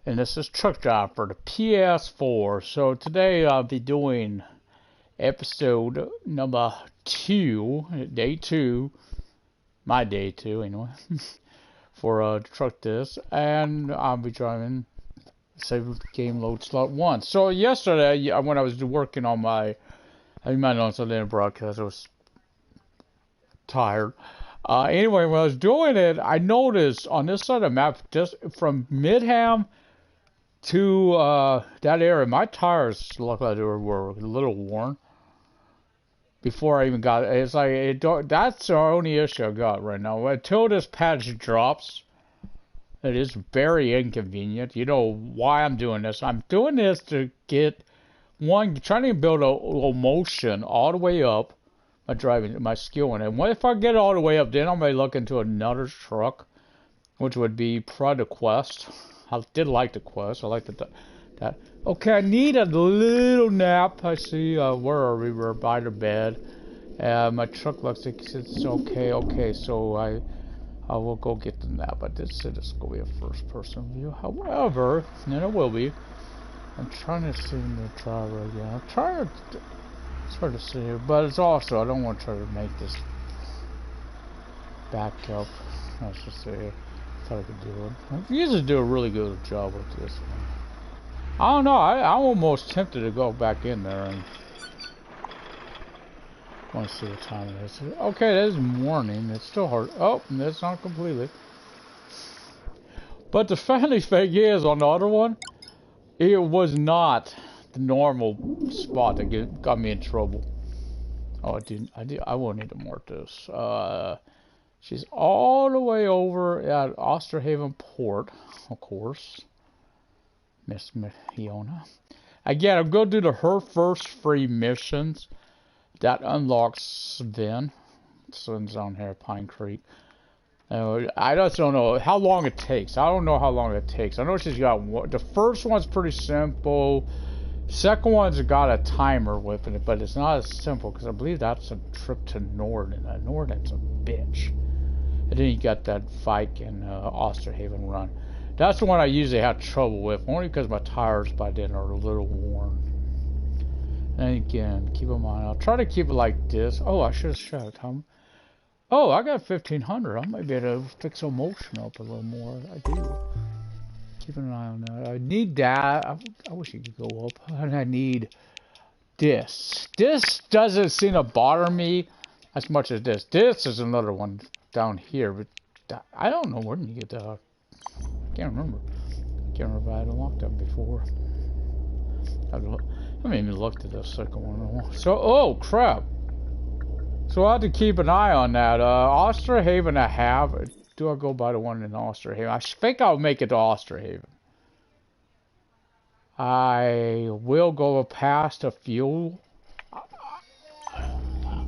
and this is Truck Drive for the PS4. So today I'll be doing episode number 2, day 2, my day 2 anyway, for Truck This, and I'll be driving save game load slot 1. So yesterday when I was working on you might notice I didn't broadcast, I was tired. Anyway, when I was doing it, I noticed on this side of the map, just from Midham to that area, my tires looked like they were a little worn before I even got it. It's like that's the only issue I got right now. Until this patch drops, it is very inconvenient. You know why I'm doing this? I'm doing this to get trying to build a motion all the way up. My driving, my skill in it. What if I get all the way up? Then I may look into another truck, which would be probably the Quest. I did like the Quest. I like that. Okay, I need a little nap. I see. Where are we? We're by the bed. My truck looks like it's okay. Okay, so I will go get the nap. I did say this is going to be a first-person view. However, and it will be. I'm trying to see the driver again. I'm trying to. It's hard to see, but it's also, I don't want to try to make this back up. Let's just say, I thought I could do it. I usually do a really good job with this one. I don't know, I'm almost tempted to go back in there and want to see what time it is. Okay, it is morning. It's still hard. Oh, that's not completely. But the funny thing is, on the other one, it was not the normal spot that got me in trouble. Oh, I will need to mark this. She's all the way over at Osterhaven Port, of course. Miss Ioana. Again, I'm going to do her first free missions. That unlocks Sven. Sven's down here at Pine Creek. I just don't know how long it takes. I don't know how long it takes. I know she's got one. The first one's pretty simple. Second one's got a timer with it, but it's not as simple because I believe that's a trip to Norden. Norden's a bitch. And then you got that Vike and Osterhaven run. That's the one I usually have trouble with, only because my tires by then are a little worn. And again, keep in mind, I'll try to keep it like this. Oh, I should have shut it. Oh, I got 1500. I might be able to fix the motion up a little more. I do. Keep an eye on that. I need that. I wish you could go up. And I need this. This doesn't seem to bother me as much as this. This is another one down here. But I don't know where you get that. I can't remember. Can't remember if I had unlocked that before. I haven't even looked at the second one. So, oh crap. So I have to keep an eye on that. Osterhaven I have. Do I go by the one in Osterhaven? I think I'll make it to Osterhaven. I will go past a few.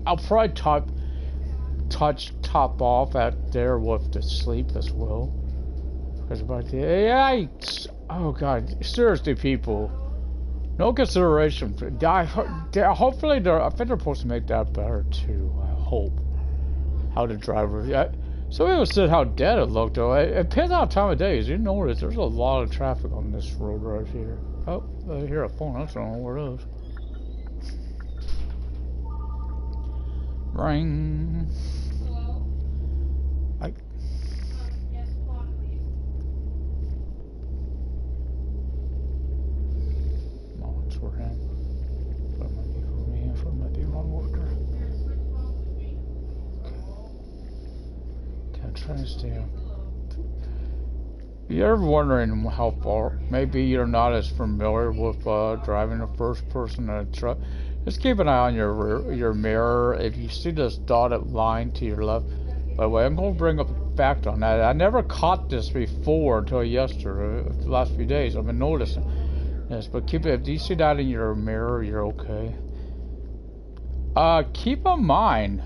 I'll probably top off at there with the sleep as well. Because yikes! Oh god, seriously, people. No consideration for hopefully I think they're supposed to make that better too. I hope. How the driver. Some people said how dead it looked though. It depends on the time of day. As you notice, there's a lot of traffic on this road right here. Oh, I hear a phone. I don't know where it is. Ring. Hello? Yes, one, please. No, it's for him. But it might be for me. It might be my worker. I'm trying to stay up. You're ever wondering how far? Maybe you're not as familiar with driving a first-person truck. Just keep an eye on your mirror. If you see this dotted line to your left, by the way, I'm going to bring up a fact on that. I never caught this before until yesterday, the last few days. I've been noticing this, but keep it. If you see that in your mirror, you're okay. Keep in mind.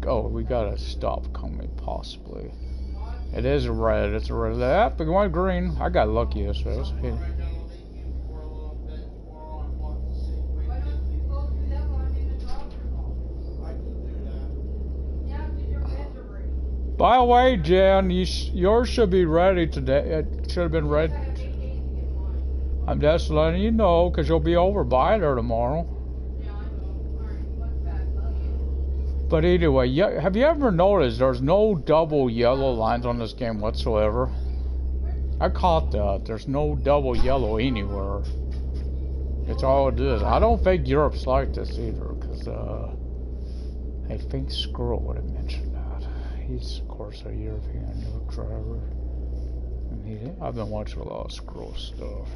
Oh, we gotta stop coming, possibly. It is red, it's a red. Yep, it went green. I got lucky this way. By the way, Jen, yours should be ready today. It should have been ready. I'm just letting you know, because you'll be over by there tomorrow. Yeah, I know. Alright, what's that luggage? But anyway, yeah, have you ever noticed there's no double yellow lines on this game whatsoever? I caught that. There's no double yellow anywhere. It's all it is. I don't think Europe's like this either, because I think Squirrel would have mentioned that. He's, of course, a European driver. And I've been watching a lot of Squirrel stuff.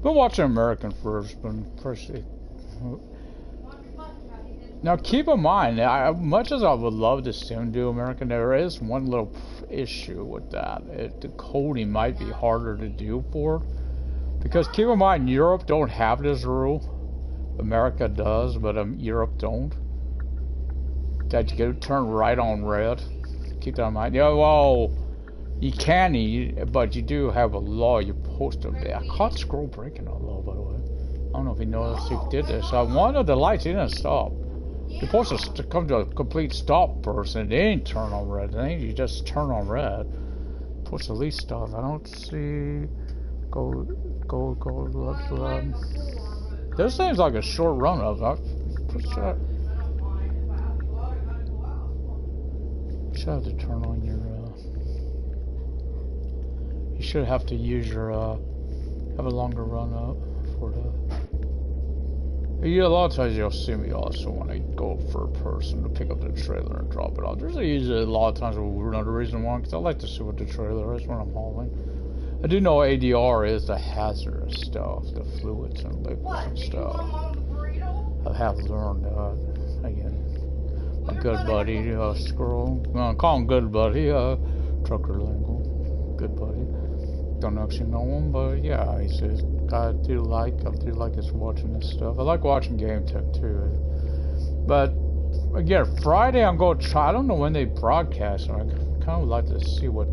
Been watching American first, but first. Now, keep in mind, much as I would love to see him do American, there is one little issue with that. The coding might be harder to do for it. Because keep in mind, Europe don't have this rule. America does, but Europe don't. That you go turn right on red. Keep that in mind. Yeah, well, you can, but you do have a law you're supposed to. I caught Scroll breaking that law, by the way. I don't know if he noticed he did this. One of the lights, he didn't stop. You're supposed to come to a complete stop first, and they ain't turn on red. Then you just turn on red. Supposed to at least stop. I don't see. Go, left. This seems like a short run of that. You should have to turn on your. You should have to use your. Have a longer run up for the. Yeah, a lot of times you'll see me also when I go for a person to pick up the trailer and drop it off. There's usually a lot of times another reason why, because I like to see what the trailer is when I'm hauling. I do know ADR is the hazardous stuff, the fluids and liquids and stuff. I have learned that. Again, my good buddy, Squirrel. I call him good buddy, trucker lingo. Good buddy. Don't actually know him, but yeah, he says I do like us watching this stuff. I like watching Game Tech too. But again, Friday I'm going to try. I don't know when they broadcast. I kind of would like to see what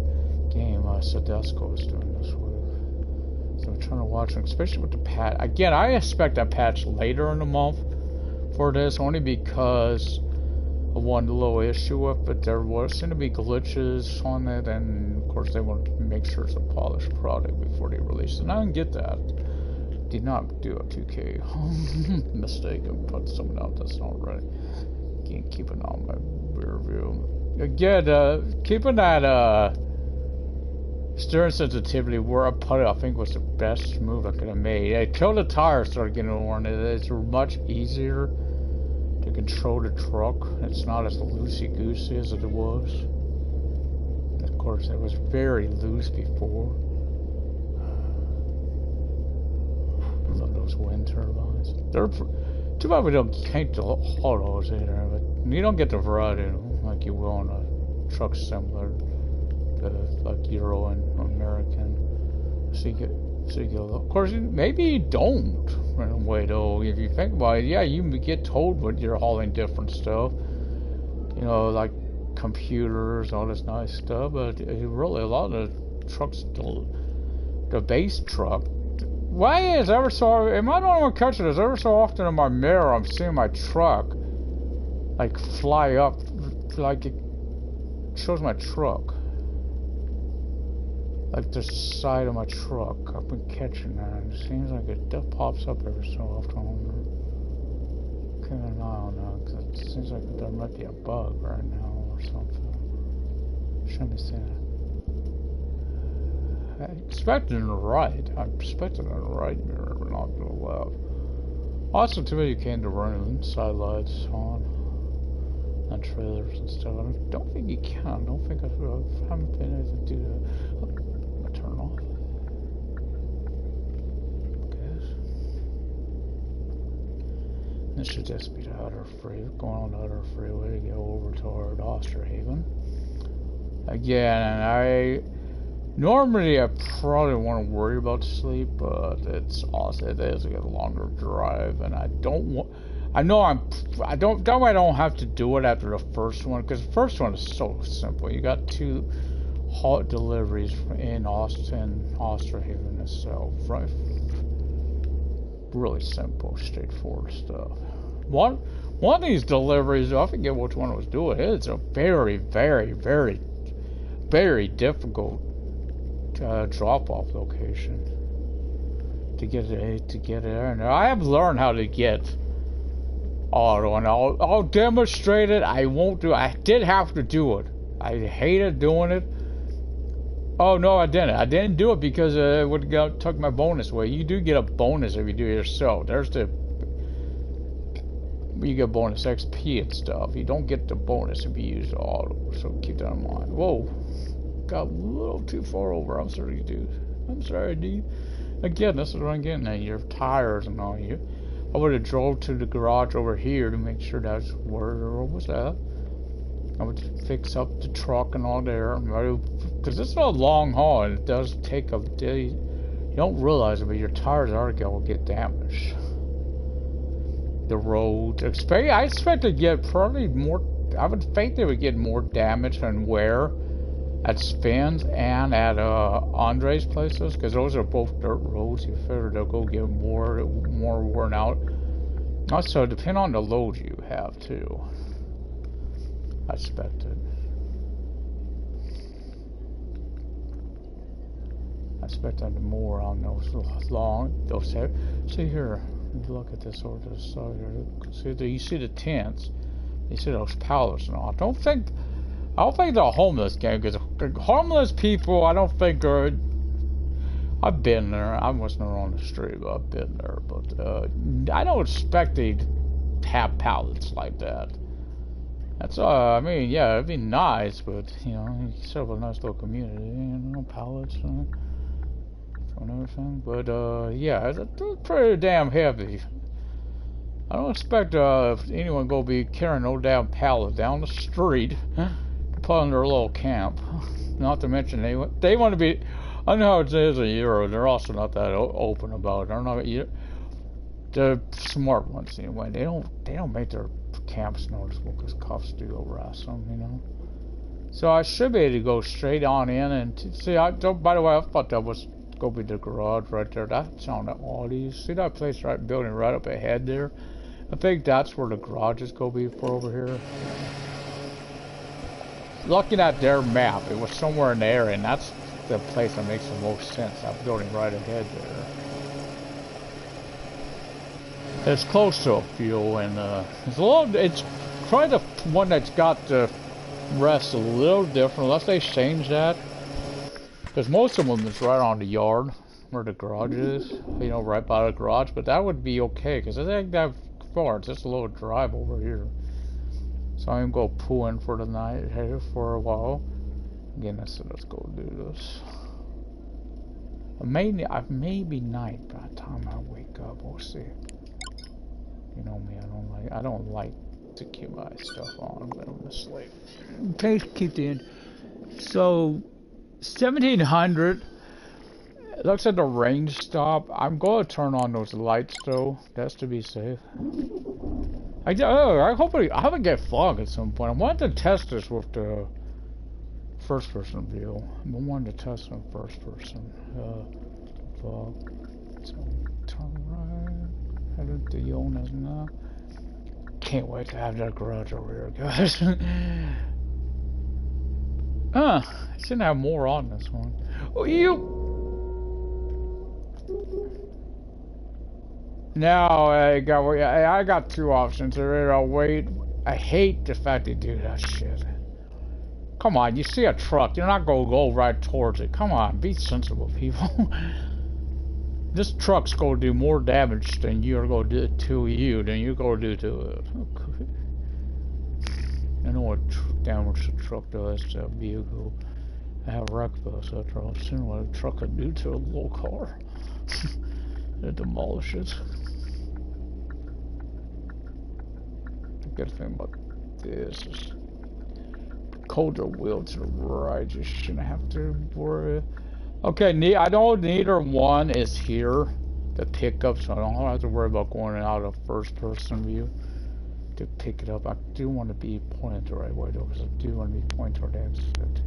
game Sedesco is doing this week. So I'm trying to watch them, especially with the patch. Again, I expect that patch later in the month for this, only because of one little issue with it. There seem to be glitches on it, and of course they want to make sure it's a polished product before they release it. And I didn't get that. Did not do a 2K mistake and put something out that's not ready. Can't keep it on my rear view. Again, keeping that steering sensitivity where I put it, I think was the best move I could have made. Until the tires started getting worn, it's much easier to control the truck. It's not as loosey-goosey as it was. Of course, it was very loose before. Love those wind turbines. They're too bad we don't paint the autos either, but you don't get the variety like you will on a truck similar to like Euro and American. So you get of course, maybe you don't in a way though. If you think about it, yeah, you get told what you're hauling different stuff. You know, like computers, all this nice stuff, but really a lot of the trucks, the base truck. Why is ever so? Am I the only one catching this? Ever so often in my mirror, I'm seeing my truck like fly up, like it shows my truck, like the side of my truck. I've been catching that. It seems like it pops up every so often. Keeping an eye on that because it seems like there might be a bug right now or something. Shouldn't be seeing it. I expected in the right. I'm expecting in the right mirror, but not to the left. Also, too many came to run side lights on trailers and stuff. I don't think you can. I don't think I haven't been able to do that. Oh, I'm gonna turn off. Okay. This should just be the outer freeway. Going on the outer freeway to go over toward Osterhaven. Again, normally I probably wouldn't worry about sleep, but it's awesome. It is a longer drive, and I don't want. I know I don't have to do it after the first one, because the first one is so simple. You got 2 hot deliveries in Osterhaven itself, right? Really simple, straightforward stuff. One of these deliveries, I forget which one it was doing. It's a very, very, very, very difficult drop-off location. to get there. And I have learned how to get auto, and I'll demonstrate it. I won't do. I did have to do it. I hated doing it. Oh no, I didn't. I didn't do it because it would took my bonus away. You do get a bonus if you do it yourself. There's the you get bonus XP and stuff. You don't get the bonus if you use auto. So keep that in mind. Whoa, got a little too far over. I'm sorry, dude. I'm sorry, dude. Again, this is what I'm getting at. Your tires and all you. I would have drove to the garage over here to make sure that's where the road was at. I would fix up the truck and all there, because it's a long haul and it does take a day. You don't realize it, but your tires are going to get damaged. The road, I expect to get probably more. I would think they would get more damage and wear at Sven's and at Andre's places, because those are both dirt roads. You figure they'll go get more worn out. Also, depending on the load you have too. I expected. I expected more on those long. Those see here. Look at this over to the side here. See, you see the tents. You see those pallets and all. I don't think they're a homeless game, because homeless people, I don't think are. I've been there. I wasn't on the street, but I've been there. But I don't expect they have pallets like that. That's I mean, yeah, it'd be nice, but you know, you set up a nice little community, you know, pallets and everything. But yeah, it's pretty damn heavy. I don't expect anyone go be carrying no damn pallet down the street, put in their little camp. Not to mention they want to be. I know how it is in Europe. They're also not that open about it. They're not. The smart ones anyway. They don't make their camps noticeable, because cops do harass them, you know. So I should be able to go straight on in and see. By the way, I thought that was go be the garage right there. That's on the Audi. See that place right building right up ahead there? I think that's where the garage is going to be for over here. Looking at their map, it was somewhere in there, and that's the place that makes the most sense. That building right ahead there. It's close to a few, and it's probably the one that's got the rest a little different, unless they change that. Because most of them is right on the yard where the garage is, you know, right by the garage. But that would be okay, because I think that far. It's just a little drive over here. So I'm gonna go pull in for the night here for a while. Again, I said let's go do this. I may be night by the time I wake up. We'll see. You know me, I don't like to keep my stuff on when I'm asleep. Okay, keep the end. So 1700. It looks like the range stop. I'm going to turn on those lights though. That's to be safe. I hope I get fog at some point. I wanted to test this with the first person view. I wanted to test it in first person. Fog. So turn right. Headed to Ioana's now. Can't wait to have that garage over here, guys. I shouldn't have more on this one. Oh, you. Now I got two options. Either I'll wait. I hate the fact they do that shit. Come on, you see a truck, you're not gonna go right towards it. Come on, be sensible, people. This truck's gonna do more damage than you're gonna do to you than you're gonna do to it. Okay. I know what damage the truck does to a vehicle. I have wreck bus after all. I've seen what a truck can do to a little car. It demolishes. The good thing about this is colder wheel to the right. You shouldn't have to worry. Okay, I know neither one is here to pick up, so I don't have to worry about going out of first person view to pick it up. I do want to be pointed the right way though, because I do want to be pointed toward the exit.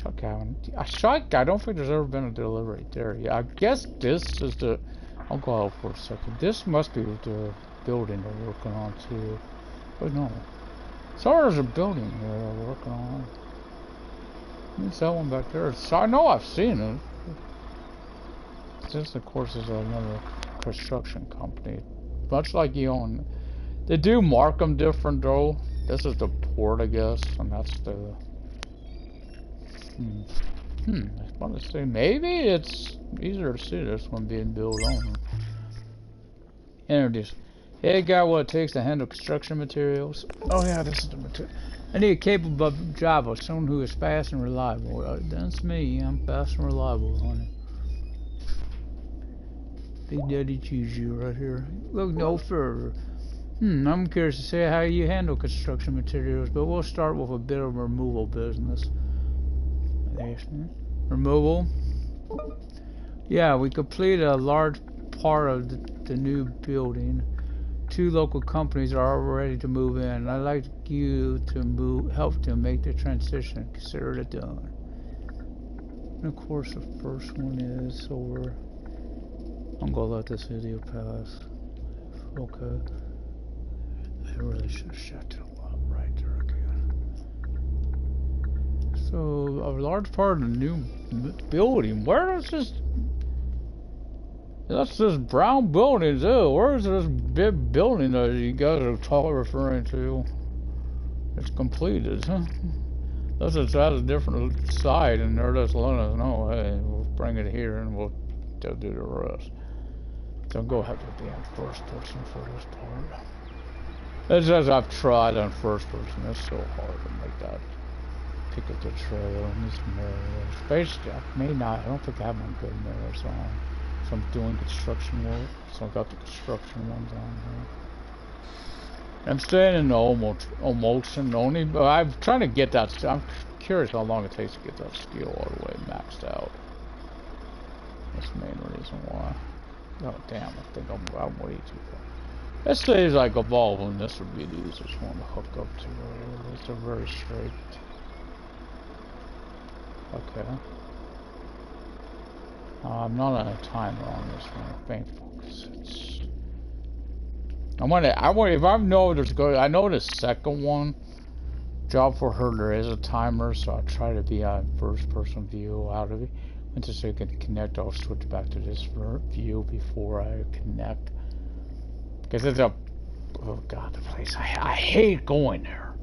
I don't think there's ever been a delivery there. Yeah, I guess this is the. I'll go out for a second. This must be the building they're working on too. But no. So there's a building here they're working on. It's that one back there. So I know I've seen it. This, of course, is another construction company. Much like Ioana. They do mark them different, though. This is the port, I guess, and that's the... I was about to say, maybe it's easier to see this one being built on. Introduce. Hey, got what it takes to handle construction materials. Oh yeah, this is the material. I need a capable driver, someone who is fast and reliable. That's me. I'm fast and reliable, honey. Big Daddy choose you right here. Look no further. I'm curious to see how you handle construction materials, but we'll start with a bit of removal business. Removal? Yeah, we completed a large part of the new building. 2 local companies are all ready to move in. I'd like you to help to make the transition. Consider it done. And of course, the first one is over. I'm gonna let this video pass. Okay. I really should have shut it a lot right there again. So, a large part of the new building. Where is this? That's this brown building too. Where's this big building that you guys are referring to? It's completed, huh? This is at a different side, and they're just letting us know, hey, we'll bring it here and we'll do the rest. So I'm gonna have to be in first person for this part. It's as I've tried on first person. It's so hard to make that pick up the trailer and these mirrors. Basically, I don't think I have my good mirrors on. So I'm doing construction work, so I've got the construction ones on here. I'm staying in the emulsion only, but I'm trying to get that. I'm curious how long it takes to get that skill all the way maxed out. That's the main reason why. Oh damn! I think I'm way too far. This stays like evolving. This would be the easiest one to hook up to. It's a very straight. Okay. I'm not on a timer on this one. Thankful, because it's. I wonder if I know there's good. I know the second one. Job for her, there is a timer, so I'll try to be on first-person view out of it. Until so you can connect, I'll switch back to this view before I connect. Because it's a. Oh god, the place. I hate going there.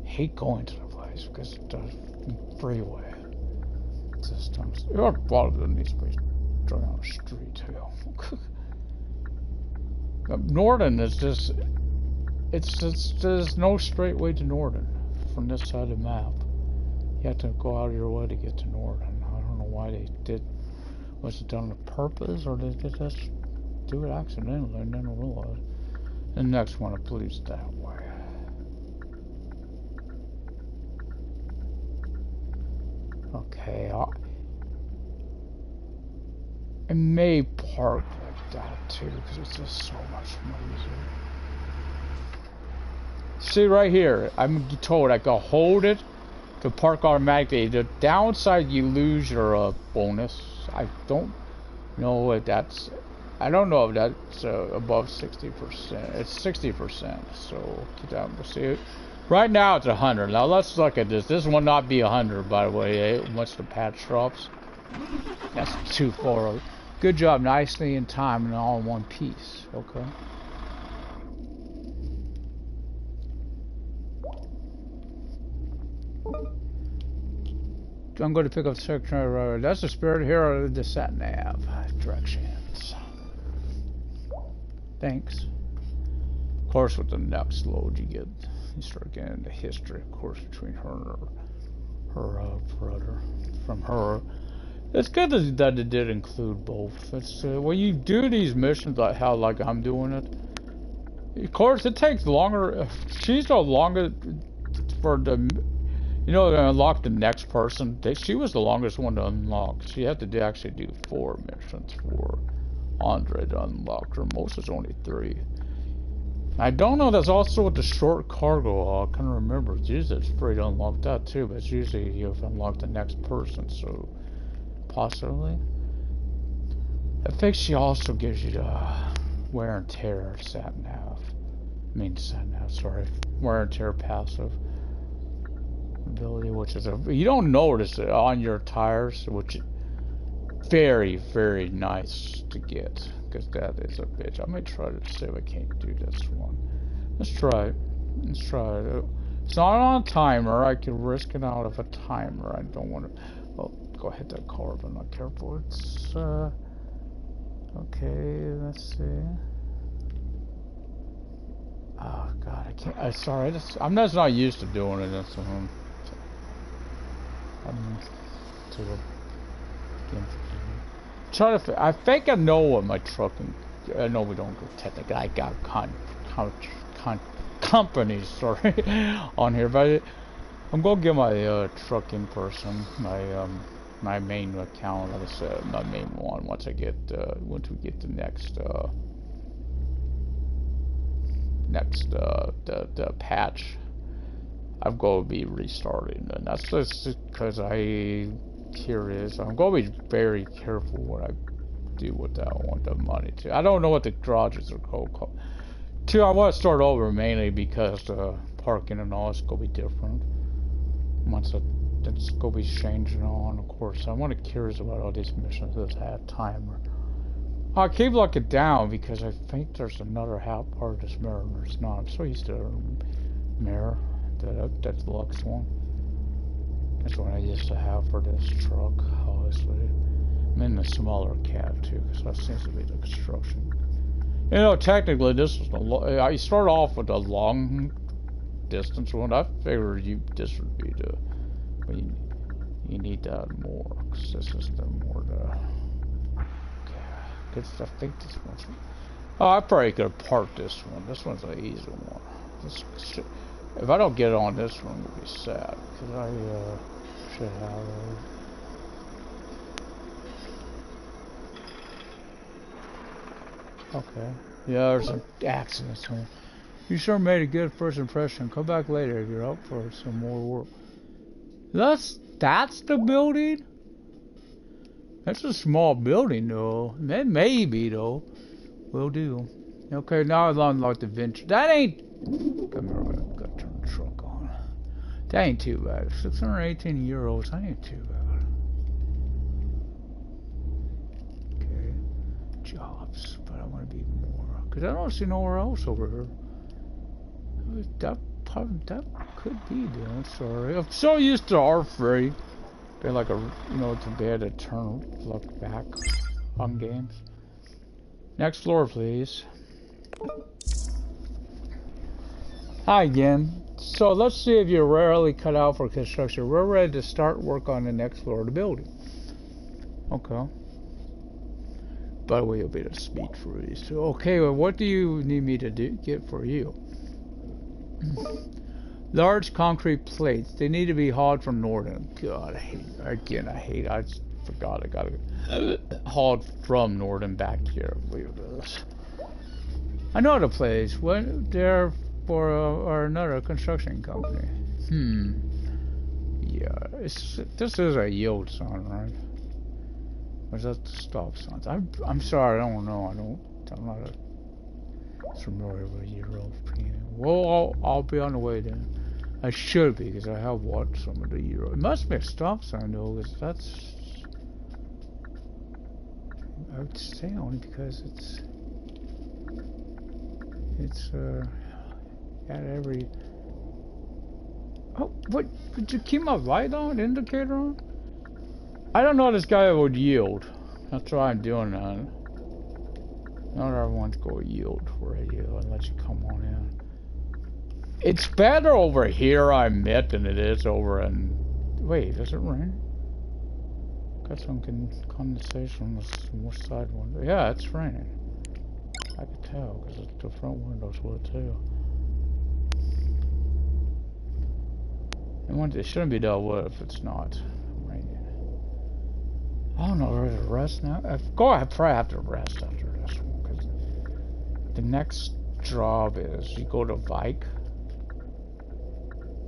I hate going to the place because it's a freeway. Systems. You're bothered than these places. Driving on the street too. Norden is just. There's no straight way to Norden from this side of the map. You have to go out of your way to get to Norden. I don't know why they did. Was it done on purpose or did they just do it accidentally and didn't realize? The next one, I believe, is that way. Okay, I may park like that too, because it's just so much more easier. See right here, I'm told I can hold it to park automatically. The downside, you lose your bonus. I don't know if that's. I don't know if that's above 60%. It's 60%, so keep that. We'll see it. Right now it's 100. Now let's look at this. This will not be 100, by the way. Once the patch drops, that's too far. Good job, nicely in time and all in one piece. Okay. I'm going to pick up the secretary road. That's the spirit here of the sat nav directions. Thanks. Of course, with the next load, you start getting into history, of course, between her and her brother. From her, it's good that it did include both. It's when you do these missions like how I'm doing it. Of course, it takes longer. She's no longer for the. You know, to unlock the next person. She was the longest one to unlock. She had to actually do 4 missions for Andre to unlock her. Most is only 3. I don't know. That's also with the short cargo. I can't remember. It's usually it's free to unlock that too, but it's usually you've unlocked the next person. So possibly. I think she also gives you the wear and tear sat nav. Sorry, wear and tear passive ability, which is you don't notice it on your tires, which very, very nice to get, because that is a bitch. I might try to see if I can't do this one. Let's try it. Let's try it. It's not on a timer. I can risk it out of a timer. I don't want to. Well, go ahead that car if I'm not careful. It's okay. Let's see. Oh God, I can't. I'm sorry. I'm just not used to doing it. That's I'm to the. Try to. I think I know what my truck. I know we don't go technically. I got companies, sorry, on here, but I'm gonna get my trucking person, my main account. Like I said, my main one. Once we get the next the patch, I'm gonna be restarting, and that's just because I'm curious. I'm gonna be very careful what I do with that. I want the money to. I don't know what the garages are called. Two, I want to start over mainly because the parking and all is gonna be different. Once it's gonna be changing on, of course. I'm kind of curious about all these missions that have timer. I keep looking down because I think there's another half part of this mirror. There's not. I'm so used to the mirror. That's the Lux one. That's what I used to have for this truck, obviously. I'm in the smaller cab too, because that seems to be the construction. You know, technically, this is I start off with a long distance one. I figured this would be the. You need that more, because this is the more the. I think this one's. Oh, I probably could have parked this one. This one's an easy one. If I don't get on this one, it'll be sad, because I should have. Okay. Yeah, there's some accidents here. You sure made a good first impression. Come back later if you're up for some more work. That's the building? That's a small building though. Maybe though. Will do. Okay, now I'll unlock the venture. That ain't. Come here, I've got to turn the truck on. That ain't too bad. 618 euros. That ain't too bad. Okay. Jobs, but I want to be more. Because I don't see nowhere else over here. That could be there. I'm sorry. I'm so used to R3. Been like a, to be able to look back on games. Next floor, please. Hi again. So let's see if you're rarely cut out for construction. We're ready to start work on the next floor of the building. Okay. By the way, you'll be able to speak through these. So, okay, well, what do you need me to get for you? Large concrete plates. They need to be hauled from Norden. God, I hate. I forgot. I gotta hauled from Norden back here. I know the place. What they're for another construction company. Yeah, this is a yield sign, right? Or is that the stop signs? I'm sorry. I don't know. I'm not familiar with Euro. Well, I'll be on the way then. I should be, because I have watched some of the Euro. It must be a stop sign though, because that's. I would say only because it's at every. Oh, what? Did you keep my light on, indicator on? I don't know this guy would yield. That's why I'm doing that. Not everyone's going to yield radio and let you come on in. It's better over here, I admit, than it is over in... Wait, does it rain? Got some condensation on the more side window. Yeah, it's raining. I could tell, because the front windows would too. And it shouldn't be that wood if it's not raining. I don't know, where to rest now? I probably have to rest after this one, because the next job is you go to Vike,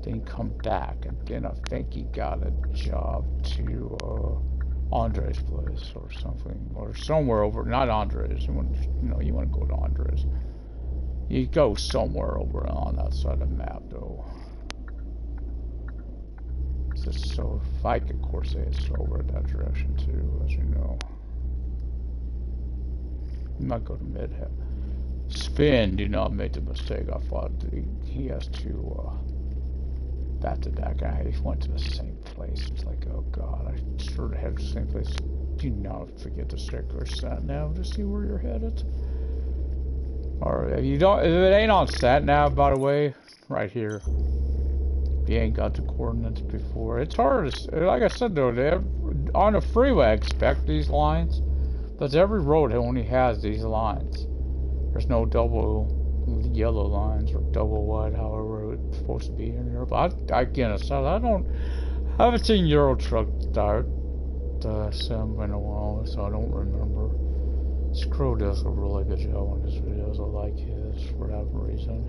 then come back, and then I think he got a job to Andre's place or something, or somewhere over, not Andre's. You want to go to Andre's. You go somewhere over on that side of the map, though. Just so if I could, of course, say it's over in that direction too, as you know. You might go to mid-head. Sven, do not make the mistake. I thought he has to back to that guy. He went to the same place. It's like, oh god, I sure had the same place. Do not forget to check your sat nav to see where you're headed. Or if you don't, if it ain't on sat nav, by the way, right here. If you ain't got the coordinates before, it's hard to, like I said though, on the freeway I expect these lines, but every road only has these lines. There's no double yellow lines or double white, however it's supposed to be in Europe. I haven't seen Euro Truck sim in a while, so I don't remember. Screw does a really good job on his videos. I like his for that reason.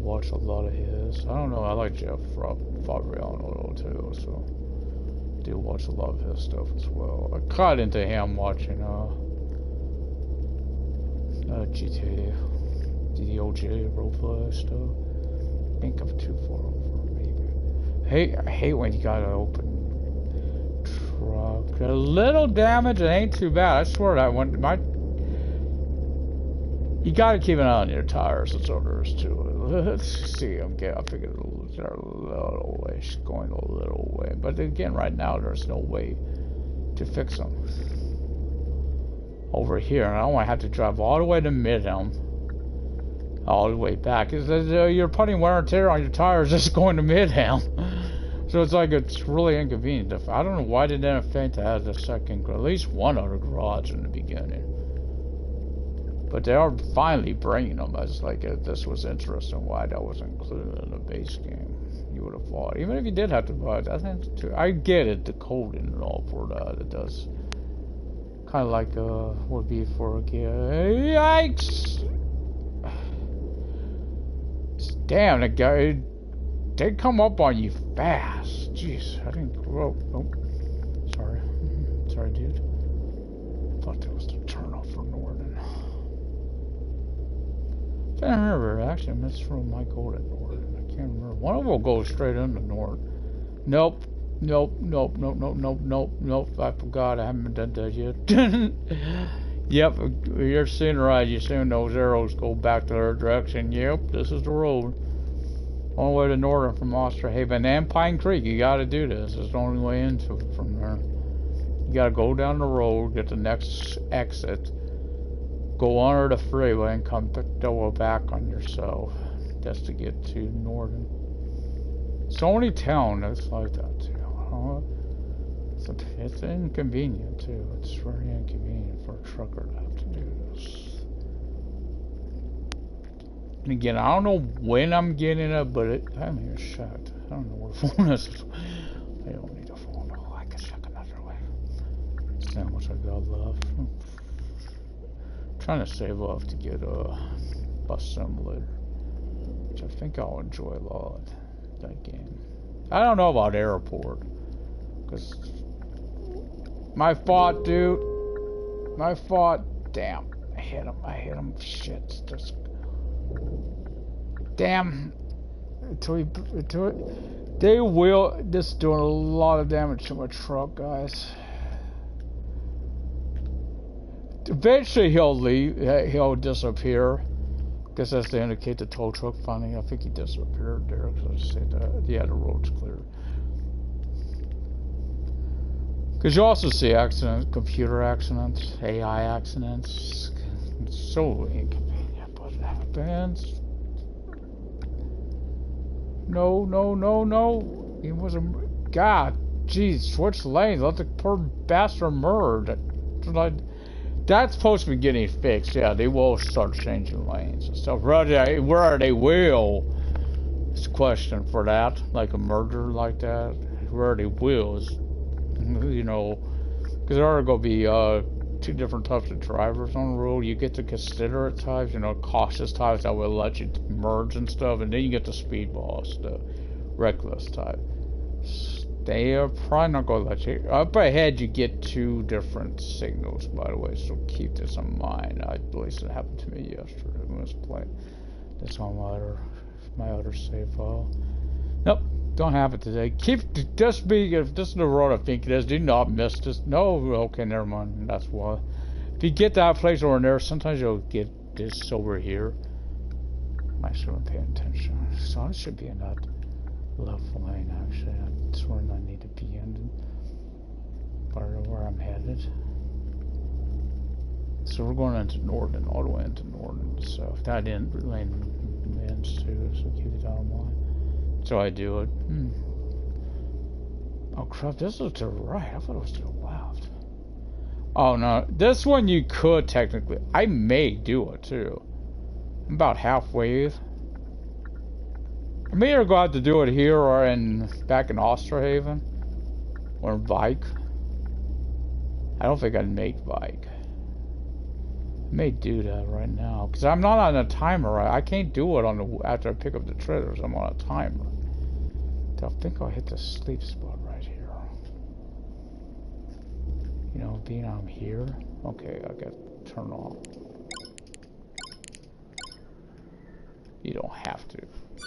Watch a lot of his. I don't know, I like Jeff Fabriano too, so do watch a lot of his stuff as well. I caught into him watching GTA, DDOJ roleplay stuff. I think I'm too far over, maybe. I hate when you gotta open truck. A little damage, it ain't too bad. I swear that one, you gotta keep an eye on your tires. It's orders too. Let's see. I figured they're a little way, going a little way. But again, right now there's no way to fix them. Over here, and I don't want to have to drive all the way to Midhelm, all the way back. You're putting wear and tear on your tires just going to Midhelm. So it's like, it's really inconvenient. I don't know why they didn't think to have the second, at least one other garage in the beginning. But they are finally bringing them. As like, this was interesting why that was included in the base game. You would have thought, even if you did have to buy it, I get it, the coding and all for that. It does kind of like would be for a game. Yikes! Damn, the guy. They come up on you fast. Jeez, I didn't grow up. Nope. Sorry. Sorry, dude. Thought that was the turnoff for Norden. I can't remember. Actually, I missed from my goal at Norden. I can't remember. One of them will go straight into Norden. Nope. Nope. I forgot. I haven't done that yet. Yep. You're seeing right. You're seeing those arrows go back to their direction. Yep. This is the road. Only way to Northern from Osterhaven and Pine Creek. You gotta do this. It's the only way into it from there. You gotta go down the road, get the next exit, go under the freeway, and come double back on yourself. Just to get to Northern. Sony Town that's like that too. It's inconvenient too. It's very inconvenient for a trucker to have to do this. And again, I don't know when I'm getting it, but I'm here shut. I don't know where the phone is. I don't need a phone. Oh, I can check another way. See how much I got left. Trying to save up to get a bus simulator, which I think I'll enjoy a lot. That game. I don't know about airport, cause my fault, dude. My fault. Damn, I hit him. Shit, just. Damn. They will. This is doing a lot of damage to my truck, guys. Eventually he'll leave. He'll disappear. Guess that's to indicate the tow truck finally. I think he disappeared there because I said that. Yeah, the road's clear. Because you also see accidents, computer accidents, AI accidents. It's so inconvenient, but it happens. No. He was a... God, jeez, switch lanes. Let the poor bastard merge. That's supposed to be getting fixed. Yeah, they will start changing lanes and stuff. Where they will. It's a question for that. Like a merger like that. Where they will is... You know, because there are going to be two different types of drivers on the road. You get the considerate types, you know, cautious types that will let you merge and stuff, and then you get the speedballs, the reckless type. They are probably not going to let you. Up ahead, you get two different signals, by the way, so keep this in mind. At least it happened to me yesterday when I was playing this on my other save file. Nope. Don't have it today. Just be, if this is the road I think it is, do not miss this. No, okay, never mind. That's why. If you get that place over there, sometimes you'll get this over here. I shouldn't pay attention. So I should be in that left lane, actually. That's where I need to be in. Where I'm headed. So we're going into Norton, all the way into Norton. So if that lane ends too, so keep it down in mind. So I do it. Oh crap, this is to the right. I thought it was to the left. Oh no, this one you could technically. I may do it too. I'm about halfway. I may either go out to do it here or back in Osterhaven. Or Vike. I don't think I'd make Vike. I may do that right now. Because I'm not on a timer. I can't do it after I pick up the treasures. I'm on a timer. I think I'll hit the sleep spot right here. You know, being I'm here. Okay, I got to turn off. You don't have to.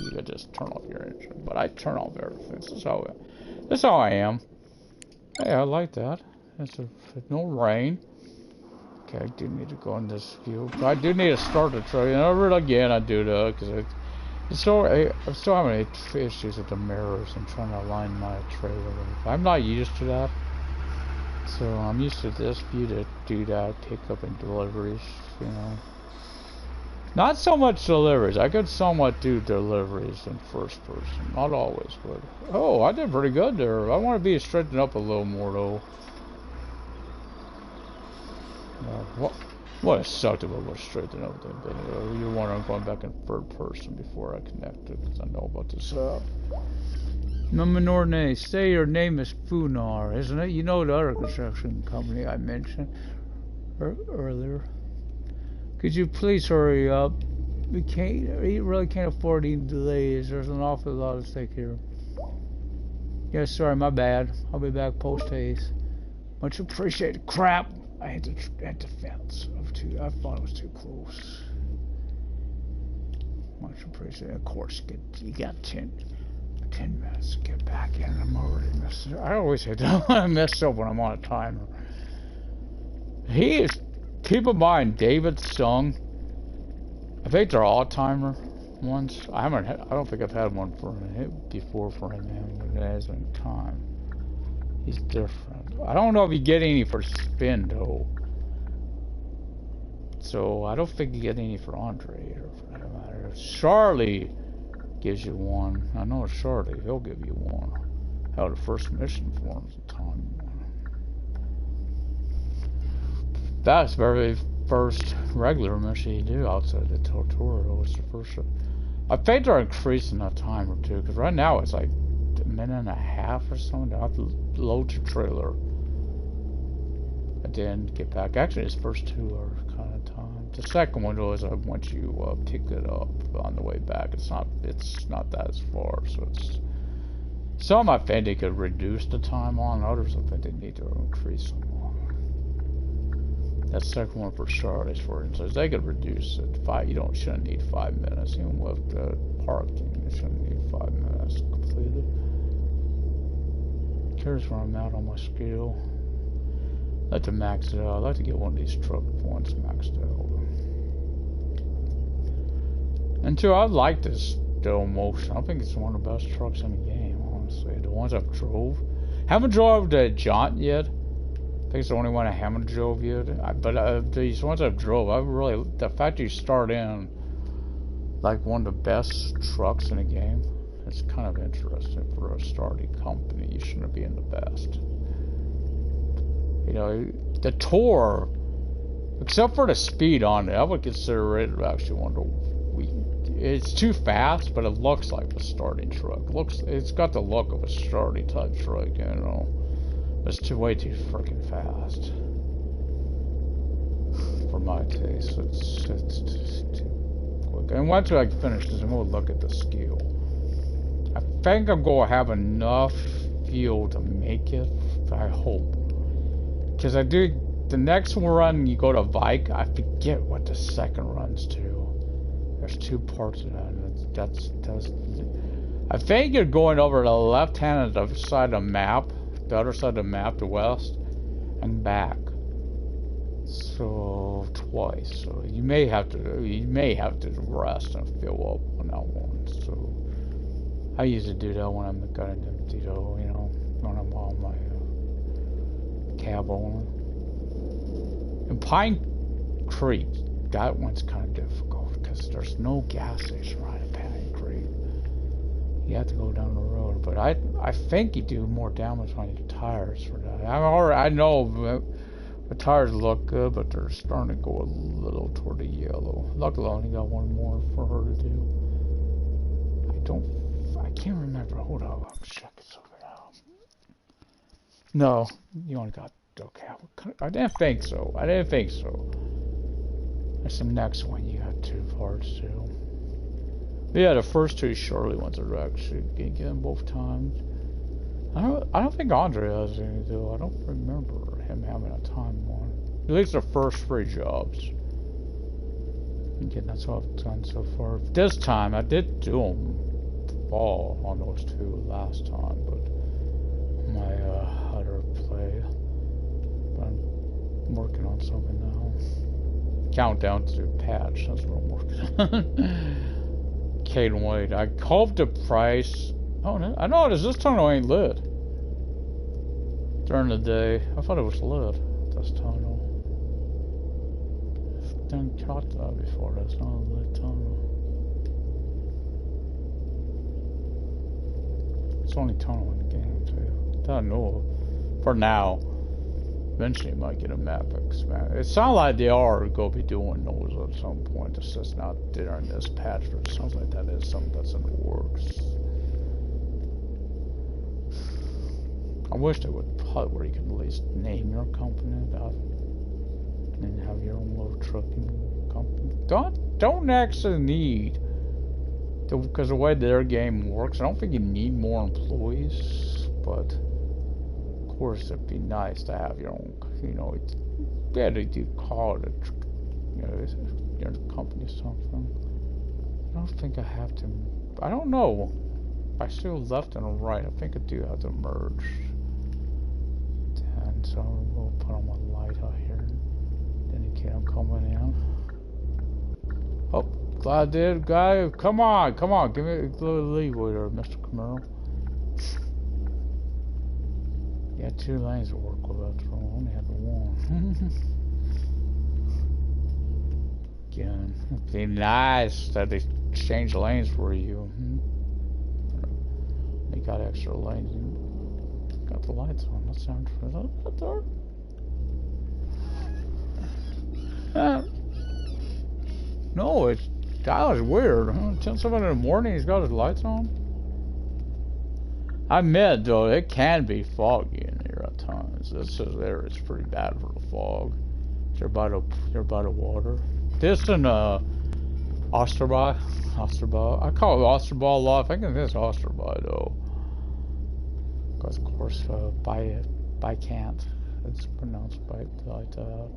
You can just turn off your engine. But I turn off everything. This is how I am. Hey, I like that. It's no rain. Okay, I do need to go in this view. But I do need to start the trailer. And over again, I do that because I'm still having issues with the mirrors and trying to align my trailer. I'm not used to that. So I'm used to this view to do that, pick up and deliveries, you know. Not so much deliveries. I could somewhat do deliveries in first person. Not always, but... Oh, I did pretty good there. I want to be straightened up a little more, though. What a sucked if I would straighten up that bit. You wonder I'm going back in third person before I connect it, because I know about this. Norne, say your name is Funar, isn't it? You know the other construction company I mentioned earlier. Could you please hurry up? We really can't afford any delays. There's an awful lot at stake here. Yeah, sorry, my bad. I'll be back post haste. Much appreciated. Crap! I hit the fence. I thought it was too close. Much appreciated. Of course, you got 10 minutes to get back in. I'm already messed up. I always hate that when I mess up when I'm on a timer. Keep in mind, David Sung. I think they're all timer ones. I don't think I've had one before for him. It has been time. He's different. I don't know if you get any for Spin though. So I don't think you get any for Andre or for that matter. Charlie gives you one. I know Charlie, he'll give you one. Hell, the first mission for him is a time one. That's the very first regular mission you do outside the tutorial. It's the first. I think they're increasing that timer too, because right now it's like a minute and a half or something. I have to load your trailer and then get back. Actually, his first two are kind of time. The second one though is once you pick it up on the way back. It's not that as far. So it's some I think they could reduce the time on. Others I think they need to increase them on. That second one for Charlotte, for instance, they could reduce it. Shouldn't need 5 minutes. Even with the parking, you shouldn't need 5 minutes completed. Curious where I'm at on my scale. I'd like to max it out. I'd like to get one of these truck ones maxed out. And two, I like this Still Motion. I think it's one of the best trucks in the game, honestly. The ones I've drove. Haven't drove the Jaunt yet. I think it's the only one I haven't drove yet. But these ones I've drove, the fact you start in like one of the best trucks in the game, it's kind of interesting for a starting company. You shouldn't be in the best. You know, the Tour, except for the speed on it, I would consider it actually one of the it's too fast, but it looks like a starting truck. It's got the look of a starting type truck, you know. It's way too freaking fast for my taste. It's too quick. And once I finish this, I'm gonna look at the skill. I think I'm gonna have enough fuel to make it. I hope, because I do the next run. You go to Vike. I forget what the second run's to. There's two parts of that. I think you're going over the left hand of the side of the map, the other side of the map, the west, and back. So twice. So you may have to rest and fill up on that one. So I usually do that when I'm going to empty though, you know, when I'm on my cab on. And Pine Creek, that one's kind of difficult because there's no gas station right at Pine Creek. You have to go down the road, but I think you do more damage on your tires for that. I know the tires look good, but they're starting to go a little toward the yellow. Luckily, I only got one more for her to do. I can't remember. Hold on, I'll check something out. No, you only got, okay. I didn't think so. That's the next one. You got 2 parts too. Yeah, the first 2 Shirley ones are actually getting them both times. I don't think Andre has any though. I don't remember him having a time one. At least the first 3 jobs. Again, that's what I've done so far. This time I did do them all on those 2 last time, but my other play. But I'm working on something now. Countdown to patch. That's what I'm working on. Can't wait. I hope the price. Oh, no, I noticed this tunnel ain't lit during the day. I thought it was lit. This tunnel. I've done caught that before. That's not a lit tunnel. It's the only tunnel in the game too. I don't know. For now. Eventually, you might get a map expand. It sounds like they are going to be doing those at some point. It's just not there in this patch, but it sounds like that is something that's in the works. I wish they would put where you can at least name your company and have your own little trucking company. Don't actually need, because the way their game works, I don't think you need more employees, but. Of course, it'd be nice to have your own, you know, yeah, they do call it, you know, your company or something. I don't think I have to, I don't know. I still left and right. I think I do have to merge. And so we'll put on my light out here. Indicate I'm coming in. Oh, glad I did, guy. Come on, give me a little leeway there, Mr. Camaro. Yeah, 2 lanes to work with after all. I only had 1. Again, it'd be nice that they change lanes for you. They got extra lanes. Got the lights on. That sounds for that dark. No, that was weird. 10:07 in the morning. He's got his lights on. I admit though, it can be foggy in here at times. This area is pretty bad for the fog. You're by the water. This and Osterby. I call it Osterby a lot. I think it is Osterby though. Because of course by can't. It's pronounced by like that.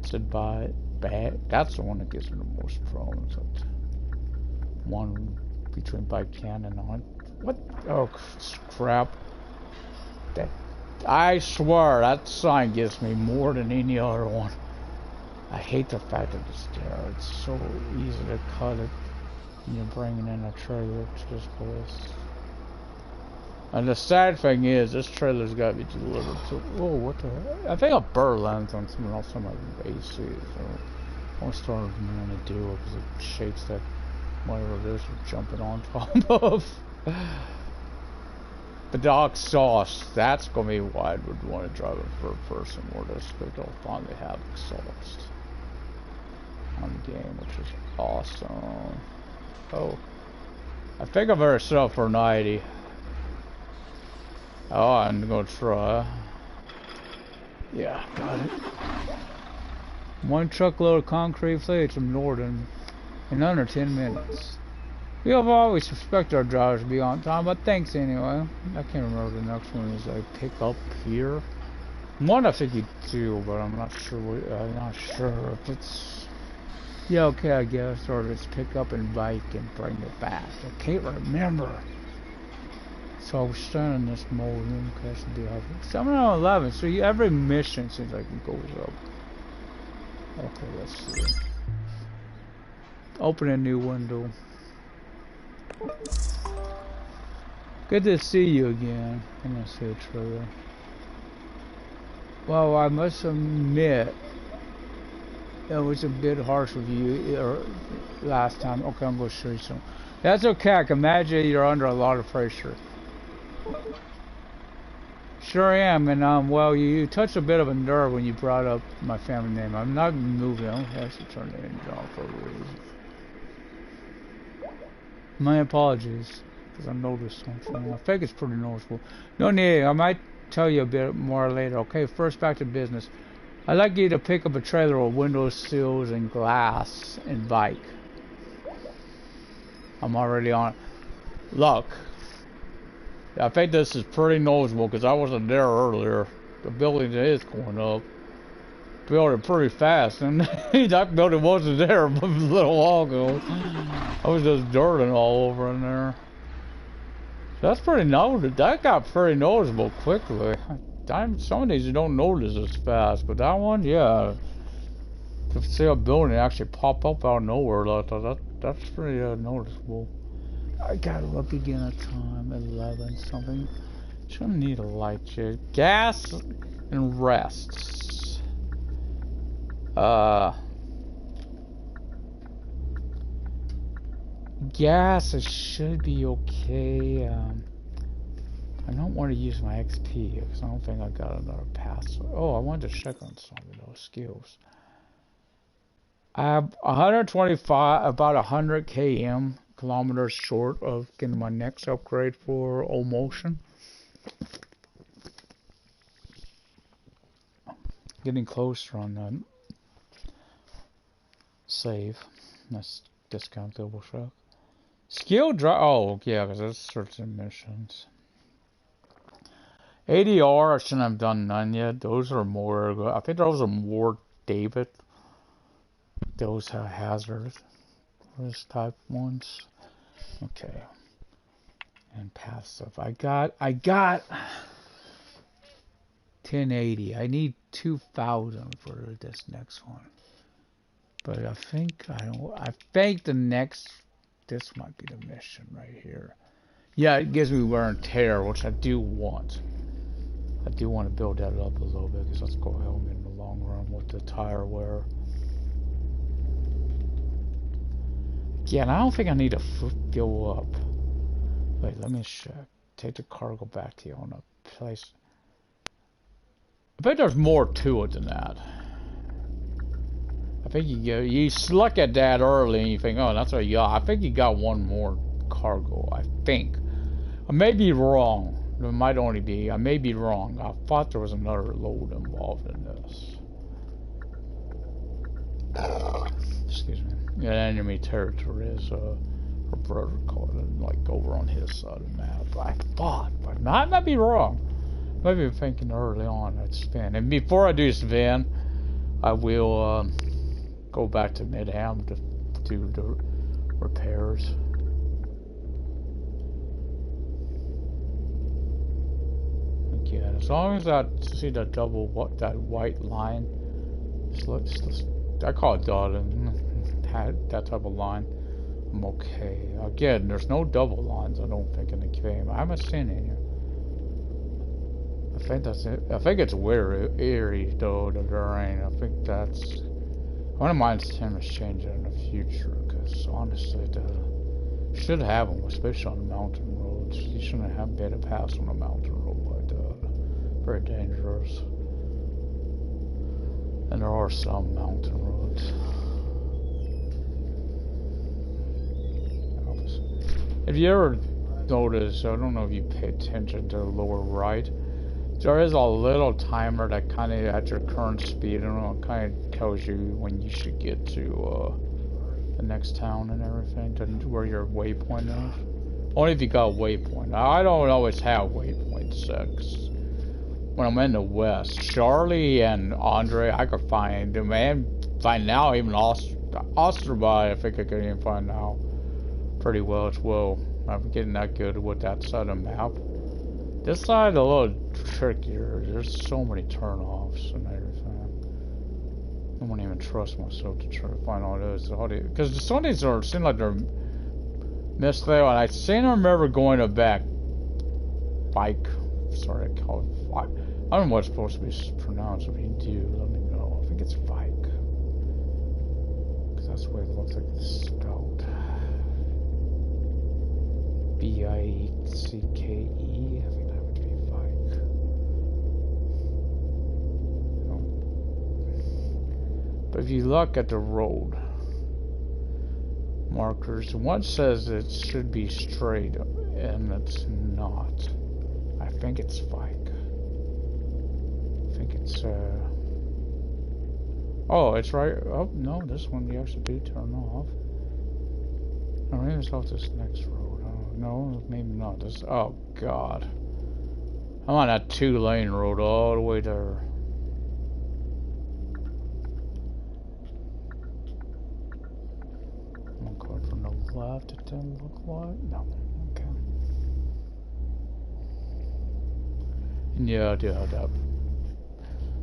Said by bad. That's the one that gives me the most problems. One between by can and on. What? Oh, crap. That, I swear, that sign gives me more than any other one. I hate the fact that it's there. It's so easy to cut it when you're bringing in a trailer to this place. And the sad thing is, this trailer's got to be delivered to... Whoa, what the heck? I think a bird lands on someone else on my AC, so... I was starting to do it because it shakes that... whatever it is you're jumping on top of. The dog sauce, that's gonna be why I would want to drive a third person where they'll finally have exhaust on the game, which is awesome. Oh, I think I better set up for 90. Oh, I'm gonna try. Yeah, got it. 1 truckload of concrete plates from Norden in under 10 minutes. We have always suspected our drivers to be on time, but thanks anyway. I can't remember the next one is like pick up here. One I think you do, but I'm not sure. I'm not sure if it's Yeah, okay, I guess. Or let's pick up and bike and bring it back. I can't remember. So I was starting this mode. Okay, so do have 7 out of 11. So every mission seems like it goes up. Okay, let's see. Open a new window. Good to see you again. I'm gonna see a trailer. Well, I must admit, it was a bit harsh with you last time. Okay, I'm gonna show you some. That's okay. I can imagine you're under a lot of pressure. Sure am, and well, you touched a bit of a nerve when you brought up my family name. I'm not moving. I don't have to turn the engine off for a reason. My apologies, because I noticed something. I think it's pretty noticeable. No need. I might tell you a bit more later. Okay, first back to business. I'd like you to pick up a trailer with windows, sills, and glass, and bike. I'm already on it. Look. I think this is pretty noticeable because I wasn't there earlier. The building is going up. Building pretty fast, and that building wasn't there a little while ago. I was just dirting all over in there. So that's pretty noticeable. That got pretty noticeable quickly. Some of these you don't notice as fast, but that one, yeah. To see a building actually pop up out of nowhere, that's pretty noticeable. I gotta look again at time, 11 something. Shouldn't need a light check. Gas and rests. Gas, it should be okay. I don't want to use my XP because I don't think I got another password. Oh, I wanted to check on some of those skills. I have 125, about 100 km. Kilometers short of getting my next upgrade for O Motion. Getting closer on that. Save. Let's discount double truck. Skill drive. Oh, yeah, because that's certain missions. ADR, I shouldn't have done none yet. Those are more. I think those are more David. Those have hazards. Those type ones. Okay. And passive. I got 1080. I need 2000 for this next one. But I think the next, this might be the mission right here. Yeah, it gives me wear and tear, which I do want. I do want to build that up a little bit because that's going to help me in the long run with the tire wear. Yeah, and I don't think I need to go up. Wait, let me check. Take the cargo back to Ioana. Place. I think there's more to it than that. I think you look at that early and you think, oh, that's what you got. I think you got one more cargo. I think. I may be wrong. It might only be. I may be wrong. I thought there was another load involved in this. Excuse me. Yeah, enemy territory is her brother called it, like over on his side of the map. I thought, but I might be wrong. Maybe I'm thinking early on at Sven. And before I do Sven, I will go back to Midham to do the repairs. Again, as long as I see that that white line, I call it dotted. That type of line, I'm okay. Again, there's no double lines, I don't think, in the game. I haven't seen any. I think that's it. I think it's weird, eerie, though, the terrain. I think that's... I wouldn't mind seeing us change it in the future, because honestly, should have them, especially on the mountain roads. You shouldn't have been to pass on a mountain road like that. Very dangerous. And there are some mountain roads. If you ever notice, I don't know if you pay attention to the lower right, there is a little timer that kind of at your current speed, I don't know, it kind of tells you when you should get to the next town and everything, to where your waypoint is. Only if you got a waypoint. Now, I don't always have waypoint 6. When I'm in the west, Charlie and Andre, I could find them, and find now even Osterby, I think I can even find now pretty well as well. I'm getting that good with that side of the map. This side a little trickier. There's so many turnoffs and everything. I won't even trust myself to try to find all those. Because some of these seem like they're missed there. And I seem to remember going to back bike. Sorry, I call it bike. I don't know what it's supposed to be pronounced. If you do, let me know. I think it's bike. Because that's the way it looks like it's spelled. B-I-C-K-E. I think that would be bike. But if you look at the road markers, one says it should be straight, and it's not. I think it's bike. I think it's, oh, it's right. Oh, no, this one you actually do turn off. Oh, maybe it's off this next road. Oh, no, maybe not. This, oh, God. I'm on that 2-lane road all the way there. I'm going from the left, it didn't look like. No, okay. Yeah,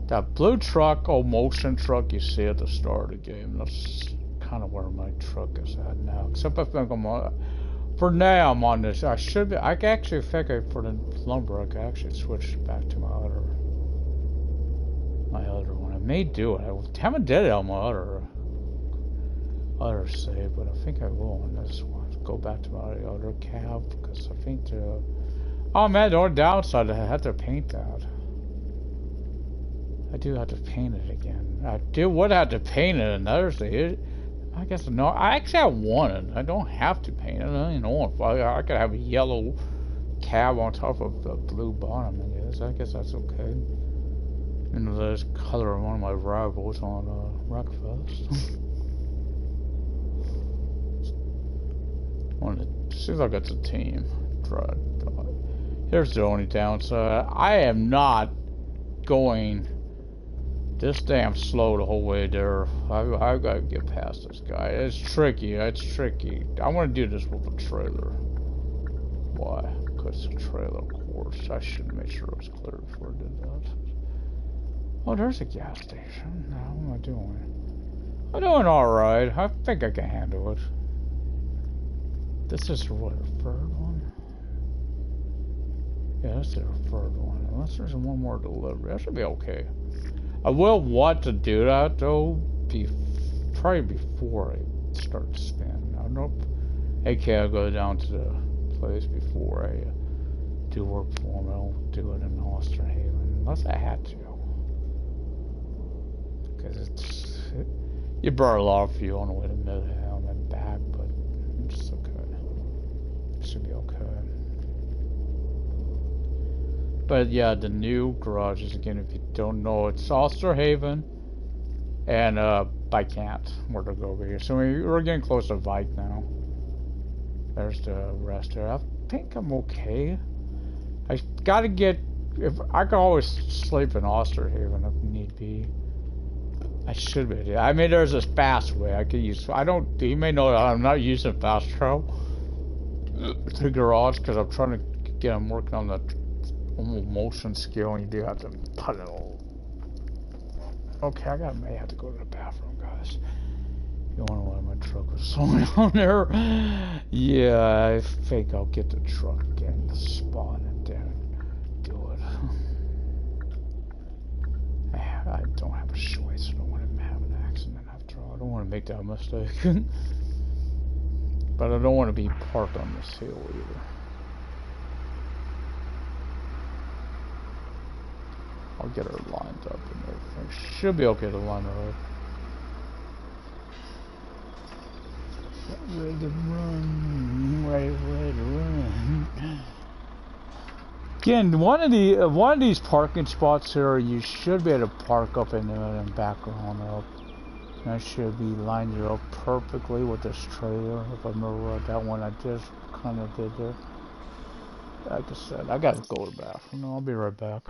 that blue truck, old motion truck you see at the start of the game, that's kind of where my truck is at now. Except I think I'm on, for now I'm on this. I should be, I actually think for the lumber I could actually switch back to my other one. I may do it. I haven't did it on my other save, but I think I will on this one. Go back to my other cab, because I think the, oh man, the only downside, I have to paint that. I do have to paint it again. I would have to paint it another thing. I guess no. I actually have one. I don't have to paint it. I don't know if I could have a yellow cab on top of the blue bottom. I guess that's okay. You know, there's color of one of my rivals on Wreckfest. Seems like it's a team. Here's the only downside. I am not going this damn slow the whole way there. I've got to get past this guy. It's tricky. It's tricky. I want to do this with a trailer. Why? Because it's a trailer, of course. I should make sure it was clear before I did that. Oh, there's a gas station. Now, what am I doing? I'm doing alright. I think I can handle it. This is what, a third one? Yeah, that's the third one. Unless there's one more delivery. That should be okay. I will want to do that though, probably before I start spinning. I don't know. Okay, I'll go down to the place before I do work for them. I'll do it in Osterhaven, unless I had to. Because you burn a lot of fuel on the way to Midtown and back, but it's okay. It should be okay. But yeah, the new garages, again, if you don't know, it's Osterhaven and Bikant, where to go over here. So we're getting close to Vike now. There's the rest there. I think I'm okay. I gotta get, if I can always sleep in Osterhaven if need be. I should be. I mean, there's this fast way I could use. You may know that I'm not using fast travel to garage because I'm trying to get them working on the motion skill, and you do have to put it all. Okay, I may have to go to the bathroom, guys. You wonder why my truck was slowing down there? Yeah, I think I'll get the truck in the spot and then do it. I don't have a choice. I don't want to have an accident after all. I don't want to make that mistake. But I don't want to be parked on this hill either. I'll get her lined up and everything. Should be okay to line her up. Ready to run. Ready to run. Again, one of these parking spots here, you should be able to park up in there and back on up. And I should be lined you up perfectly with this trailer. If I remember that one I just kind of did there. Like I said, I gotta go to the bathroom. I'll be right back.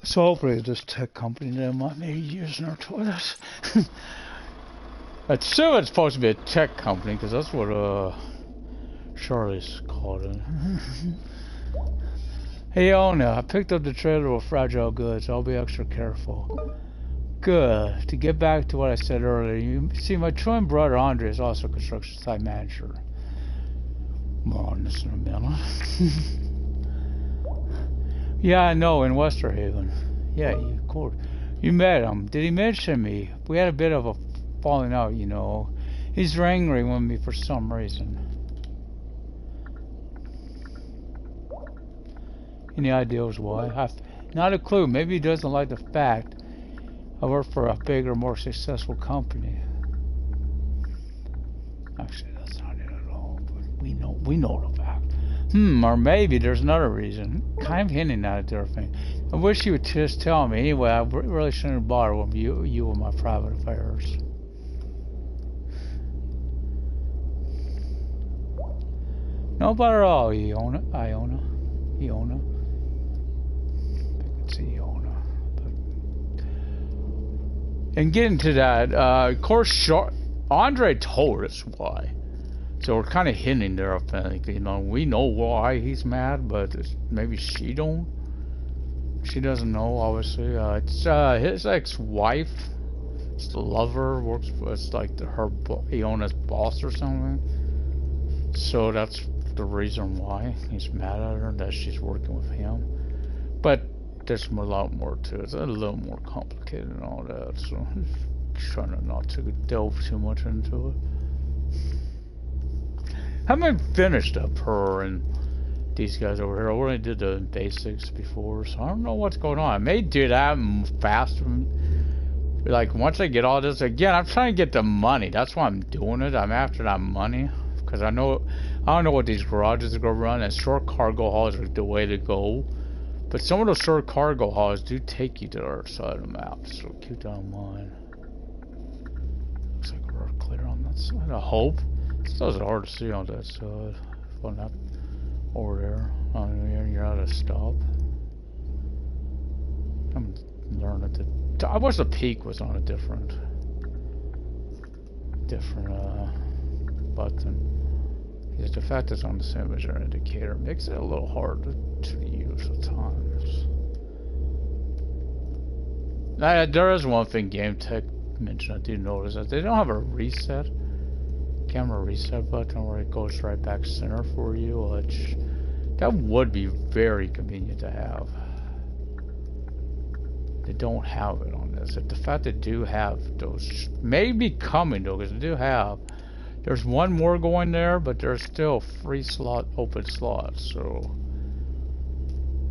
So hopefully this tech company that might be using our toilets. It's still it's supposed to be a tech company because that's what Charlie's called it. Hey Ioana, I picked up the trailer with fragile goods. I'll be extra careful. Good. To get back to what I said earlier, you see my twin brother Andre is also a construction site manager. More on this in a minute. Yeah, I know, in Westerhaven. Yeah, of course. You met him. Did he mention me? We had a bit of a falling out, you know. He's angry with me for some reason. Any ideas why? Not a clue. Maybe he doesn't like the fact I work for a bigger, more successful company. Actually, that's not it at all. But we know the fact. Or maybe there's another reason. Kind of hinting at a different thing. I wish you would just tell me. Anyway, I really shouldn't bother with you with my private affairs. No bother at all, Ioana. I can see Ioana. But... And getting to that, of course, Andre told us why. So we're kind of hinting there, I think. You know, we know why he's mad, but maybe she don't. She doesn't know, obviously. It's his ex-wife. It's the lover. Works for, it's like Ioana's boss or something. So that's the reason why he's mad at her, that she's working with him. But there's a lot more to it. It's a little more complicated and all that. So I'm trying not to delve too much into it. Haven't finished up her and these guys over here. I already did the basics before, so I don't know what's going on. I may do that faster. Like once I get all this again, I'm trying to get the money. That's why I'm doing it. I'm after that money because I don't know what these garages are gonna run, and short cargo hauls are the way to go. But some of those short cargo hauls do take you to the other side of the map, so keep that in mind. Looks like we're clear on that side. I hope. It's hard to see on that side. On that over there. You're out of stop. I'm learning to. I wish the peak was on a different button. Because the fact it's on the same as your indicator makes it a little hard to use at times. There is one thing Game Tech mentioned I do notice that they don't have a camera reset button where it goes right back center for you, which that would be very convenient to have. They don't have it on this. The fact they do have those may be coming though, because they do have. There's one more going there, but there's still free slot, open slots. So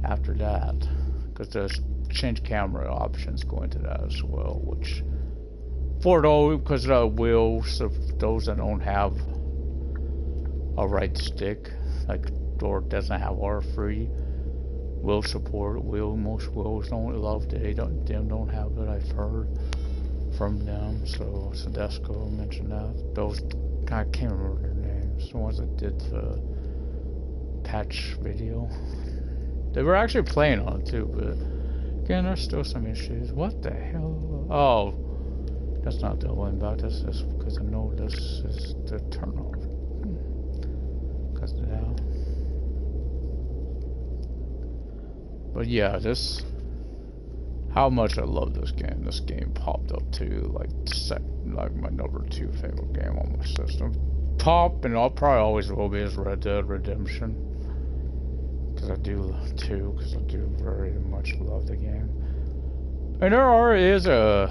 after that, because there's change camera options going to that as well, which. For those, because the wheels of those that don't have a right stick, like or doesn't have R3, will support wheel. Most wheels don't love they don't have it. I've heard from them. So Sedesco mentioned that. Those I can't remember their names. The ones that did the patch video. They were actually playing on it too, but again, there's still some issues. What the hell? Oh. That's not the one about this, is because I know this is the turn off. Because now. But yeah, this. How much I love this game. This game popped up too, like my number 2 favorite game on my system. Top, and I'll probably always will be, is Red Dead Redemption. Because I do too, because I do very much love the game. And there is a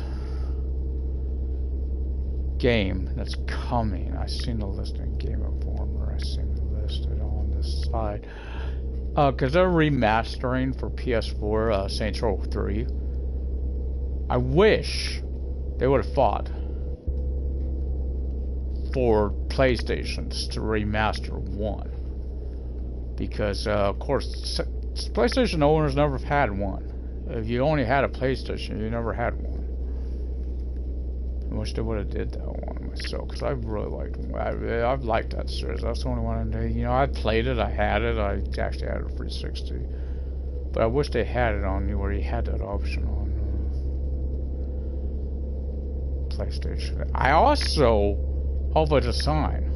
game that's coming. I seen the list in Game Informer. I seen it listed on this side. Because they're remastering for PS4 Saints Row 3. I wish they would have fought for PlayStations to remaster 1. Because, of course, PlayStation owners never have had one. If you only had a PlayStation, you never had one. I wish they would have did that one myself, because I really liked them. I've liked that series. That's the only one I played it, I had it, I actually had it 360. But I wish they had it on you where you had that option on PlayStation. I also hope it's a sign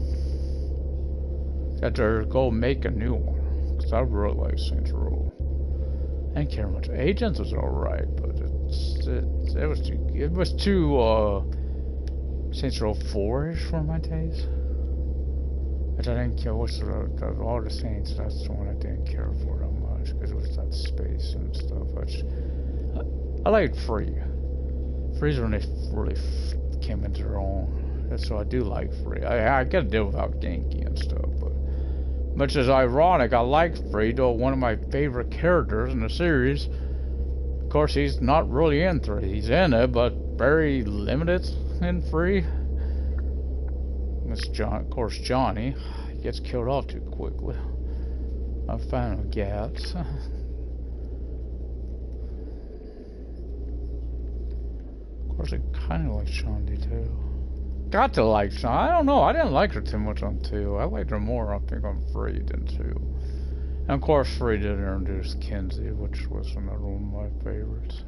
that they're going to make a new one. Because I really like Saints Row. I didn't care much. Agents was alright, but it was too Saints Row 4-ish for my taste. Which I didn't care. What's all the Saints? That's the one I didn't care for that much because it was that space and stuff. I liked Free. Free's when they really came into their own. And so I do like Free. I get to deal without Genki and stuff, but much as ironic, I like Free, though one of my favorite characters in the series. Of course, he's not really in 3. He's in it, but very limited in 3. It's John, of course, Johnny gets killed off too quickly. I'm a fan of Gats. Of course, I kind of like Shandy too. Got to like Shandy. I don't know. I didn't like her too much on 2. I liked her more, I think, on 3 than 2. And of course, 3 did introduce Kinsey, which was another one of my favorites.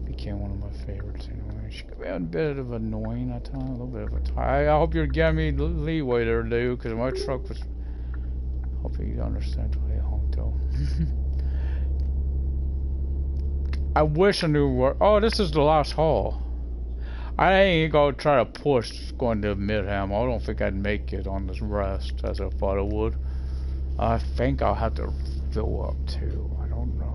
Became one of my favorites anyway. She could be a bit of annoying at times, a little bit of a I hope you're giving me leeway there, dude, because my truck was. Hope you understand why I honked though. I wish I knew where. Oh, this is the last hall. I ain't gonna try to push going to Midham. I don't think I'd make it on this rest as I thought I would. I think I'll have to fill up too. I don't know.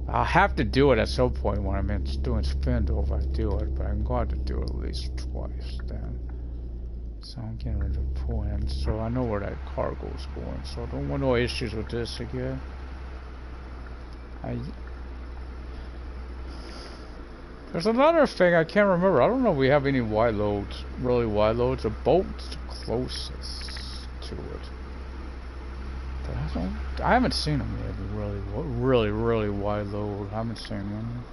I'll have to do it at some point when I'm doing Spindle if I do it, but I'm going to do it at least twice then. So I'm getting ready to pull in, so I know where that cargo's going, so I don't want no issues with this again. There's another thing I can't remember. I don't know if we have any wide loads, really wide loads. The boat's the closest to it. I haven't seen them yet. Really wide load. I haven't seen one.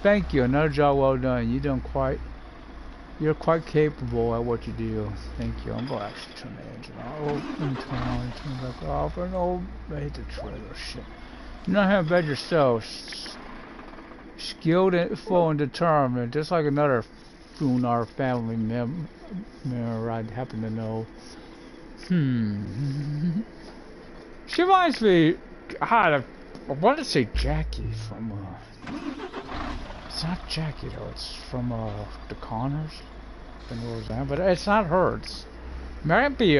Thank you. Another job well done. You're quite capable at what you do. Thank you. I'm going to actually turn the engine off. Turn back off. And I hate the trailer. Shit. You know how bad yourself. Skilled, full, and determined, just like another Funar family member I happen to know. She reminds me. I want to say Jackie from. It's not Jackie though. It's from the Connors, but it's not her. It might be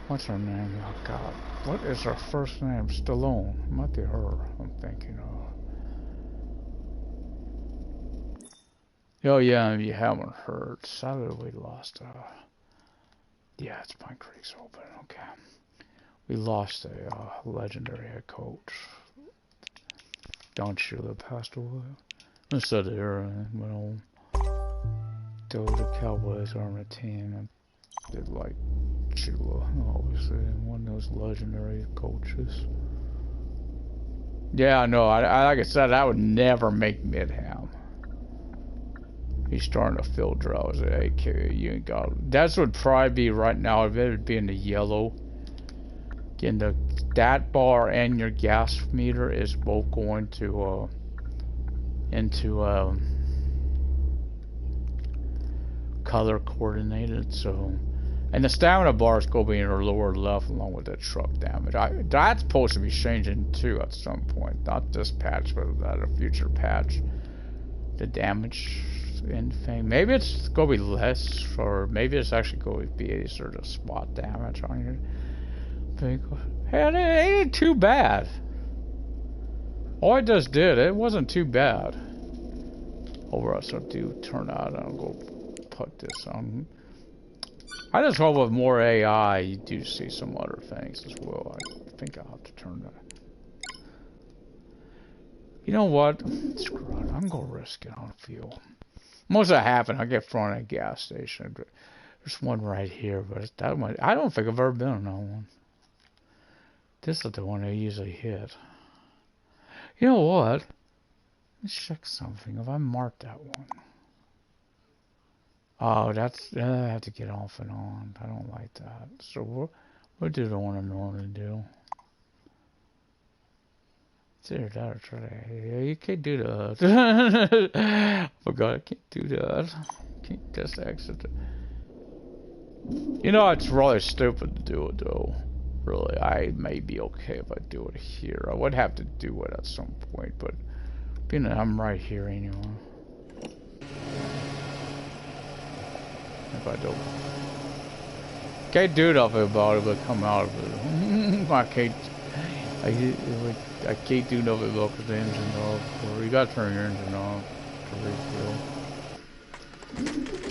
what's her name? Oh God. What is her first name? Stallone. It might be her, I'm thinking of. Oh yeah, you haven't heard. Saturday we lost, yeah, it's Pine Creek's open, okay. We lost a legendary head coach. Don Shula passed away. I said there and went home. Though the Cowboys aren't a team, I did like Shula, obviously, one of those legendary coaches. Yeah, no, I like I said, I would never make Midham. He's starting to feel drowsy. AK, you ain't got. That's would probably be right now. It would be in the yellow. Getting that bar and your gas meter is both going to into color coordinated. So. And the stamina bar is going to be in the lower left along with the truck damage. That's supposed to be changing too at some point. Not this patch, but at a future patch. The damage thing. Maybe it's going to be less, or maybe it's actually going to be sort of spot damage on your vehicle. Hey, it ain't too bad. All I just did, it wasn't too bad. Over us, I'll do turn out and I'll go put this on. I just hope with more AI you do see some other things as well. I think I'll have to turn that. You know what? Screw it. I'm gonna risk it on fuel. Most of that happened. I get thrown at a gas station. There's one right here, but that one I don't think I've ever been on that one. This is the one I usually hit. You know what? Let's check something. If I marked that one. Oh, that's I have to get off and on. I don't like that. So we'll do the one I normally do. There, that. Yeah, you can't do that. Forgot I can't do that. Can't just exit it. You know, it's really stupid to do it though. Really, I may be okay if I do it here. I would have to do it at some point, but being that I'm right here anyway. If I don't. Can't do nothing about it, but come out of it. I can't. I can't do nothing about the engine off. Or you gotta turn your engine off to refuel.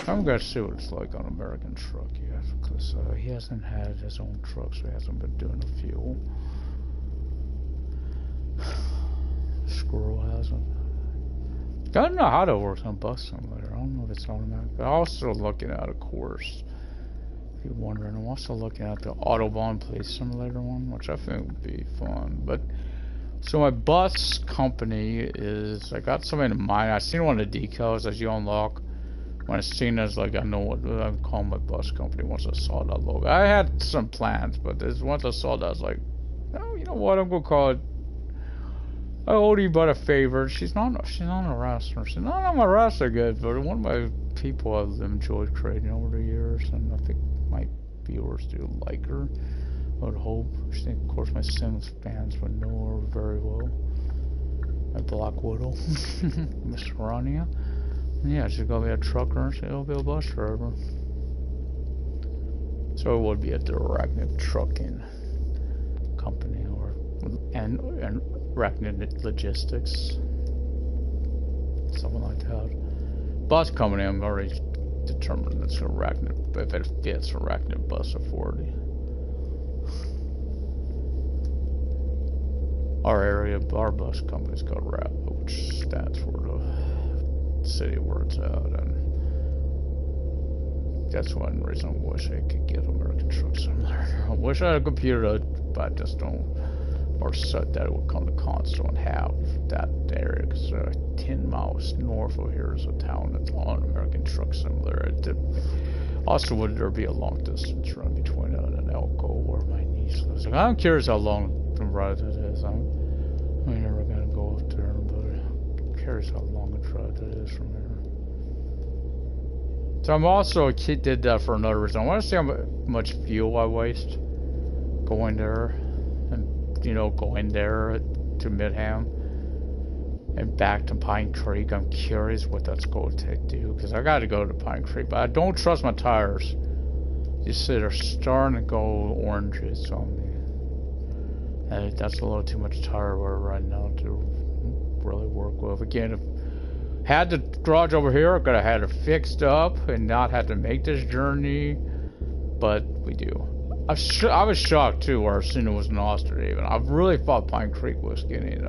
I'm gonna see what it's like on an American truck yet, because he hasn't had his own truck, so he hasn't been doing the fuel. Squirrel hasn't. I don't know how that works on bus simulator. I don't know if it's automatic. But I'm also looking at, of course, if you're wondering, I'm also looking at the Autobahn Police Simulator one, which I think would be fun. But so my bus company is, I got something in mind. I seen one of the decals as you unlock. When I seen it, like I know what I'm calling my bus company once I saw that logo. I had some plans, but once I saw that, I was like, oh, you know what? I'm gonna call it. I owe you but a favor. She's not a wrestler. She's not I'm a wrestler good, but one of my people I've enjoyed creating over the years, and I think my viewers do like her. I would hope. I think, of course, my Sims fans would know her very well. My Black Widow, Miss Rania. Yeah, she's gonna be a trucker. She'll be a bus driver. So it would be a direct trucking company, and Arachnid Logistics, something like that. Bus company, I'm already determined it's Arachnid, if it fits Arachnid Bus Authority. Our area, our bus company's called RAP, which stands for the city where it's at, and that's one reason I wish I could get American Truck Simulator. I wish I had a computer, but I just don't. Or set that it would come to console and have that area, because 10 miles north of here is a town that's on American Truck Simulator. Also, would there be a long distance run between it and Elko, where my niece lives? Like, I'm curious how long the ride it is. I'm never gonna go up there, but I'm curious how long a drive it is from here. So I'm also did that for another reason. I want to see how much fuel I waste going there. You know, going there to Midham and back to Pine Creek. I'm curious what that's going to do, because I got to go to Pine Creek, but I don't trust my tires. You see, they're starting to go oranges on me, and that's a little too much tire wear right now to really work with. Again, if had the garage over here, I could have had it fixed up and not had to make this journey, but we do. I was shocked too, where I seen it was in Osterhaven. I really thought Pine Creek was getting,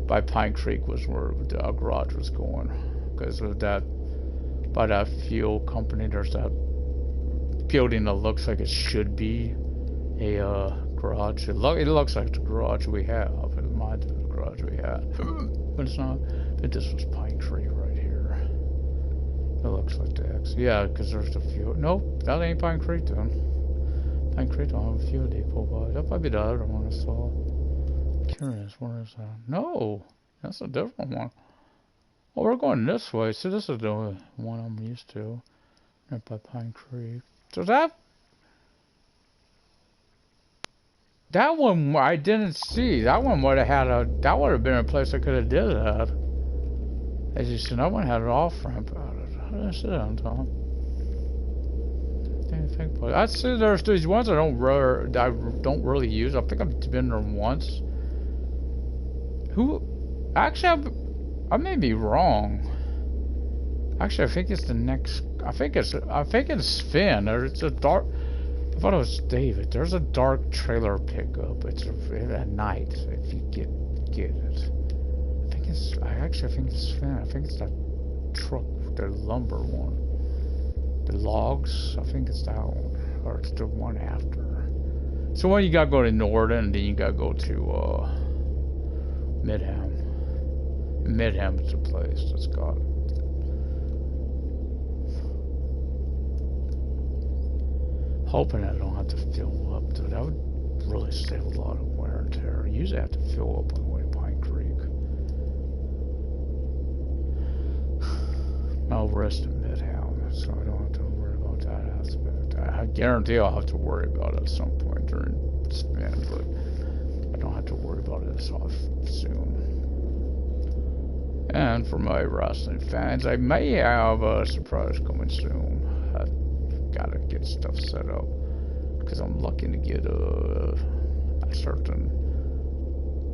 by Pine Creek was where the garage was going, because of that, by that fuel company. There's that building that looks like it should be a garage. It looks like the garage we have. It reminds me of the garage we had, but it's not. But this was Pine Creek right here. It looks like the X. Yeah, because there's the fuel. Nope, that ain't Pine Creek then. Pine Creek don't have a fuel depot, but that might be the other one I saw. Curious, where is that? No, that's a different one. Well, we're going this way. See, this is the one I'm used to. Right by Pine Creek. So that one I didn't see. That one would have had that would have been a place I could have did that. As you said, that one had an off ramp out of it. I didn't see that on top. Think about it. I see there's these ones I don't really use. I think I've been there once. Actually, I may be wrong. Actually, I think it's the next. I think it's Sven. It's a dark. I thought it was David. There's a dark trailer pickup. It's at night if you get it. I think it's Sven. I think it's that truck, the lumber one. The logs, I think it's that one, or it's the one after. So when you gotta go to Norden, and then you gotta go to Midham. Midham is the place that's got it. Hoping I don't have to fill up, dude. That would really save a lot of wear and tear. I usually have to fill up on the way to Pine Creek. I'll rest in Midtown, so I don't have to worry about that aspect. I guarantee I'll have to worry about it at some point during Sven, but I don't have to worry about it as soon. And for my wrestling fans, I may have a surprise coming soon. I've gotta get stuff set up because I'm looking to get a certain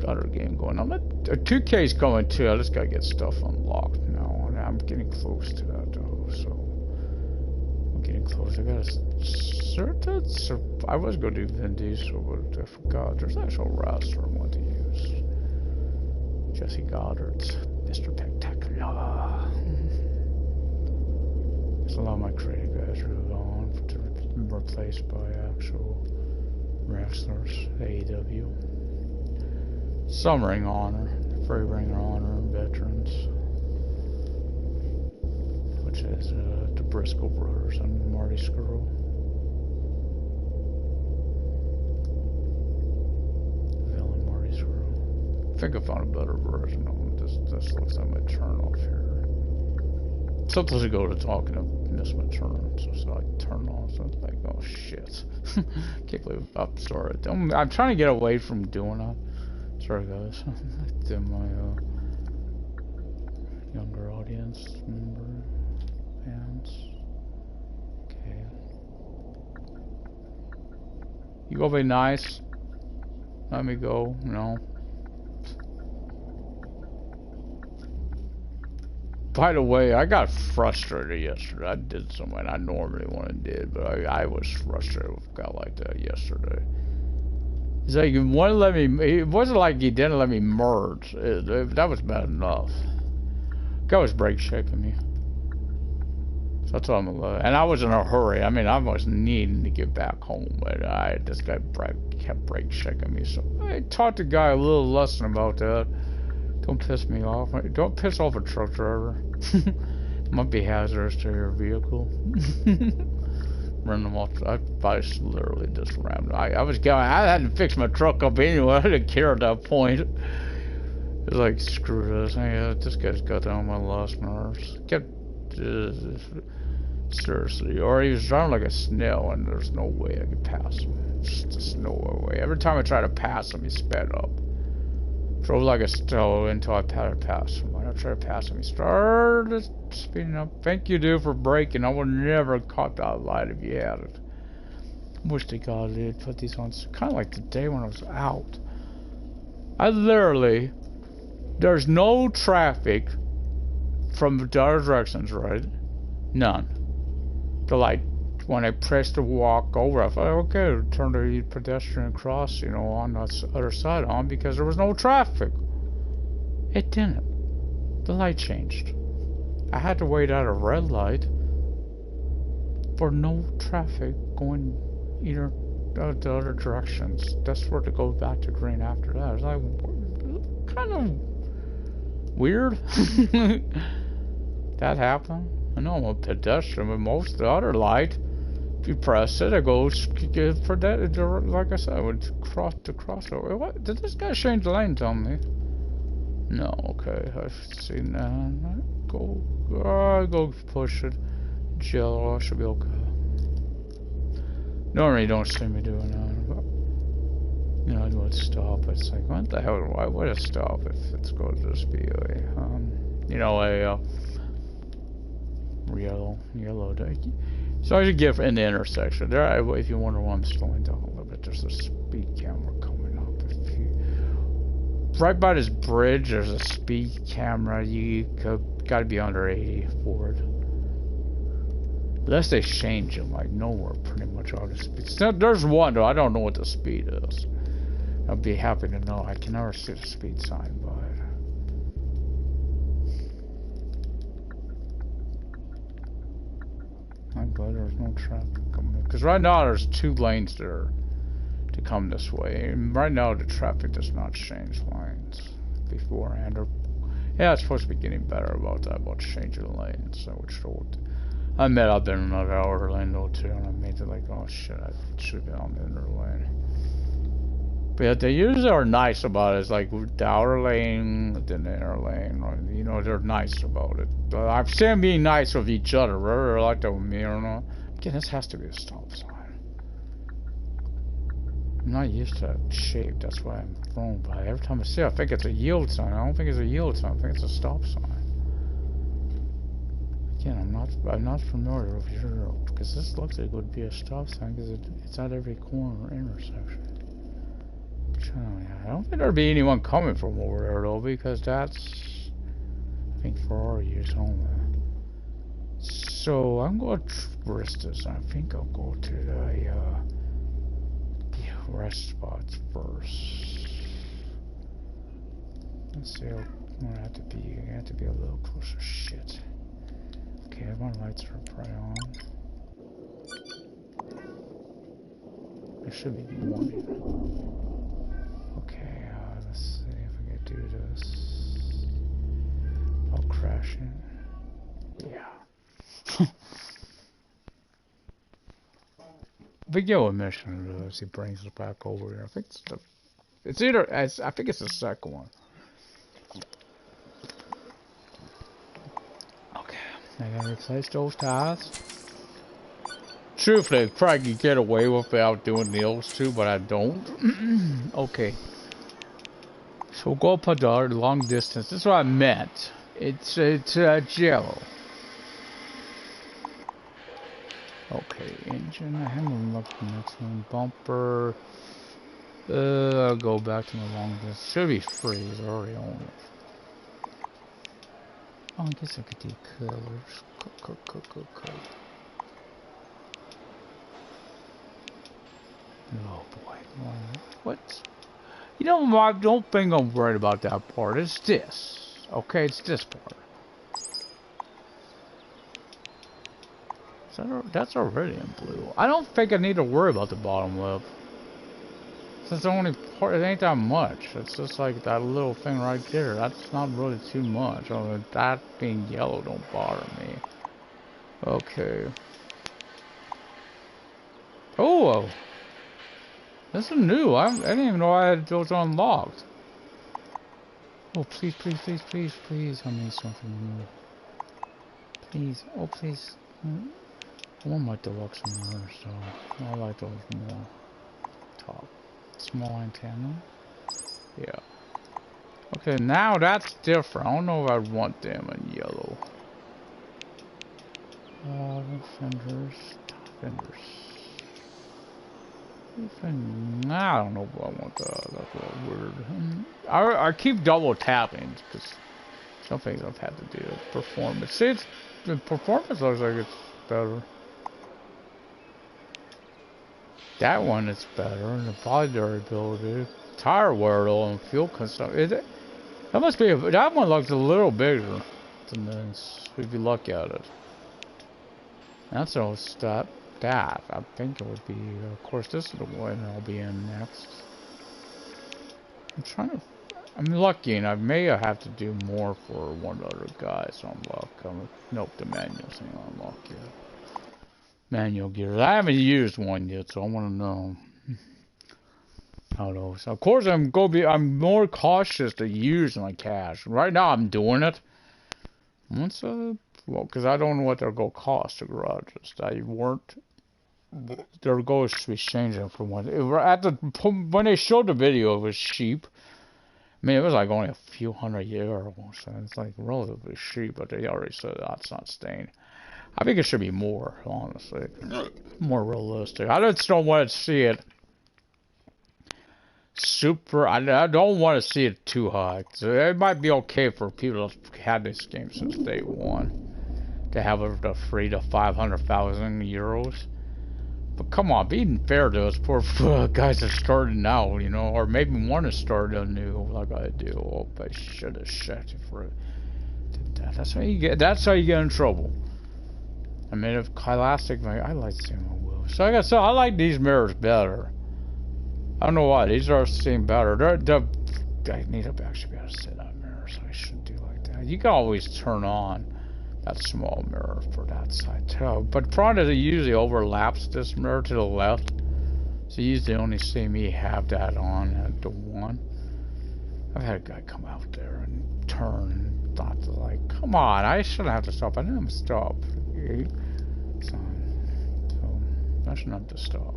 other game going on. A 2K's coming too. I just gotta get stuff unlocked now. I'm getting close to that though, so I'm getting close. I got a I was gonna do Vin Diesel, but I forgot. There's an actual wrestler I want to use. Jesse Goddard's Mr. Spectacular. So a lot of my creative guys are gone to be replaced by actual wrestlers. AEW. Some Ring of Honor, Free Ring of Honor, Veterans, which is the Briscoe brothers and Marty Scurll. Villain Marty Scurll. I think I found a better version of him. This looks like my turn off here. Sometimes I go to talking to miss my turn, so I turn off. So it's like, oh shit! Can't believe I'm sorry. I'm trying to get away from doing that. Sorry guys, to my younger audience member fans. Okay. You gonna be nice? Let me go. No. By the way, I got frustrated yesterday. I did something I normally wouldn't do, but I was frustrated with a guy like that yesterday. He's like, he wouldn't let me. It wasn't like he didn't let me merge. That was bad enough. Guy was brake shaking me. So I told him, and I was in a hurry. I mean, I was needing to get back home, but this guy kept brake shaking me. So I taught the guy a little lesson about that. Don't piss me off. Don't piss off a truck driver. Might be hazardous to your vehicle. Run them off. I literally just rammed. I was going. I had to fix my truck up anyway. I didn't care at that point. It was like, screw this. This guy's got on my last nerves. Kept seriously. Or he was driving like a snail, and there's no way I could pass him. Just no way. Every time I tried to pass him, he sped up. Drove like a stow until I passed him. When I tried to pass him, he started speeding up. Thank you, dude, for braking. I would never have caught that light if you had it. Wish to God they'd put these on. Kind of like the day when I was out. I literally, there's no traffic from the other directions, right? None. The light, when I pressed to walk over, I thought, okay, turn the pedestrian cross, on the other side on because there was no traffic. It didn't. The light changed. I had to wait at a red light for no traffic going either the other directions. That's where to go back to green after that. It's like kind of weird. That happened. I know I'm a pedestrian, but most of the other light, if you press it, it goes for that. Like I said, I would cross the crossover. What did this guy change the lanes on me? No, okay, I've seen that. Go push it. Jello, I should be okay. Normally you don't see me doing that, but I would stop. It's like, what the hell? Why would I stop if it's going to just be a yellow day? So I should get in the intersection there. If you wonder why I'm slowing down a little bit, there's a speed camera coming up. Right by this bridge, there's a speed camera. You got to be under 80 for it. Unless they change them, like nowhere pretty much all the speeds. There's one though. I don't know what the speed is. I'd be happy to know. I can never see the speed sign, but I'm glad there's no traffic coming. Because right now there's 2 lanes there to come this way. And right now the traffic does not change lanes. beforehand. Or, yeah, it's supposed to be getting better about that, about changing lanes. So which I admit I've been in another outer lane though too, and I made it like, oh shit, I should have been on the inner lane. But yeah, they usually are nice about it. It's like the outer lane, then the inner lane. Or, you know, they're nice about it. But I've seen them being nice with each other, whether they're like that with me or not. Again, this has to be a stop sign. I'm not used to that shape, that's why I'm thrown by it. Every time I see it, I think it's a yield sign. I don't think it's a yield sign, I think it's a stop sign. Again, I'm not familiar with your, because this looks like it would be a stop sign, because it's at every corner or intersection. I don't think there'd be anyone coming from over there though, because that's, I think, for our use only. So I'm going to risk this. I think I'll go to the rest spots first. Let's see. I'm gonna have to be a little closer. Shit. Okay, my lights are probably on. There should be warning. Okay, let's see if I can do this without crashing. Yeah. Big yellow mission as he brings us back over here. I think it's either, I think it's the second one. Okay, I gotta replace those tires. Truthfully, I probably could get away without doing those two, but I don't. Okay. So we'll go up a long distance. This is what I meant. It's yellow. Okay, engine. I haven't looked at the next one. Bumper. I'll go back to my long distance. Should be free. It's already on it. Oh, I guess I could do colors. Cool. Oh boy. What? You know, I don't think I'm worried about that part. It's this. Okay, it's this part. That's already in blue. I don't think I need to worry about the bottom lip. Since the only part, it ain't that much. It's just like that little thing right there. That's not really too much. Although that being yellow don't bother me. Okay. Oh! This is new. I didn't even know I had those unlocked. Oh, please. I need something new. Please. Oh, please. I want my deluxe mirror, so I like those more. Top. Small antenna. Yeah. Okay, now that's different. I don't know if I want them in yellow. Fenders. Top fenders. I don't know if I want that. That's a little weird. I keep double tapping because some things I've had to do. Performance. See, the performance looks like it's better. That one is better, and the body durability, tire wear though, and fuel consumption. That must be that one looks a little bigger than this. If you look at it, that's all step. That I think it would be. Of course, this is the one I'll be in next. I'm lucky, and I may have to do more for one other guy. So I'm lucky. Nope, the manuals ain't unlocked yet. Manual gears. I haven't used one yet, so I want to know how those. Of course, I'm more cautious to use my cash. Right now, I'm doing it. Once well, because I don't know what they're going to cost the garages. Their goal is to be changing from when they showed the video, it was cheap. I mean, it was like only a few $100 euros, so it's like relatively cheap. But they already said that's not staying. I think it should be more, honestly. More realistic. I just don't want to see it super. I don't want to see it too high. So it might be okay for people to have this game since day one. To have the free to 500,000 euros. But come on, being fair to us poor guys that starting out, you know, or maybe want to start anew like I do. Oh, I should have checked it for it. That's how you get in trouble. I mean, if classic, I like seeing my wheels. So I like these mirrors better. I don't know why these are seem better. I need to actually be able to sit that mirror, so I shouldn't do like that. You can always turn on that small mirror for that side too. But probably it usually overlaps this mirror to the left. So you usually only see me have that on at the one. I've had a guy come out there and turn and thought to like, come on, I shouldn't have to stop. I didn't stop. So I shouldn't have to stop.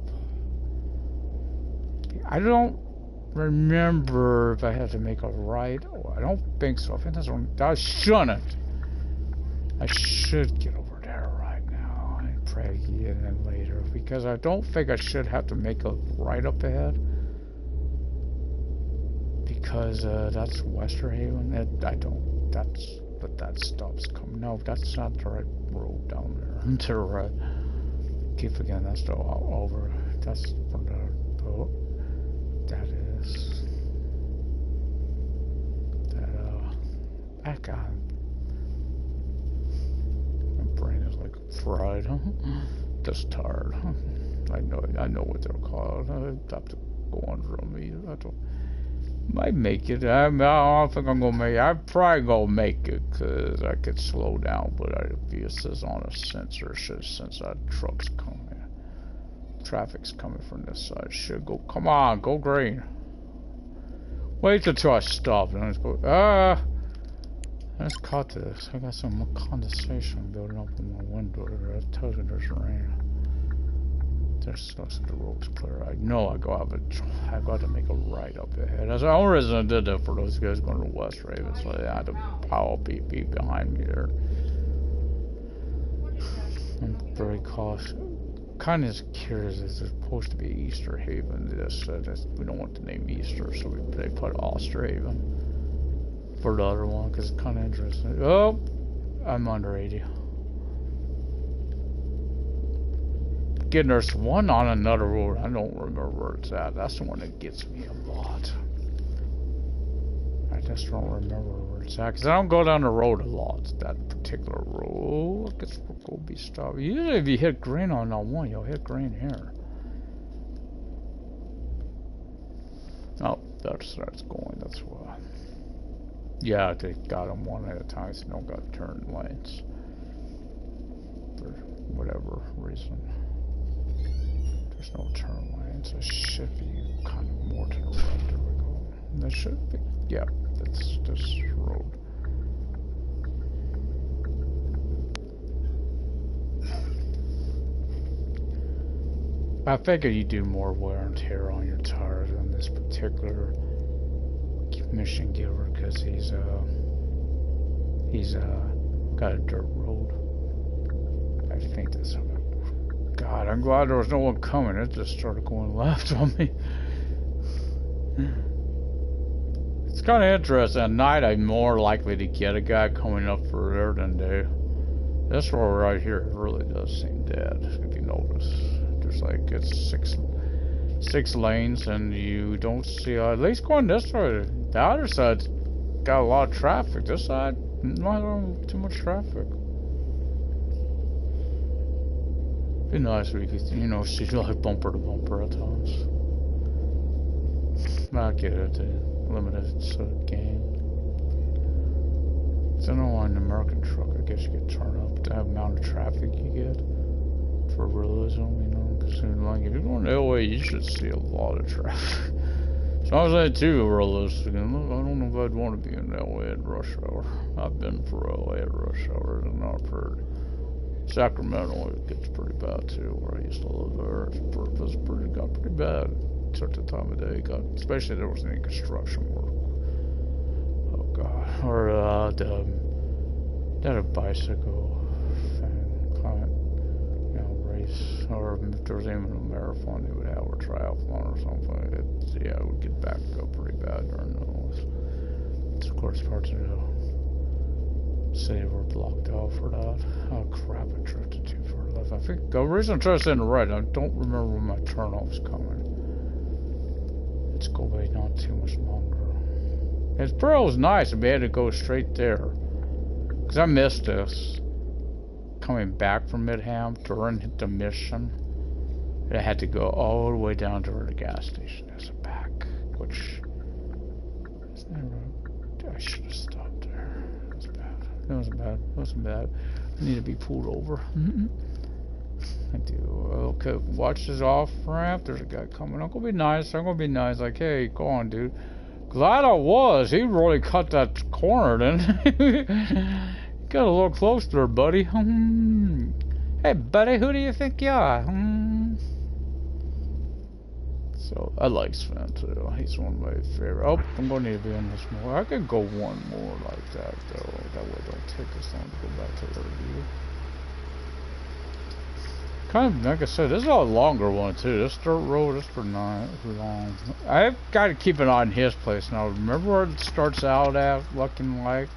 I don't remember if I had to make a right. Oh, I don't think so. I think that's one. I shouldn't. I should get over there right now and pray get in later because I don't think I should have to make a right up ahead because that's Westerhaven. I don't. But that stops coming. No, that's not the right road down there. To the right. Keep forgetting that's the over. That's from the. Oh, that is. That guy. My brain is like fried. Just tired. I know what they're called. I have to go on from me. Might make it. I don't think I'm gonna make it. I'm probably gonna make it because I could slow down, but if it says on a sensor, it should sense that truck's coming. Traffic's coming from this side. Should go. Come on, go green. Wait until I stop and let's go. Let's cut this. I got some condensation building up in my window. I told you there's rain. There's looks like the road's clear. I know I got to make a right up ahead. That's the only reason I did that for those guys going to West Raven, so they had to power PP behind me there. I'm very cautious. Kind of curious. It's supposed to be Easter Haven. We don't want the name Easter, so they put Osterhaven for the other one because it's kind of interesting. Oh, I'm under 80. Again, there's one on another road. I don't remember where it's at. That's the one that gets me a lot. I just don't remember where it's at because I don't go down the road a lot. That particular road. I guess we'll go be stopped. Usually, if you hit green on that one, you'll hit green here. Oh, that's going. That's why. Yeah, they got them one at a time, so they don't got turn lanes for whatever reason. There's no turn lanes. It should be kind of more to the right. There we go. That should be. Yeah, that's this road. I figure you do more wear and tear on your tires on this particular mission giver because he's got a dirt road. I think that's. God, I'm glad there was no one coming. It just started going left on me. It's kind of interesting. At night, I'm more likely to get a guy coming up for there than day. This road right here really does seem dead, if you notice. There's like, it's six lanes, and you don't see, at least going this way. The other side's got a lot of traffic. This side, not too much traffic. Be nice if you could, you know, see like bumper to bumper at times. I get it, the limited sort of game. So no, on an American truck, I guess you could turn up the amount of traffic you get for realism, you know, because like if you're going to LA, you should see a lot of traffic. So I was saying too realistic, and I don't know if I'd want to be in LA at rush hour. I've been for LA at rush hour, and I've heard Sacramento, it gets pretty bad too, where I used to live there. It got pretty bad at certain time of day. Especially if there wasn't any construction work. Oh god. Or they had a bicycle client, you know, race. Or if there was even a marathon they would have, or triathlon or something. Yeah, it would get backed up pretty bad during those. It's of course parts of the city were blocked out for that. Oh crap, I drifted too far left. I think the reason I'm trying to stay in the right, I don't remember when my turnoff's coming. Let's go away not too much longer. It's was nice to be able to go straight there. Because I missed this. Coming back from Midham during the mission. I had to go all the way down to where the gas station is back. Which is I should have stopped there. That was bad. That wasn't bad. That wasn't bad. I need to be pulled over. I do. Okay, watch this off ramp. There's a guy coming. I'm gonna be nice. I'm gonna be nice. Like, hey, go on, dude. Glad I was. He really cut that corner, didn't he? Got a little close there, buddy. Hey, buddy, who do you think you are? So, I like Sven, too. He's one of my favorite. Oh, I'm going to need to be in this more. I could go one more like that, though. That way it don't take us long to go back to the review. Kind of, like I said, this is a longer one, too. This dirt road is for long. I've got to keep an eye on his place now. Remember where it starts out at, looking like?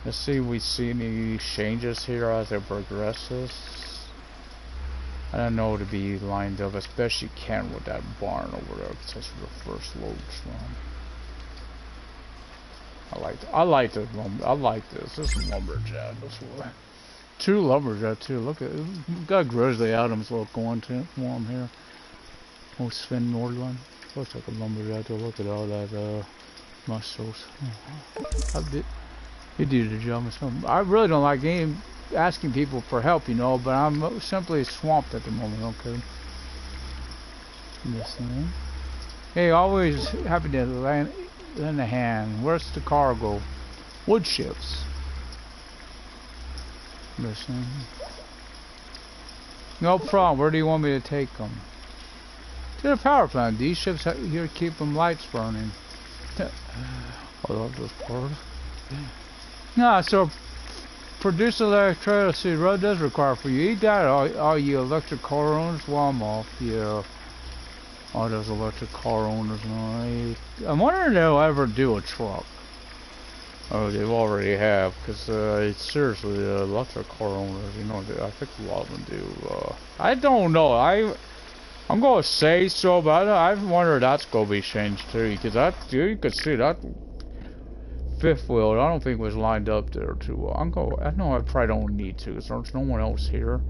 Let's see if we see any changes here as it progresses. I don't know to be lined up, especially Ken with that barn over there, because that's where the first load's from. I like this lumber. I like this. This is lumberjack. This one. Two lumberjack too. Look at it. Got Grizzly Adams look going to him here. Oh, Sven Nordland. Looks like a lumberjack too. Look at all that muscles. He did the job. I really don't like asking people for help, you know, but I'm simply swamped at the moment, okay? Listening. Hey, always happy to lend a hand. Where's the cargo? Wood ships. Listening. No problem. Where do you want me to take them? To the power plant. These ships here keep them lights burning. I love this part. Nah, so produce electricity road does require for you. You got it, all you electric car owners. Well, I'm off. Yeah. All those electric car owners. I'm wondering if they'll ever do a truck. Oh, they already have, because seriously, electric car owners, you know, I think a lot of them do. I don't know. I'm gonna say so, but I wonder if that's gonna be changed too, because that you could see that fifth wheel. I don't think was lined up there too well. I know I probably don't need to, because there's no one else here.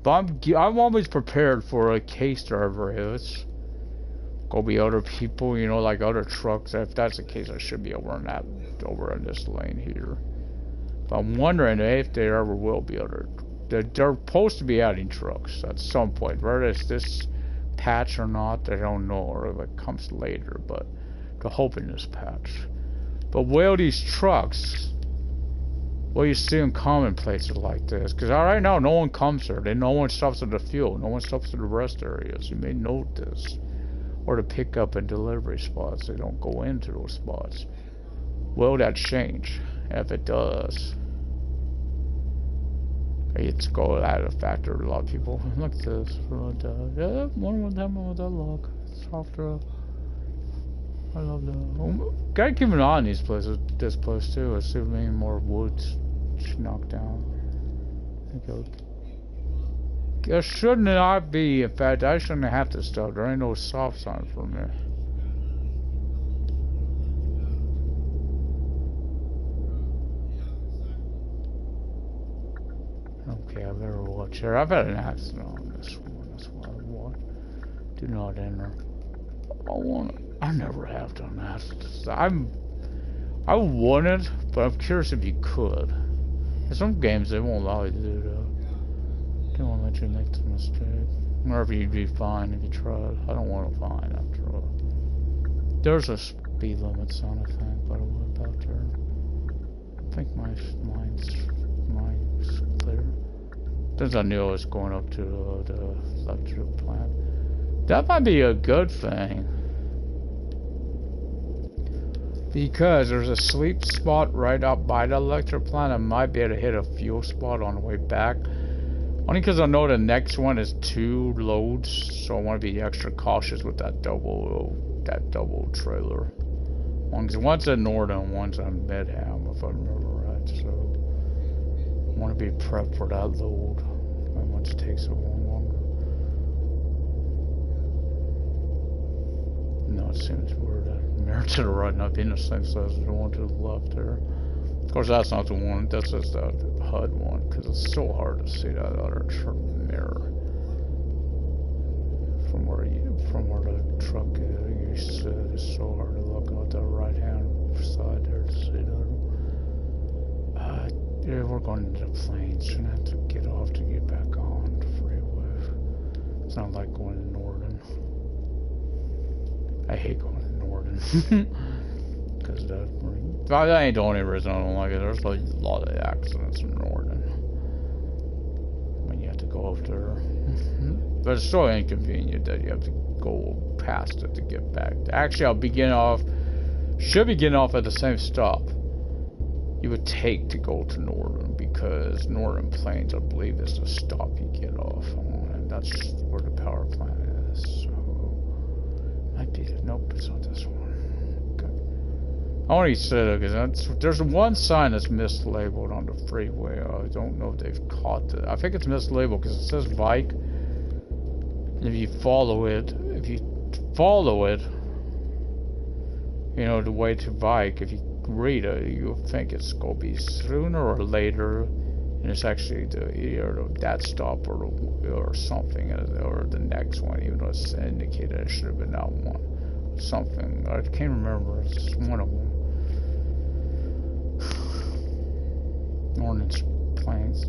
But I'm always prepared for a case driver if it's gonna be other people, you know, like other trucks. If that's the case, I should be over in this lane here. But I'm wondering if there ever will be other. They're supposed to be adding trucks at some point. Whether it's this patch or not, they don't know, or if it comes later. But they're hoping this patch. But will these trucks, will you see them come in places like this? Because right now, no one comes here. No one stops at the fuel. No one stops at the rest areas. You may note this. Or the pickup and delivery spots. They don't go into those spots. Will that change? If it does, it's going out of factor. A lot of people look at this. Yeah, one of them with that look. Softer. I love that. Gotta keep an eye on these places. This place too. Assuming more woods knocked down. There should not be. In fact, I shouldn't have to stop. There ain't no stop sign for me. Okay, I better watch here. I've had an accident on this one. That's why I watch. Do not enter. I never have done that. I wouldn't, but I'm curious if you could. In some games they won't allow you to do that. They won't let you make the mistake. Or if you'd be fine if you tried. I don't want to fine after all. There's a speed limit sign, I think, but what about there? I think mine's clear. Since I knew I was going up to the electric plant. That might be a good thing. Because there's a sleep spot right up by the electric plant. I might be able to hit a fuel spot on the way back. Only because I know the next one is 2 loads. So I want to be extra cautious with that double trailer. One's at Norden, one's at Midham, if I remember right. So I want to be prepped for that load. And once it takes a little longer. No, it seems weird. Mirror to the right not being the same size as the one to the left there. Of course, that's not the one. That's just the HUD one, because it's so hard to see that other mirror from where the truck is. It's so hard to look at the right hand side there. we're going into the plains. Shouldn't have to get off to get back on the freeway. It's not like going to Norden. I hate going to Norden. Because that ain't the only reason I don't like it. There's like a lot of accidents in Norden. When you have to go up there. But it's so inconvenient that you have to go past it to get back. Actually, I'll be getting off. Should be getting off at the same stop you would take to go to Norden, because Norden Plains, I believe, is the stop you get off on, and that's where the power plant is. So, might be it. Nope, it's not this one. Okay. I only said it because there's one sign that's mislabeled on the freeway. I don't know if they've caught it. I think it's mislabeled because it says Vike. If you follow it, you know, the way to Vike, if you read it, you'll think it's gonna be sooner or later, and it's actually either that stop or something, or the next one, even though it's indicated it should have been that one. Something, I can't remember, it's one of them. Northern's Plains.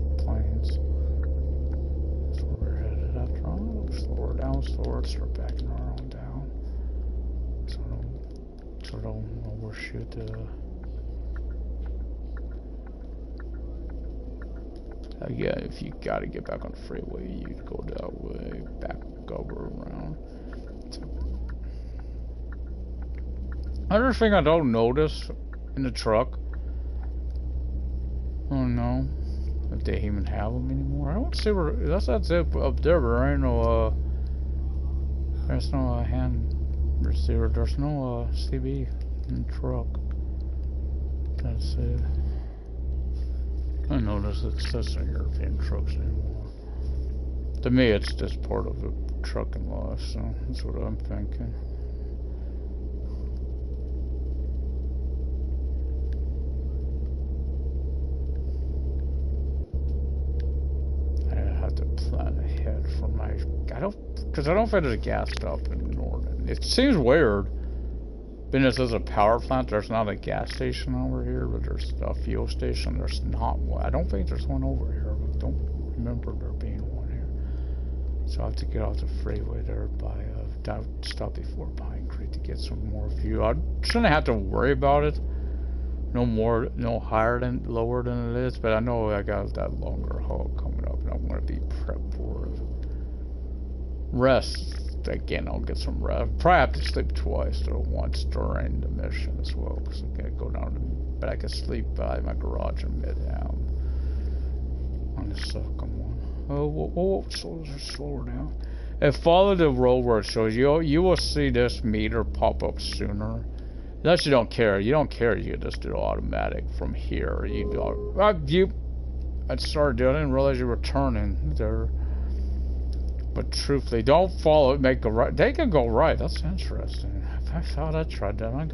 That's where we're headed after all. Slower down, start backing around down. So don't overshoot the... yeah, if you gotta get back on the freeway, you'd go that way, back over around. Another thing I don't notice in the truck, oh no, if they even have them anymore. I don't see where, that's it up there, but there ain't no, there's no hand receiver, there's no CB in the truck. That's it. I notice it's just in European trucks anymore. To me, it's just part of the trucking life, so that's what I'm thinking. I have to plan ahead for my... because I don't think there's a gas stop in Norden. It seems weird. Being as there's a power plant, there's not a gas station over here, but there's a fuel station. There's not one. I don't think there's one over here, but I don't remember there being one here. So I have to get off the freeway there by stop before Pine Creek to get some more view. I shouldn't have to worry about it. No lower than it is, but I know I got that longer haul coming up, and I want to be prepped for it. Rest. Again, I'll get some rest. Probably have to sleep twice or once during the mission as well, because I'm gonna go down to, but I can sleep by my garage in Midtown on the second one. Oh, slower down. And follow the road where it shows you. You will see this meter pop up sooner. Unless you don't care. You don't care. You just do automatic from here. You go. I started doing it. I didn't realize you were turning there. But truthfully, don't follow it, make a right. They can go right. That's interesting. I thought I tried that. I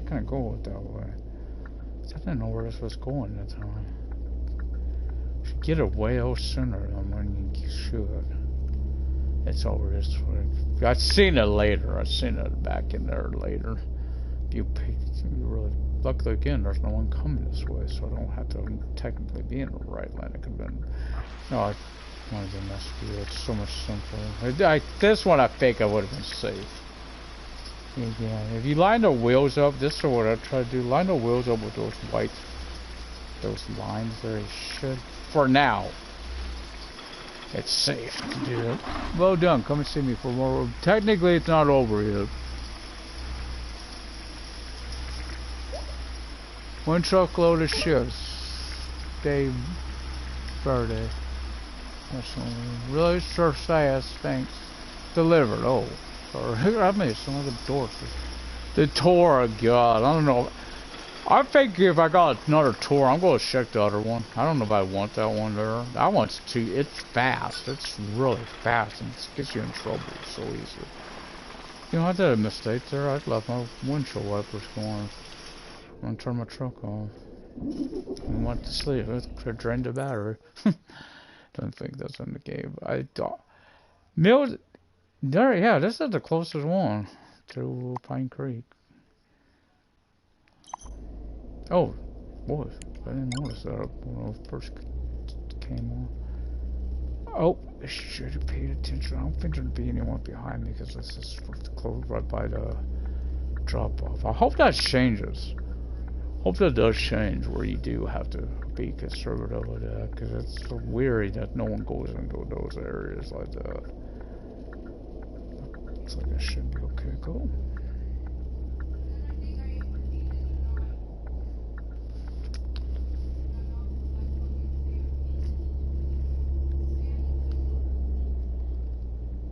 couldn't go that way. I didn't know where this was going at the time. You should get away sooner than when you should. It's over this way. I've seen it later. I've seen it back in there later. You really... Luckily, again, there's no one coming this way, so I don't have to technically be in the right lane. It could have been... No, I wanted to mess with you. It's so much simpler. This one, I think I would have been safe. Yeah, if you line the wheels up, this is what I try to do. Line the wheels up with those those lines there. You should, for now, it's safe to do it. Well done. Come and see me for more. Technically, it's not over yet. One truckload of ships. Day Friday. That's really sure fast. Thanks. Delivered. Oh, sorry. I missed some of the doors. The tour, God, I don't know. I think if I got another tour, I'm going to check the other one. I don't know if I want that one there. That one's too. It's fast. It's really fast, and it gets you in trouble so easy. You know, I did a mistake there. I left my windshield wipers going. I'm gonna turn my truck on. I went to sleep. It drained the battery. Don't think that's in the game. I thought Mills there. Yeah, this is the closest one to Pine Creek. Oh, boy, I didn't notice that when I first came on. Oh, I should have paid attention. I don't think there'd be anyone behind me because this is close right by the drop off. I hope that changes. Hope that does change where you do have to be conservative with that because it's so weird that no one goes into those areas like that. Looks like I should be okay. Cool.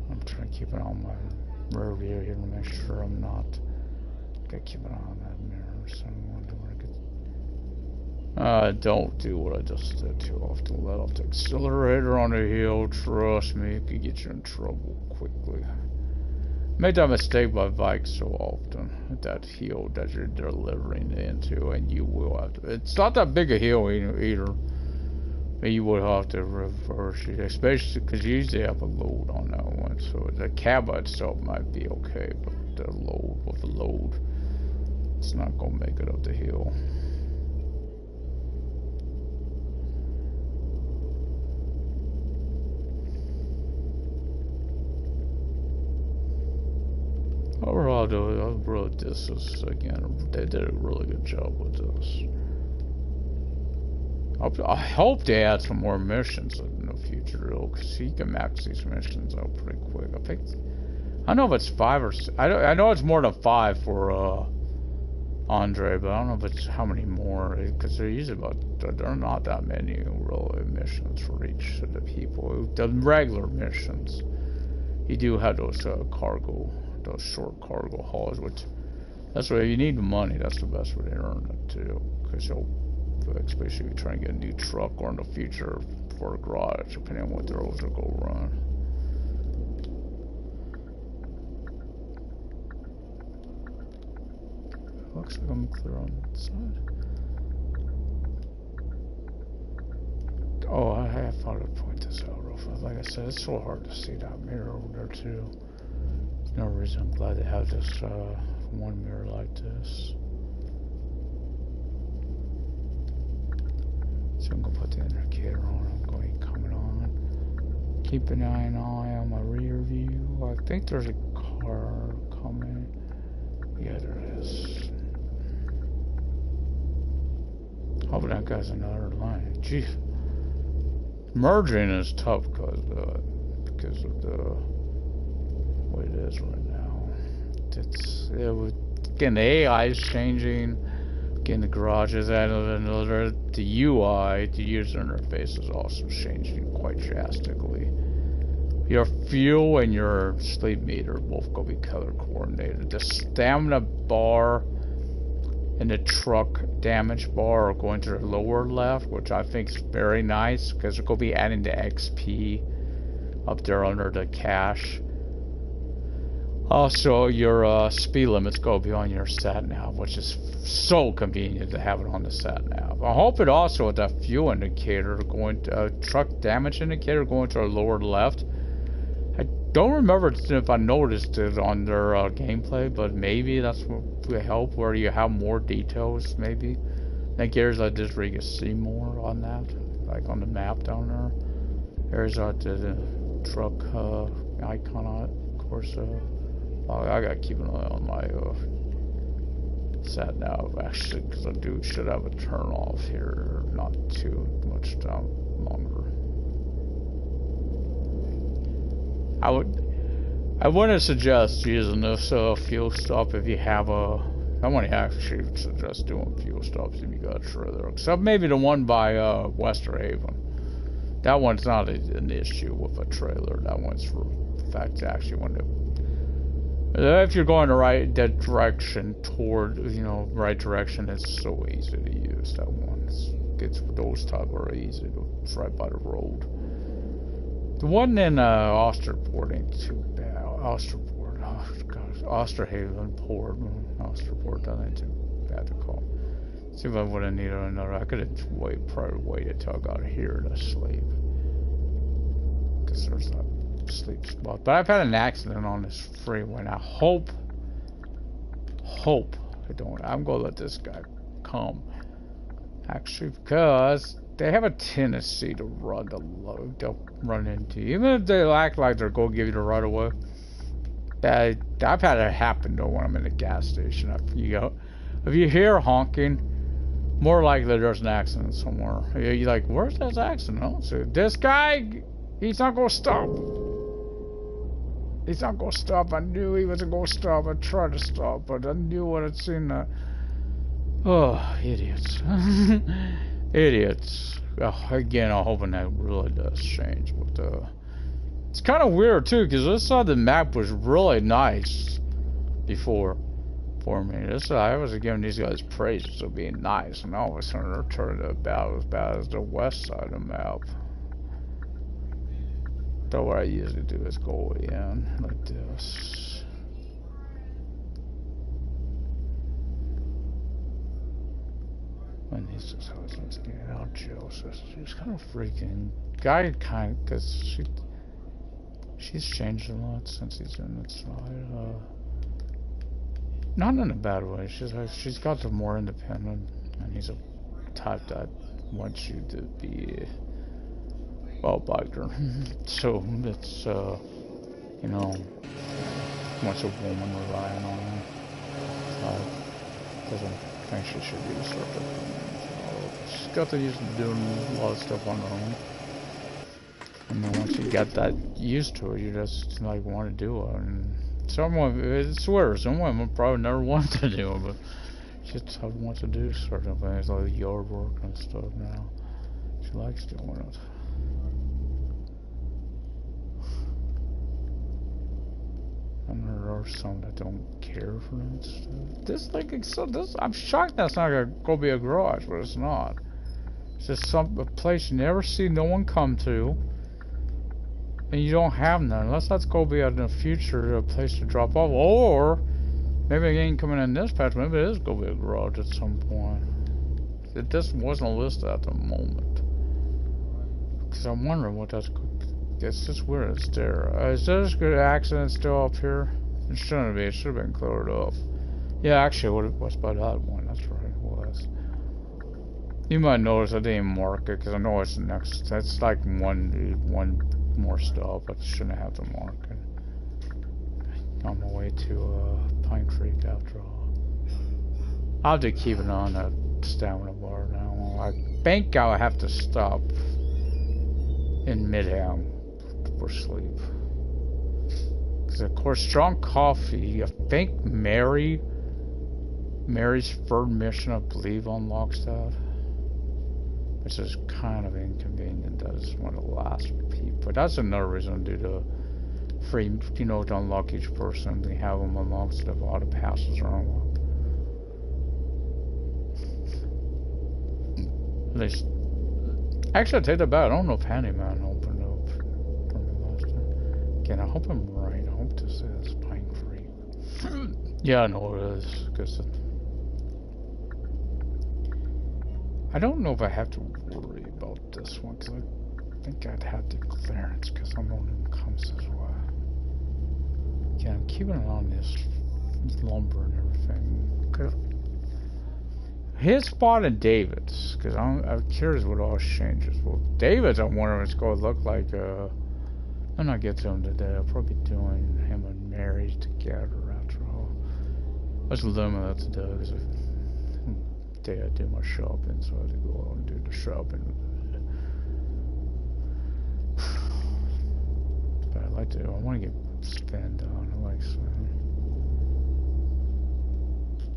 I'm trying to keep an eye on my rear view here to make sure I'm not. Gotta keep an eye on that mirror. So I wonder where I could. Don't do what I just did too often. Let off the accelerator on the hill. Trust me, it could get you in trouble quickly. Made that mistake by bike so often. That hill that you're delivering into, and you will have to. It's not that big a hill either. But you would have to reverse it, especially because you usually have a load on that one. So the cab by itself might be okay, but the load with the load, it's not gonna make it up the hill. Overall, though, I wrote this is again. They did a really good job with this. I hope they add some more missions in the future, though, because you can max these missions out pretty quick. I don't know if it's 5 or 6. I know it's more than 5 for Andre, but I don't know if it's how many more, because they're usually there are not that many real missions for each of the people. The regular missions, you do have those cargo, those short cargo hauls, which that's where you need the money. That's the best way to earn it too, because you'll. Especially if you're trying to get a new truck or in the future for a garage, depending on what those will go run. Looks like I'm clear on that side. Oh, I thought I'd point this out real fast. Like I said, it's so hard to see that mirror over there too. There's no reason. I'm glad they have this one mirror like this. So I'm gonna put the indicator on. I'm going to be coming on. Keep an eye on my rear view. I think there's a car coming. Yeah, there is. Hopefully that guy's another line. Gee, merging is tough because of the way it is right now. Again, the AI is changing. In the garages and another, the UI, the user interface is also changing quite drastically. Your fuel and your sleep meter both gonna be color coordinated. The stamina bar and the truck damage bar are going to the lower left, which I think is very nice because they're gonna be adding the XP up there under the cache. Also, your speed limit's gonna be on your sat nav, which is so convenient to have it on the sat nav. I hope it also that fuel indicator going to truck damage indicator going to the lower left. I don't remember if I noticed it on their gameplay, but maybe that's what will help where you have more details. Maybe I think areas like this where you can see more on that, like on the map down there. There's the truck icon on it, of course. I gotta keep an eye on my sat nav actually, because I should have a turn off here, not too much down longer. I wouldn't suggest using this fuel stop if you have a. I wouldn't actually suggest doing fuel stops if you got a trailer, except maybe the one by Wester Haven. That one's not an issue with a trailer. That one's for the fact that actually when if you're going the right direction toward, right direction, it's so easy to use. That one gets those type are easy. It's right by the road. The one in Osterport ain't too bad. Osterport, oh gosh, Osterhaven Port, Osterport, that ain't too bad to call. See if I would have needed another. I could have probably waited till I got here to sleep, because there's that sleep spot. But I've had an accident on this freeway, and I hope I don't. I'm gonna let this guy come. Actually, because they have a tendency to they'll run into you. Even if they act like they're going to give you the right away. I've had it happen though when I'm in a gas station. If you hear honking, more likely there's an accident somewhere. You're like, where's that accident? Oh, so this guy, he's not going to stop. He's not going to stop. I knew he wasn't going to stop. I tried to stop, but I knew what I'd seen. Oh, idiots. Idiots. Again, I'm hoping that really does change. But it's kind of weird, too, because this side of the map was really nice before for me. I was giving these guys praise for being nice, and all of a sudden they're turning about as bad as the west side of the map. So what I usually do is go in like this. And he's just let's get out, Jill. So she's kind of freaking guy, because she's changed a lot since he's in that side. Not in a bad way. She's got to more independent, and he's a type that wants you to be well biker. So it's you know, wants a woman relying on him. Doesn't think she should be sort of. She's got to use doing a lot of stuff on her own. And then once you get that used to it, you just like want to do it. And it's weird. Some women probably never want to do it, but she just wants to do certain things like yard work and stuff now. She likes doing it. And there are some that don't care for that stuff. I'm shocked that's not gonna be a garage, but it's not. It's just a place you never see no one come to. And you don't have none, unless that's gonna be in the future a place to drop off, or maybe it ain't coming in this patch. Maybe it is gonna be a garage at some point. It just wasn't listed at the moment, because I'm wondering what that's. It's just weird. It's there. Is there a good accident still up here? It shouldn't be. It should have been cleared up. Yeah, actually, what was by that one? That's right. It was. You might notice I didn't mark it because I know it's next. That's like one more stop. I shouldn't have to mark it. On my way to Pine Creek after all. I'll have to keep it on that stamina bar now. I think I'll have to stop in mid-ham for sleep. Because of course, strong coffee. I think Mary's third mission, I believe, unlocks that. Which is kind of inconvenient. That is one of the last people. But that's another reason to do the free, to unlock each person. They have them unlocked so that a lot of passes are unlocked. At least, actually, I take that back. I don't know if Handyman opened up for me last time. Again, I hope I'm right. I hope this is Pine Creek. Yeah, I know it is. Because I don't know if I have to worry about this one, because I think I'd have the clearance, because I'm the one who comes this way. Yeah, I'm keeping it on this lumber and everything. His spot and David's, because I'm curious what all changes. Well, David's, I'm wondering if it's going to look like, I'm not get to him today. I'll probably be doing him and Mary together after all. Let's limit that today, because day I do my shopping, so I had to go out and do the shopping. But I want to get Sven done. I like Sven.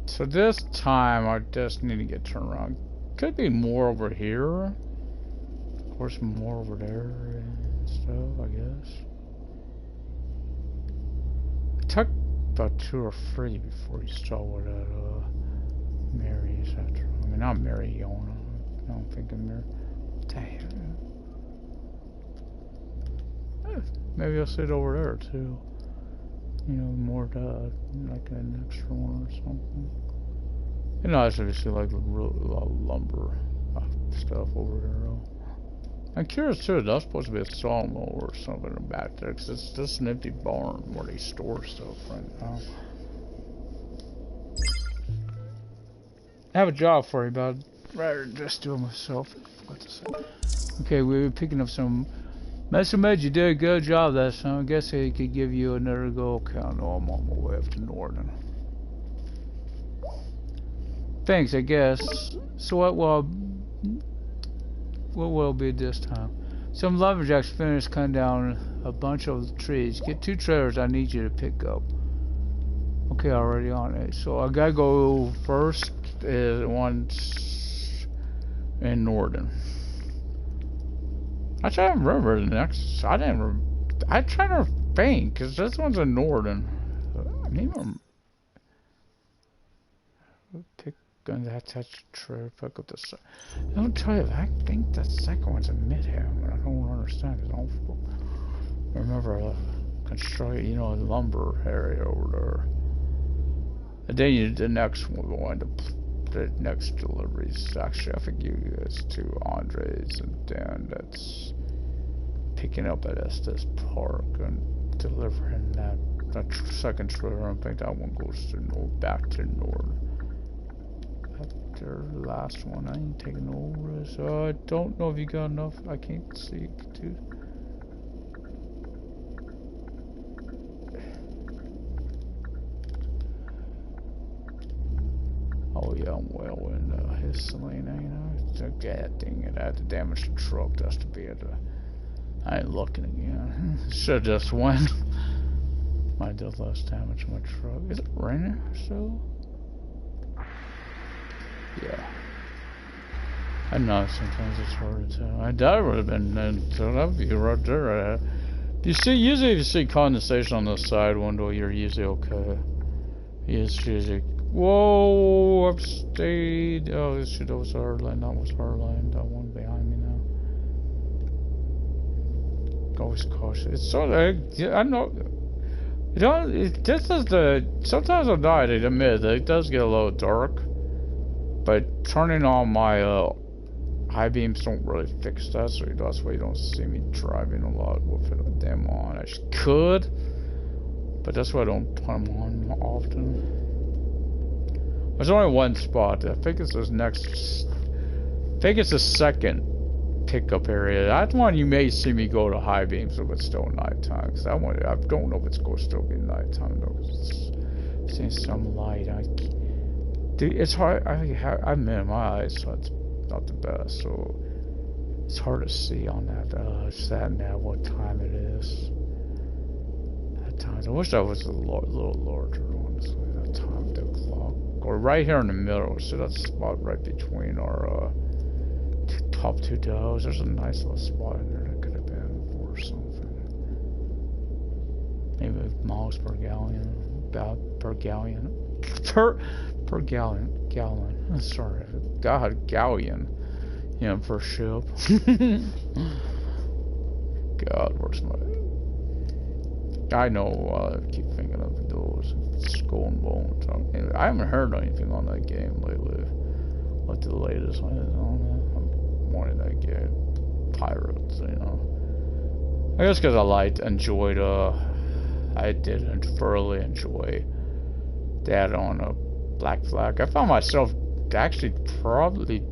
So this time I just need to get turned around. Could be more over here. Of course, more over there and stuff, I guess. It took about 2 or 3 before you saw what that Mary's after. I mean, not Mary, Ioana. I don't think of Mary. Damn. Maybe I'll sit over there too. More like an extra one or something. And I should see like a lot of lumber stuff over there though. I'm curious too, that's supposed to be a sawmill or something back there, because it's just an empty barn where they store stuff right now. I have a job for you, bud. rather than just do it myself. What to say? Okay, we were picking up some. Master Med, you did a good job that time. I guess I could give you another go. Okay, I know I'm on my way up to Northern. Thanks, I guess. So what will be this time? Some lumberjacks finished cutting down a bunch of trees. Get 2 trailers I need you to pick up. Okay, already on it. So I gotta go first. Once in Northern. I try to remember the next. I didn't. I try to think because this one's in Northern. I mean, pick gun that touch trailer. Pick up the. Don't tell you. I think the second one's in Midham. I don't understand it. Remember construct. You know, the lumber area over there. And then the next one going to. The next deliveries, actually, I think you guys to Andres, and then that's picking up at Estes Park and delivering that second trailer. I think that one goes to back to North. After the last one, I ain't taking over, so I don't know if you got enough. I can't see too. Oh yeah, I'm well in his lane, ain't I? God dang it, I had to damage the truck just to be able to. I ain't looking again. Should've just went. Might do less damage to my truck. Is it raining still? Yeah. I know sometimes it's hard to tell. I doubt it would have been so that view right there. Usually if you see condensation on the side window, you're usually okay. It's usually. Whoa, upstate. Oh, shit, that was our line. That was our line. That one behind me now. Always cautious. It's sort of. I know. You know, this is the. Sometimes at night, I admit, it does get a little dark. But turning on my high beams don't really fix that, so that's why you don't see me driving a lot with them on. I could, but that's why I don't put them on often. There's only one spot. I think it's this next. I think it's the second pickup area. That one you may see me go to high beams if it's still nighttime. Cause that one, I don't know if it's going to still be nighttime though. Cause it's seeing some light. Dude, it's hard. I'm in my eyes, so it's not the best. So it's hard to see on that sat nav what time it is. At times, I wish that was a little larger. Honestly, that time the clock. Or right here in the middle, so that spot right between our top 2 doors. There's a nice little spot in there that could have been for something. Maybe miles per gallon, per gallon, per gallon. Sorry, God, galleon. Yeah, per ship. God, where's my? I know. I keep thinking of those Skull and Bones. I haven't heard anything on that game lately. What the latest one is on that? I'm wanting to get Pirates, you know. I guess because I enjoyed. I did thoroughly enjoy that on a Black Flag. I found myself actually probably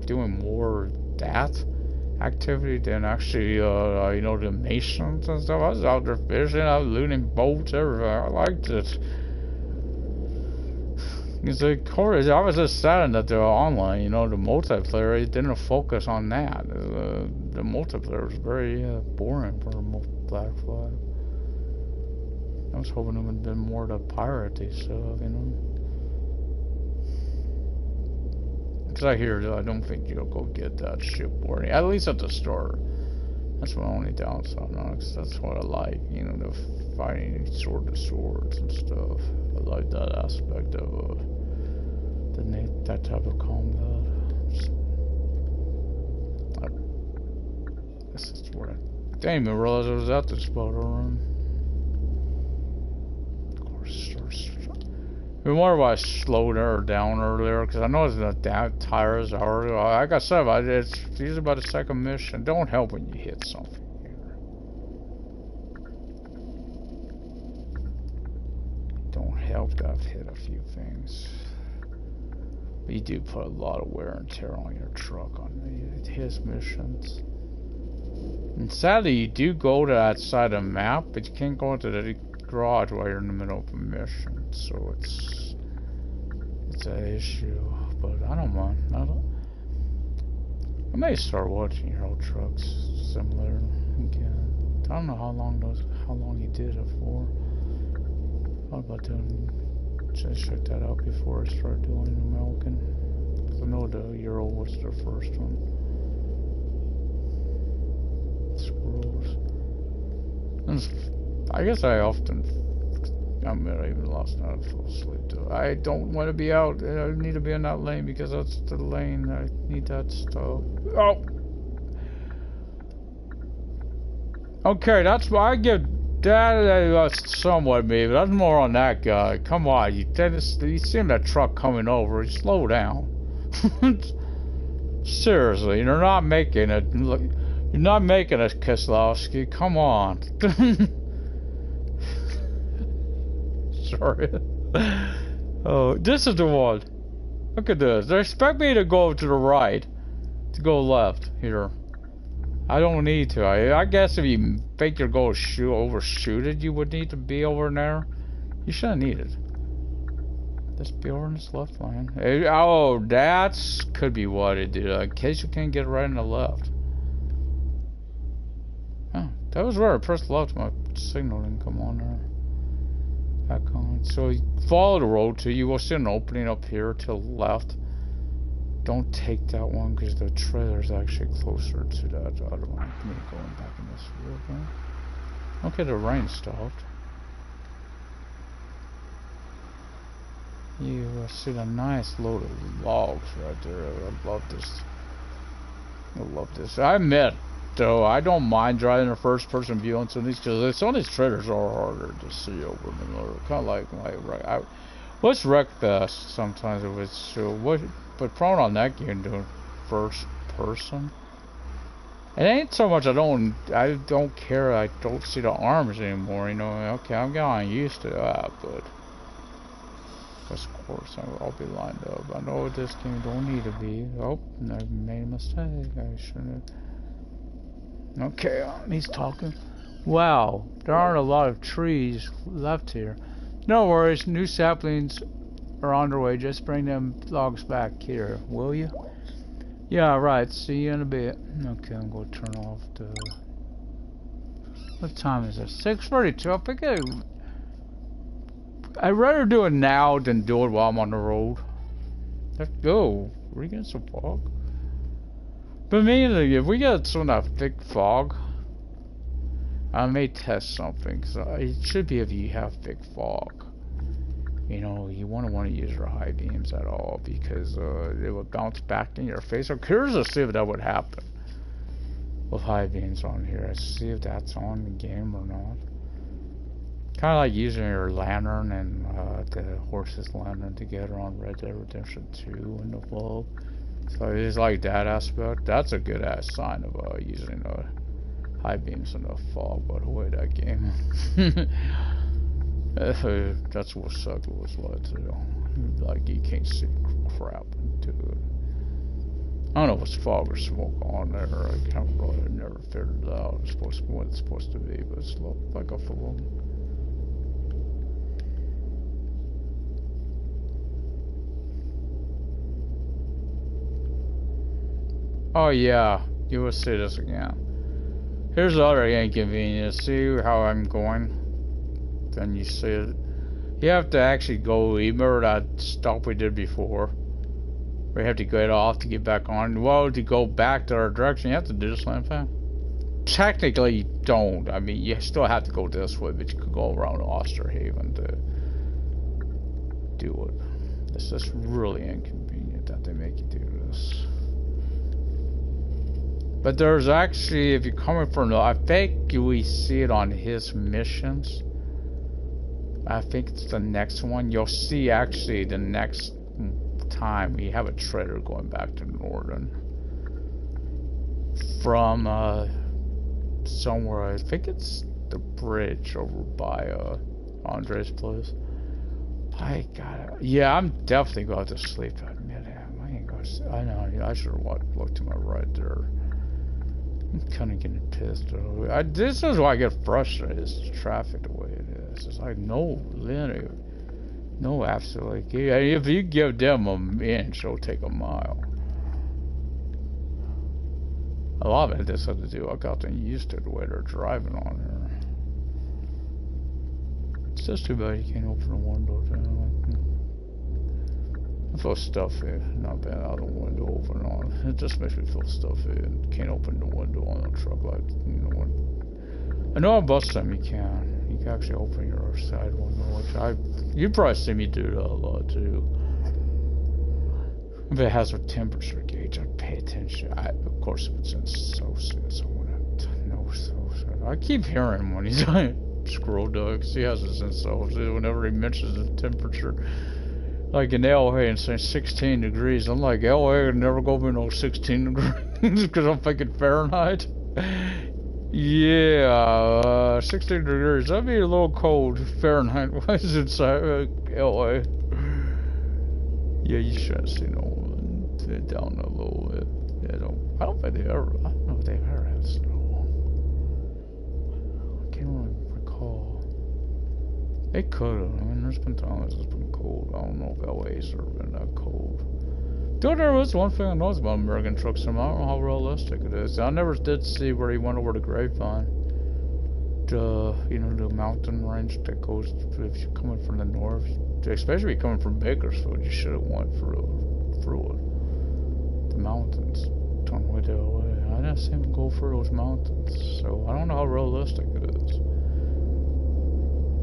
doing more that activity than actually, you know, the missions and stuff. I was out there fishing, I was looting boats, everything. I liked it. Because of course, I was just sad that they're online, you know, the multiplayer, it didn't focus on that. The multiplayer was very boring for Black Flag. I was hoping it would have been more the piratey stuff, you know. Because I hear that I don't think you'll go get that shipboarding, at least at the start. That's my only downside on it, because that's what I like, you know, the fighting sword to swords and stuff. I like that aspect of that type of combat. This is where I didn't even realize I was at this spot room. Of course, I wonder why I slowed her down earlier, because I noticed that tires are, like I said, it's usually about the second mission. Don't help when you hit something here. Don't help that I've hit a few things. But You do put a lot of wear and tear on your truck on his missions. And sadly, you do go to that side of the map, but you can't go into the garage while you're in the middle of a mission. So it's an issue. But I don't mind. I may start watching your old trucks similar again. I don't know how long you did it for. What about doing? Just check that out before I start doing American. Cause I know the Euro was their first one. Scrolls. I guess I even last night I fell asleep too. I don't want to be out. I need to be in that lane because that's the lane. I need that stuff. Oh! Okay, that's why I give that's somewhat me, but that's more on that guy. Come on, you seen that truck coming over. Slow down. Seriously, you're not making it. You're not making it, Kislowski. Come on. Sorry. Oh, this is the one. Look at this. They expect me to go to the right, to go left here. I don't need to. I guess if you think you're going to overshoot it, you would need to be over there. You shouldn't need it. Just be over in this left lane. Oh, that's could be what it did. In case you can't get right in the left. Oh, that was where I pressed left. My signal didn't come on there. Back on. So you follow the road to you will see an opening up here to the left. Don't take that one because the trailer's actually closer to that other one. Me going back in this field again. Okay, the rain stopped. You see a nice load of logs right there. I love this. I love this. I admit, though, I don't mind driving a first-person view on some of these because some of these trailers are harder to see over than others. Kind of like let's wreck this sometimes if it's what. But prone on that game doing first person. It ain't so much I don't care. I don't see the arms anymore. You know. Okay, I'm getting used to that, but of course I'll be lined up. I know this game don't need to be. Oh, I made a mistake. I shouldn't. Okay, he's talking. Wow, there aren't a lot of trees left here. No worries, new saplings are on their way. Just bring them logs back here, will you? Yeah, right. See you in a bit. Okay, I'm going to turn off the... What time is it? 6:42. I think I'd rather do it now than do it while I'm on the road. Let's go. We're getting some fog. But mainly, if we get some of that thick fog, I may test something. Cause it should be if you have thick fog. You know, you want to use your high beams at all because it will bounce back in your face. I'm curious to see if that would happen with high beams on here. I see if that's on the game or not. Kind of like using your lantern and the horse's lantern together on Red Dead Redemption 2 in the fog. So it's like that aspect. That's a good ass sign of using high beams in the fog. By the way, that game. That's what sucked was like too. Like you can't see crap into it. I don't know if it's fog or smoke on there. I can't really never figured it out. It's supposed to be what it's supposed to be, but it's like a fog. Oh yeah, you will see this again. Here's the other inconvenience. See how I'm going? Then you see it. You have to actually go. Remember that stop we did before? We have to get off to get back on. Well, to go back to our direction, you have to do this land fan. Technically, you don't. I mean, you still have to go this way, but you could go around Osterhaven to do it. It's just really inconvenient that they make you do this. But there's actually, if you're coming from the, I think we see it on his missions. I think it's the next one. You'll see actually the next time we have a trailer going back to Northern from somewhere. I think it's the bridge over by Andre's place. I got it. Yeah, I'm definitely going to sleep. I admit it. I know. I should have looked to my right there. I'm kind of getting pissed though. This is why I get frustrated. It's the traffic the way it is. It's like no linear, no absolutely. If you give them an inch, they'll take a mile. A lot of it just had to do. I got them used to the way they're driving on here. It's just too bad you can't open the window down. I feel stuffy. Not bad out the window open on. It just makes me feel stuffy and can't open the window on a truck like, you know. I know on bus time you can. You can actually open your side window, which you probably see me do that a lot too. If it has a temperature gauge, I'd pay attention. Of course, if it's in Celsius, I want to know Celsius. I keep hearing him when he's on scroll dogs. He has his in Celsius whenever he mentions the temperature. Like in LA and saying 16 degrees. I'm like, LA would never go below 16 degrees because I'm thinking Fahrenheit. Yeah, 16 degrees. That'd be a little cold Fahrenheit wise inside LA. Yeah, you shouldn't see no one down a little bit. Yeah, I don't think they ever. I don't know if they've ever had snow. I can't really recall. They could have. I mean, there's been times it's been cold. I don't know if LA's ever been that cold. Dude, there was one thing I noticed about American trucks. I don't know how realistic it is. I never did see where he went over the Grapevine. You know, the mountain range that goes, if you're coming from the north, especially if you're coming from Bakersfield, you should have went through it. The mountains, turn way the other way. I didn't see him go through those mountains, so I don't know how realistic it is.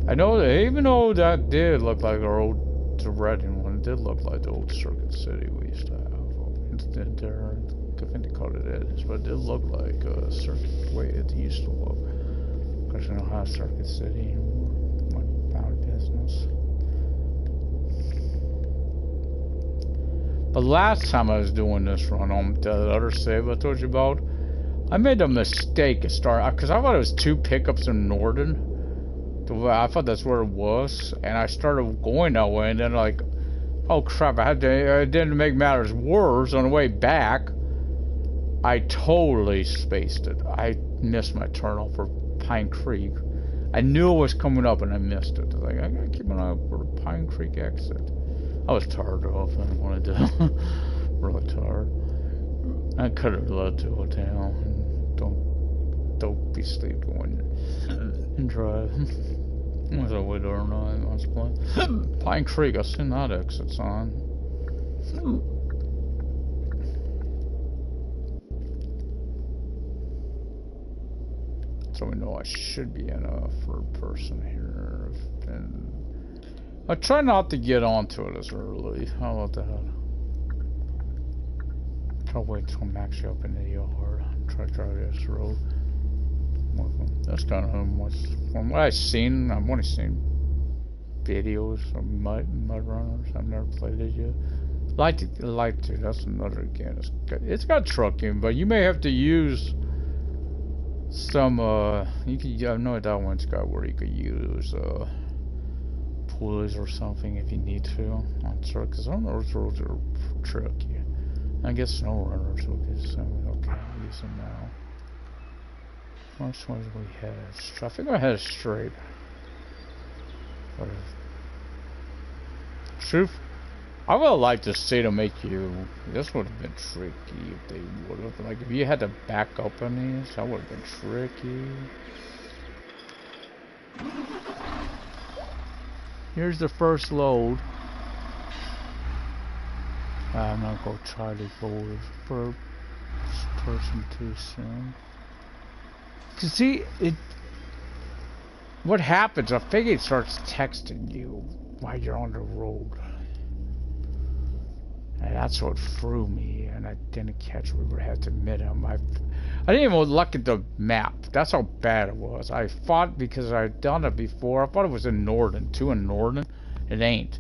I know that even though that did look like our old, the Reading one, it did look like the old Circuit City we used to have. There, I think they called it Edge, but it did look like a Circuit, the way it used to look. Because we don't have Circuit City anymore. Went out of business. But last time I was doing this run on the other save I told you about, I made a mistake at start because I thought it was 2 pickups in Norden. I thought that's where it was, and I started going that way, and then like, oh crap! It didn't make matters worse. On the way back, I totally spaced it. I missed my turn off for Pine Creek. I knew it was coming up, and I missed it. Like I gotta keep an eye out for the Pine Creek exit. I was tired off. I didn't want to do. Really tired. I could have led to a town. Don't be sleep going and drive. Was a way or not? I was playing Pine Creek. I seen that exit sign. So we know I should be in a third person here. And I try not to get onto it as early. How about that? Try to wait till I'm actually up in the yard. Try to drive this road. That's kind of from what I've seen. I've only seen videos of mud runners. I've never played it yet. Like to. That's another game. It's got trucking, but you may have to use some. You could. I know that one's got where you could use pulleys or something if you need to on truck. Because I don't know those roads are tricky. I guess snow runners will get some. Okay, I'll use them now. Which way we headed? I think I headed straight. But truth, I would have liked to see them make you. This would have been tricky if they would have. Like if you had to back up on these, that would have been tricky. Here's the first load. I'm not gonna try to go for person too soon. Cause see, what happens? I think it starts texting you while you're on the road. And that's what threw me, and I didn't catch we would have to admit him. I didn't even look at the map. That's how bad it was. I thought because I'd done it before, I thought it was in Norden, 2 in Norden. It ain't.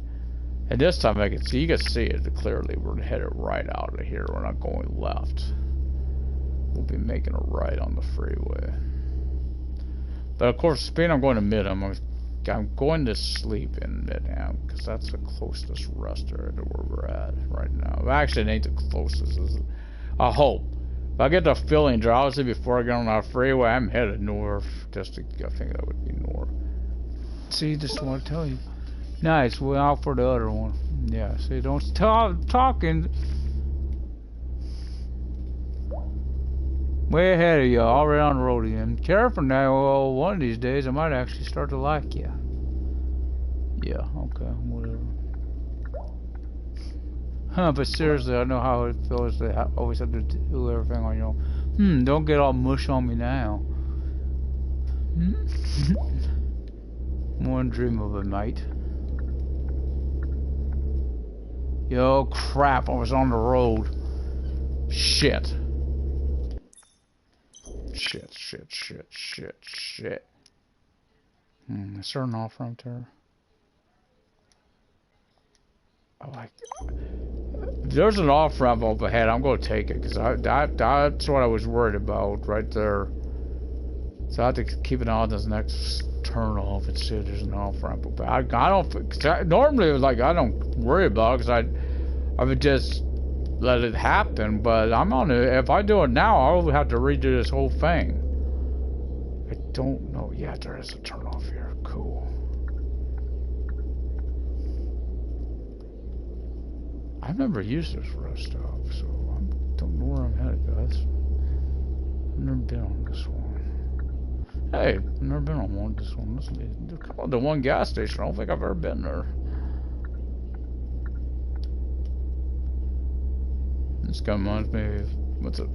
And this time I can see, you can see it clearly. We're headed right out of here. We're not going left. We'll be making a right on the freeway. But of course, speed I'm going to mid, I'm I'm going to sleep in Midham because that's the closest rest area to where we're at right now. Actually, it ain't the closest. I hope. If I get the feeling drowsy before I get on our freeway, I'm headed north. I think that would be north. See, just want to tell you. Nice, we're out for the other one. Yeah, see, don't stop talking. Way ahead of you, already on the road again. Careful now, well, one of these days I might actually start to like you. Yeah, okay, whatever. Huh, but seriously, I know how it feels to always have to do everything on your own. Don't get all mush on me now. One dream of it, mate. Yo, crap, I was on the road. Shit. Shit. Is there an off-ramp there? There's an off-ramp up ahead. I'm going to take it, because that's what I was worried about right there. So I have to keep an eye on this next turn off and see if there's an off-ramp up ahead. I don't, normally, like, I don't worry about it, because I would just let it happen, but I'm on it. If I do it now, I'll have to redo this whole thing. I don't know. Yeah, there is a turn off here. Cool. I've never used this rest stop, so I don't know where I'm headed, guys. I've never been on this one. Hey, I've never been on this one. This is the one gas station. I don't think I've ever been there. This guy reminds me of, what's it,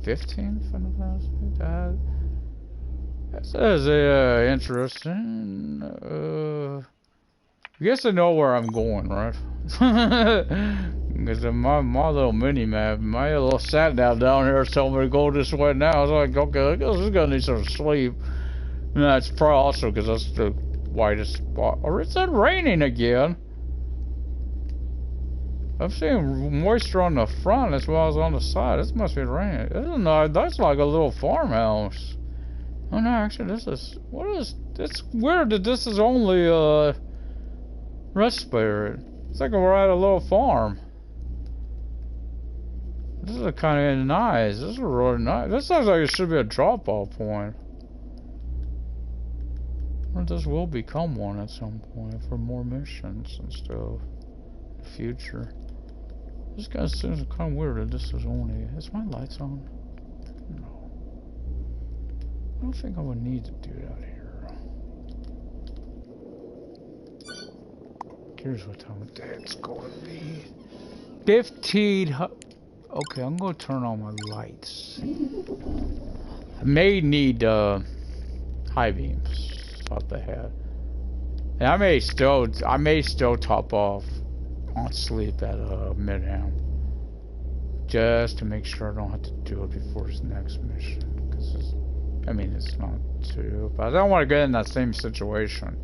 15 Final Fantasy? That says interesting. I guess I know where I'm going, right? Because my little mini map, my little sat nav down here is telling me to go this way now. I was like, okay, I guess this is gonna need some sleep. And that's probably also because that's the widest spot. Or is it raining again? I'm seeing moisture on the front as well as on the side. This must be raining. That's like a little farmhouse. Oh no, actually it's weird that this is only rest area. It's like we're at a little farm. This is kind of nice. This is really nice. This sounds like it should be a drop-off point. Or this will become one at some point for more missions and stuff in the future. This guy seems kind of weird that this is only... Is my lights on? No. I don't think I would need to do that here. Here's what time of day it's going to be. 15... Okay, I'm going to turn on my lights. I may need high beams up ahead. And I may still top off on sleep at Midham, just to make sure I don't have to do it before his next mission. Because it's not too, but I don't want to get in that same situation.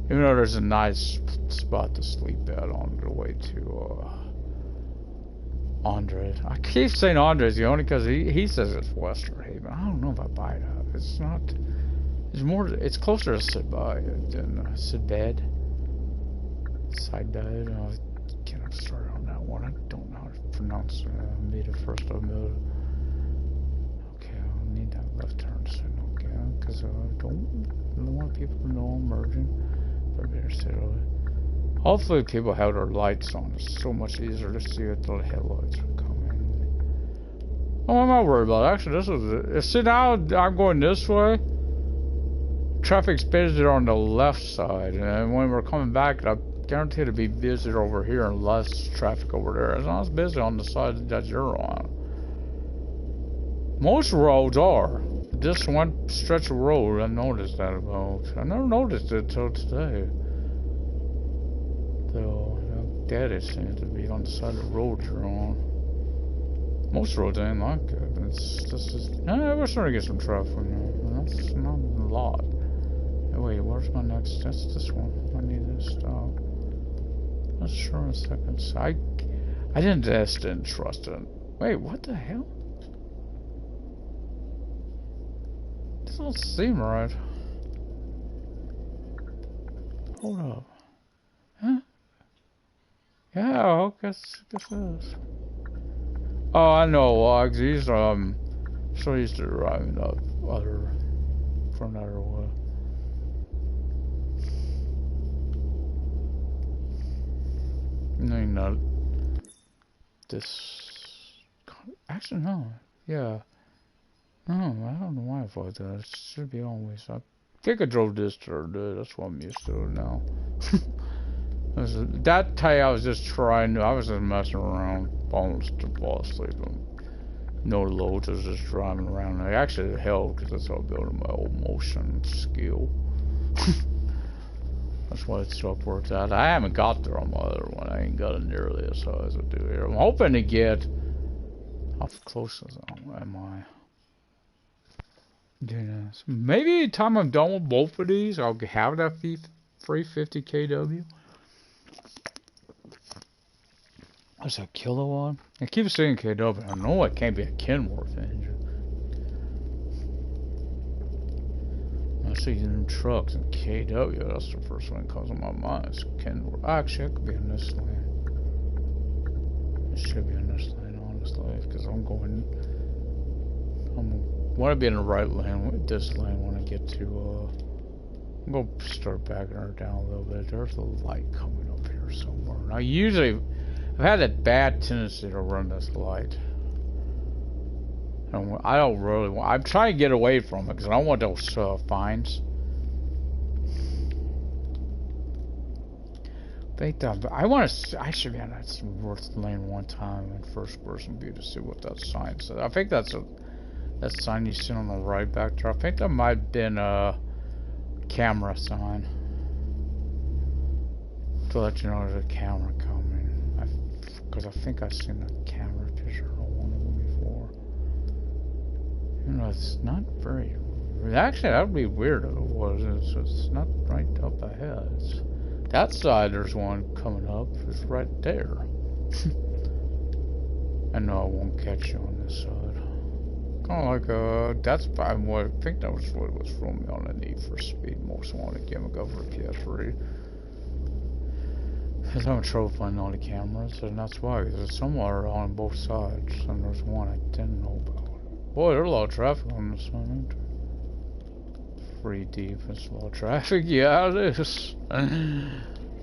Even though there's a nice spot to sleep at on the way to Andres. I keep saying Andres only because he says it's Western Haven. I don't know if I buy that. It's not. It's closer to Sidbed than Sidbed. Sidbed. I can't start on that one. I don't know how to pronounce the first of them. Okay, I'll need that left turn signal again because I don't want people to know I'm merging. Hopefully people have their lights on. It's so much easier to see if the headlights are coming. Oh, I'm not worried about it. Actually, this is... See, now I'm going this way. Traffic's busier on the left side. And when we're coming back, I guarantee to be busier over here and less traffic over there. It's not as busy on the side that you're on. Most roads are. This one stretch of road, I noticed that about. I never noticed it till today. Though, how dead it seems to be on the side of the road you're on. Most roads ain't like it. We're starting to get some traffic now. That's not a lot. Hey, wait, where's my next? That's this one. I need to stop. Not sure in a second. I didn't trust it. Wait, what the hell? This don't seem right. Hold up. Huh? Yeah, oh, guess this is. Oh, I know logs. He's so used to driving up other from another way. No, not this. Actually, no. Yeah. No, I don't know why I thought that. It should be always. I think I drove this turn, dude. That's what I'm used to now. That day I was just trying. I was just messing around, almost to fall asleep. No loads. I was just driving around. I actually held because that's how I'm building my old motion skill. That's why it's so worked out. I haven't got there on my other one. I ain't got it nearly as high as I do here. I'm hoping to get. How close am I? Yes. Maybe time I'm done with both of these, I'll have that 350 kW. What's that, kilowatt? I keep saying kW. I know it can't be a Kenworth engine. I see them trucks and kW. That's the first one that comes to my mind. It's Kenworth. Actually, it could be in this lane. It should be in this lane, honestly, because I'm want to be in the right lane with this lane when I get to, I'm going to start backing her down a little bit. There's a light coming up here somewhere. Now, usually, I've had a bad tendency to run this light. I don't really want, I'm trying to get away from it because I don't want those fines. I should be on that worth lane one time in first person view to see what that sign says. I think that sign you see on the right back there. I think that might have been a camera sign to let you know there's a camera coming. Because I think I've seen a camera picture on one of them before. You know, it's not very. Actually, that would be weird if it was. It's not right up ahead. That side, there's one coming up. It's right there. I know I won't catch you on this side. Kind of like that's probably what I think that was what was throwing me on the Need for Speed most wanted game ago for PS3. Because I'm trouble finding all the cameras, and that's why there's somewhere on both sides, and there's one I didn't know about. Boy, there's a lot of traffic on this one. Pretty deep, it's a lot of traffic. Yeah, it is.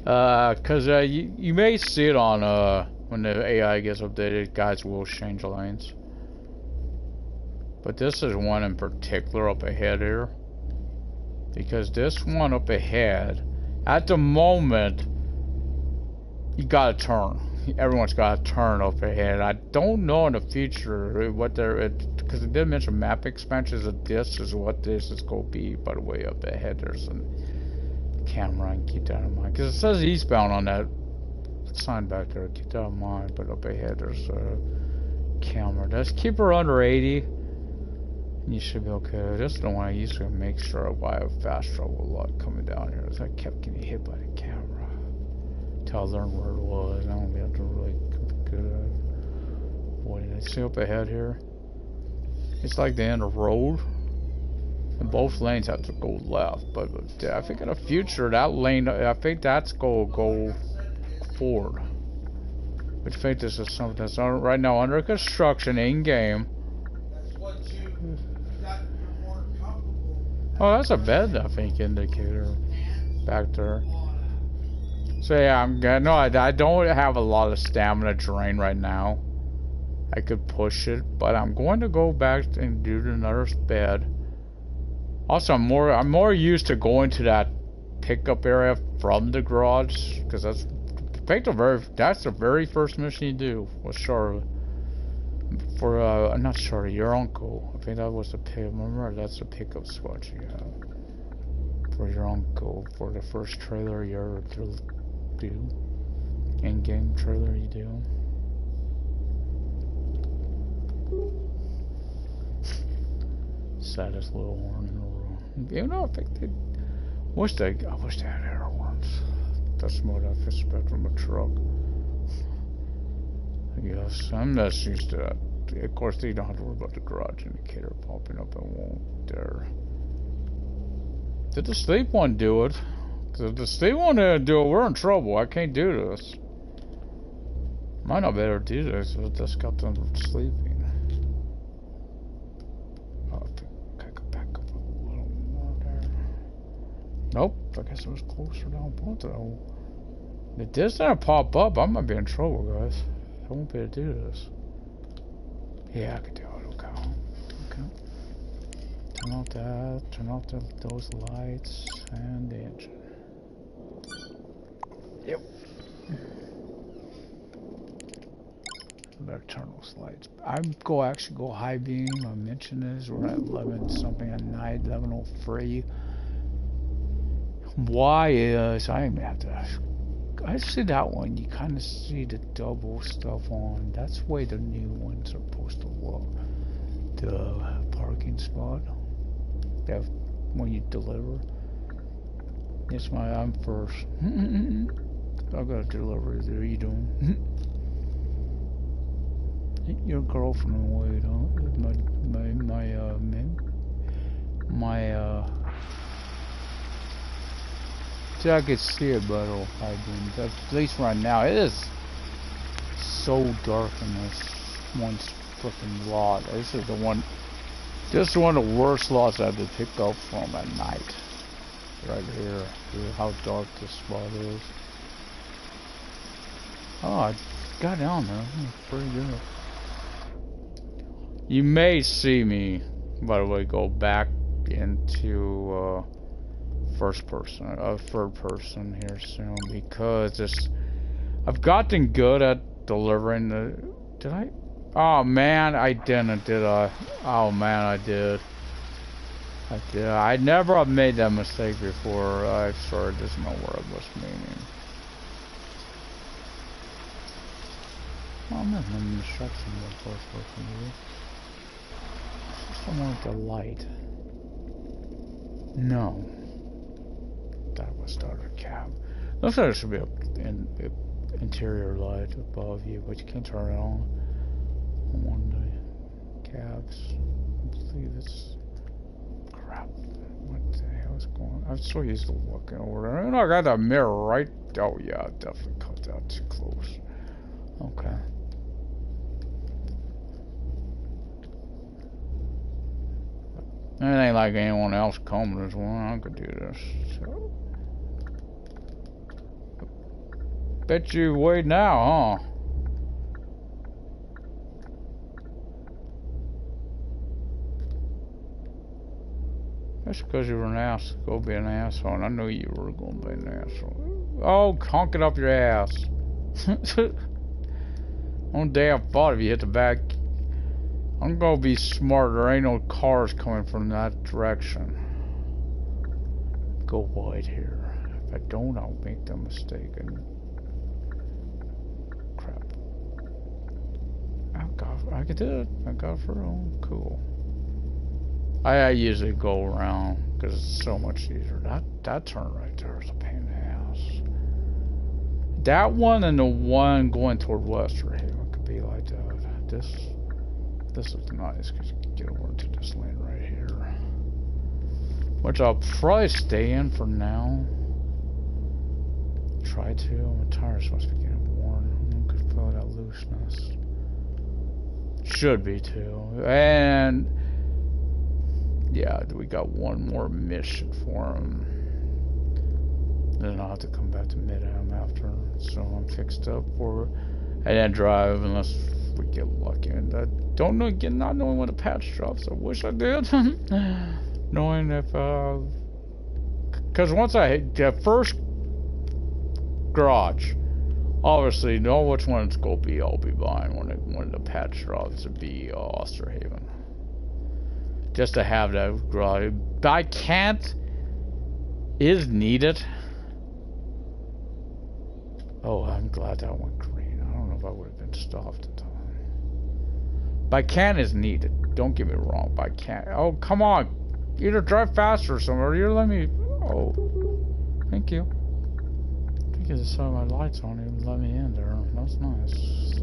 Because you may see it on when the AI gets updated, guys will change lanes. But this is one in particular up ahead here. Because this one up ahead, at the moment, you gotta turn. Everyone's gotta turn up ahead. I don't know in the future what because it did mention map expansions of this is what this is gonna be. By the way, up ahead there's a camera, and keep that in mind. Because it says eastbound on that sign back there. Keep that in mind. But up ahead there's a camera. Just keep her under 80. You should be okay. This is the one I used to make sure I have fast travel a lot coming down here. So I kept getting hit by the camera. Till I learned where it was. I don't have to really good at avoiding it. See up ahead here? It's like the end of the road. And both lanes have to go left. But I think in the future, that lane, I think that's going to go forward. But I think this is something that's right now under construction in-game. Oh, that's a bed, I think, indicator back there. So yeah, I don't have a lot of stamina drain right now. I could push it, but I'm going to go back and do another bed. Also, I'm more used to going to that pickup area from the garage, because that's the very first mission you do with Charlotte. For not Charlotte, your uncle. I think that was the remember that's the pickup spot you have for your uncle for the first trailer you ever do. In-game trailer you do. Saddest little horn in the world. You know, I think I wish they had air horns. That's what I expect from a truck. Yes, I'm not used to that. Of course, you don't have to worry about the garage indicator popping up. It won't there. Did the sleep one do it? So if they want to do it, we're in trouble. I can't do this. Might not better do this if I just got them sleeping. Oh, I go back up a little more there. Nope, I guess it was closer down point though. If this didn't pop up, I might be in trouble, guys. I won't be able to do this. Yeah, I can do it. Okay. Okay. Turn off that. Turn off those lights and the engine. Yep. Better turn those lights. I'm actually go high beam. I mentioned this. We're at 11 something at night, 11:03. Why is I even have to. I see that one. You kind of see the double stuff on. That's the way the new ones are supposed to look. The parking spot. That when you deliver. It's I'm first. I got a delivery there. You doing? Your girlfriend wait on see, I could see it better. At least right now, it is so dark in this one freaking lot. This is one of the worst lots I have to pick up from at night. Right here, how dark this spot is. Oh, I got down there. Pretty good. You may see me, by the way, go back into third person here soon because I've gotten good at delivering the. Did I? Oh man, I didn't, did I? Oh man, I did. I did. I never have made that mistake before. I'm sorry, there's no word I was meaning. I'm not in the instruction of the first person here. Someone with the light. No. That was starter cab. Looks like there should be an interior light above you, but you can't turn it on one of the cabs. I believe it's crap. What the hell is going on? I'm so used to looking over there. And I got that mirror right. Oh yeah, I definitely cut that too close. Okay. It ain't like anyone else coming as well. I could do this. So. Bet you wait now, huh? That's because you were an ass. Go be an asshole. And I knew you were going to be an asshole. Oh, honk it up your ass. One day I thought if you hit the back. I'm gonna be smart. There ain't no cars coming from that direction. Go wide here. If I don't, I'll make the mistake and crap. I could do it. I got it for real. Cool. I usually go around because it's so much easier. That turn right there is a pain in the ass. That one and the one going toward Westerhaven could be like that. This is nice because you can get over to this lane right here. Which I'll probably stay in for now. Try to. My tires must be getting worn. I could feel that looseness. Should be too. And yeah, we got one more mission for him. Then I'll have to come back to Mid-Am after. So I'm fixed up for and then drive unless we get lucky. And I don't know, again, not knowing when the patch drops. I wish I did. Knowing if because once I hit the first garage, obviously know which one it's gonna be. I'll be buying when the patch drops to be Osterhaven. Just to have that garage. I can't is needed. Oh, I'm glad that went green. I don't know if I would have been stopped in time. By can is needed. Don't get me wrong. By can. Oh, come on. Either drive faster or something, or you let me. Oh, thank you. I think I saw my lights on. You let me in there. That's nice.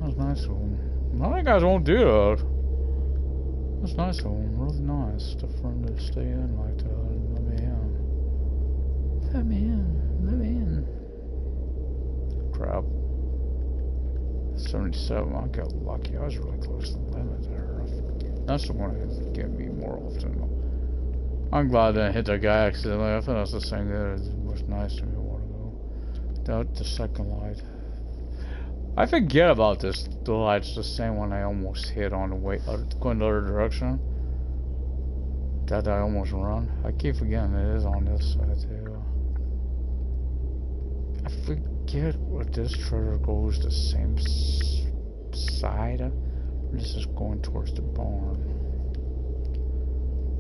That's nice of them. A lot of guys won't do that. That's nice of them. Really nice for them to stay in like that and let me in. Let me in. Let me in. Crap. 77. I got lucky. I was really close to the limit there. That's the one that get me more often. I'm glad I hit that guy accidentally. I thought that's the thing that was nice to me a while ago. Without the second light. I forget about this. The light's the same one I almost hit on the way going the other direction. That I almost run. I keep forgetting it is on this side too. I forget what this trailer goes the same side. This is going towards the barn.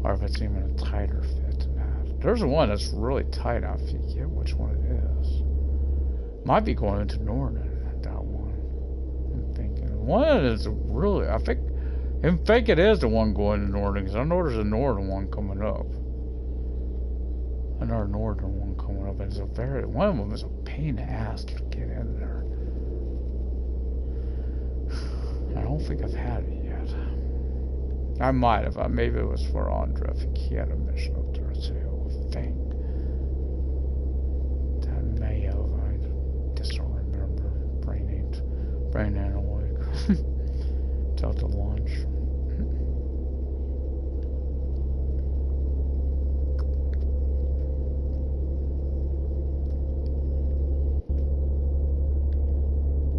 Or if it's even a tighter fit than that. There's one that's really tight. I forget which one it is. Might be going into Northern. That one. I'm thinking. One is really. I think it is the one going to Northern. Because I know there's a Northern one coming up. Another Northern one coming up. And it's one of them is a pain in the ass to get in there. I don't think I've had it yet. I might have. Maybe it was for Andre. I think he had a mission up there too. I think. That may have. I just don't remember. Brain ain't awake. Till the lunch.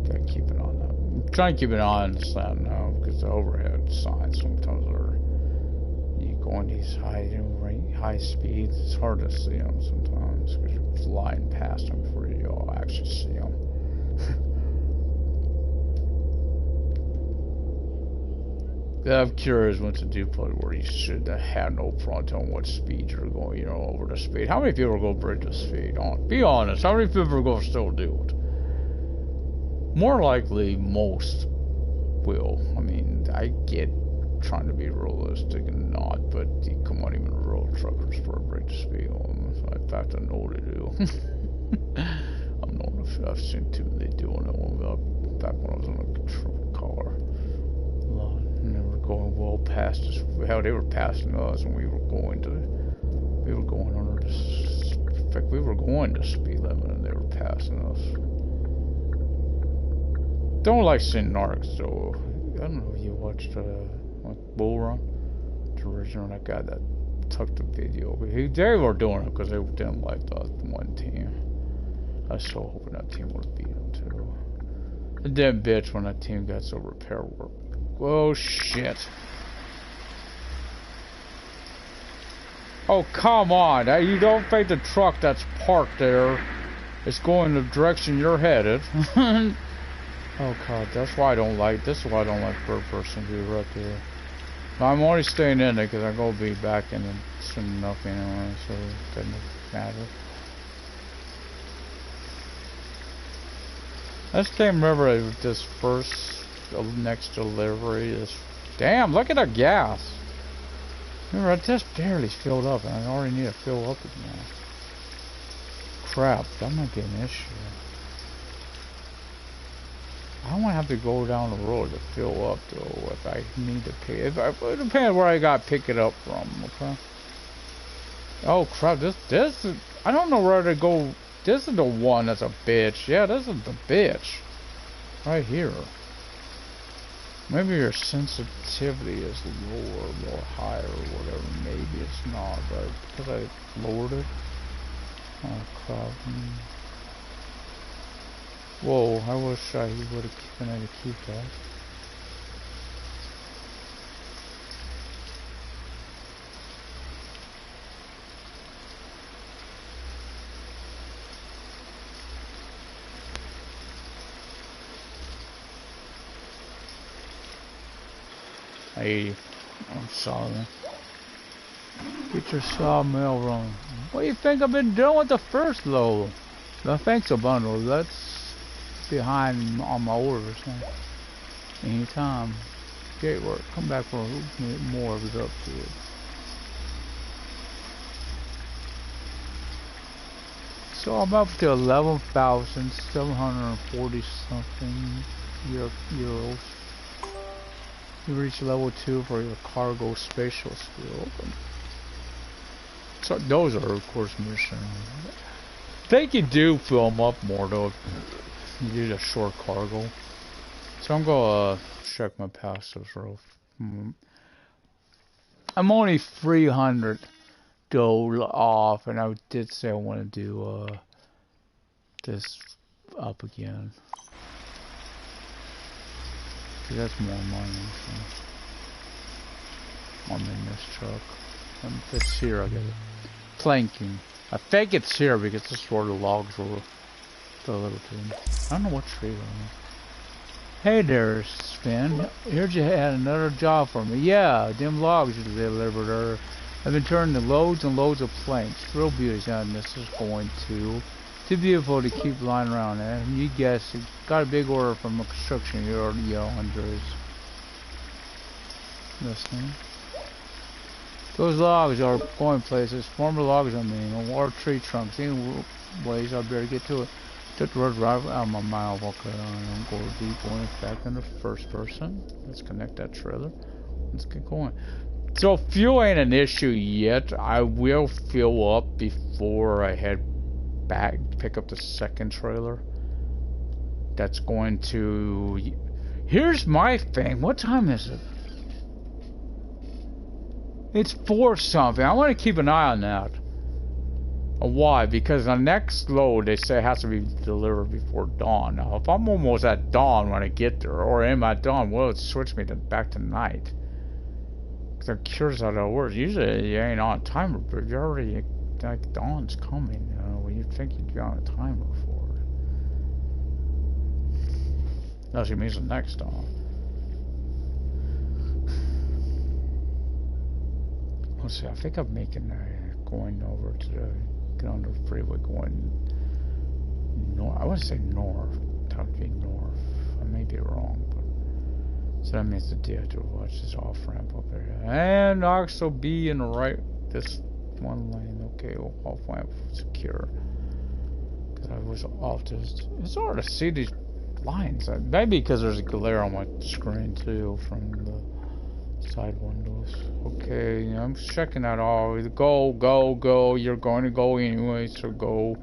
Gotta keep it on that. I'm trying to keep it on that now because the overhead signs sometimes are. You go on these high speeds. It's hard to see them sometimes because you're flying past them before you actually see them. I'm curious what's a duplex where you should have no front on what speed you're going, you know, over the speed. How many people go bridge the speed? Be honest, how many people are going to still do it? More likely, most will. I mean, I get trying to be realistic and not, but you come on, even real truckers for a break the speed on them. So in fact, I know what they do. I've seen two they doing it back when I was in a controlled car. And they were going well past us. Hell, they were passing us, and we were going under this. In fact, we were going to speed limit, and they were passing us. Don't like seeing narcs, though. I don't know if you watched Bull Run. The original, that guy that took the video. They were doing it because they didn't like the one team. I was so hoping that team would have beat them, too. The damn bitch when that team got so repair work. Oh shit. Oh come on, you don't think the truck that's parked there is going the direction you're headed. Oh god, that's why I don't like, this is why I don't like third person view right there. I'm only staying in there because I'm going to be back in it soon enough anyway, so it doesn't matter. I just can't remember this first next delivery is damn, look at the gas. Remember, I just barely filled up and I already need to fill up again. Crap, that might be an issue. I don't want to have to go down the road to fill up though if I need to pick it depends where I got to pick it up from, okay? Oh crap, this is, I don't know where to go. This is the one that's a bitch. Yeah, this is the bitch. Right here. Maybe your sensitivity is lower or higher or whatever. Maybe it's not, but because I lowered it. Oh crap. Whoa, I wish I would have been able to keep that. Hey, I'm sorry. Get your sawmill wrong. What do you think I've been doing with the first load? The thanks a bundle. That's behind on my orders. Huh? Anytime. Gate work. Come back for more of it up to it. So I'm up to 11,740 something euros. You reach level 2 for your cargo spatial skill. So those are of course missions. think you do fill them up more though. You do a short cargo. So I'm gonna check my passives real. I'm only 300 gold off, and I did say I want to do this up again. Cause that's more money. So. I'm in this truck. If it's here, I get it. Planking. I think it's here because this is where the logs were delivered to me. I don't know what tree they're on. Hey there, Sven. Heard you had another job for me. Yeah, them logs you delivered are. I've been turning loads and loads of planks. Real beauty, and this is going to. Too beautiful to keep lying around, eh? You guess, it got a big order from a construction yard, Andres. Listening. Those logs are going places. Former logs, I mean, or tree trunks. Anyways, I better get to it. Took the road right out of my mouth. Okay, I'm going deep, going back in the first person. Let's connect that trailer. Let's get going. So fuel ain't an issue yet. I will fill up before I head back, pick up the second trailer. That's going to. Here's my thing. What time is it? It's 4 something. I want to keep an eye on that. Why? Because the next load they say has to be delivered before dawn. Now, if I'm almost at dawn when I get there, or am I dawn, well, it switch me back to night. Because I'm curious how that works. Usually you ain't on a timer, but you're already like dawn's coming. You know, when you think you'd be on a timer for it. That means the next dawn. Let's see. I think I'm making going over to the. Get on the freeway going north. I want to say north. That would be north. I may be wrong, but so that means the deer to watch this off ramp up there, and also be in the right. This one lane, okay, off ramp secure. Because I was off this. It's hard to see these lines. Maybe because there's a glare on my screen too from the side windows. Okay, I'm checking that all. Go, go, go. You're going to go anyway, so go.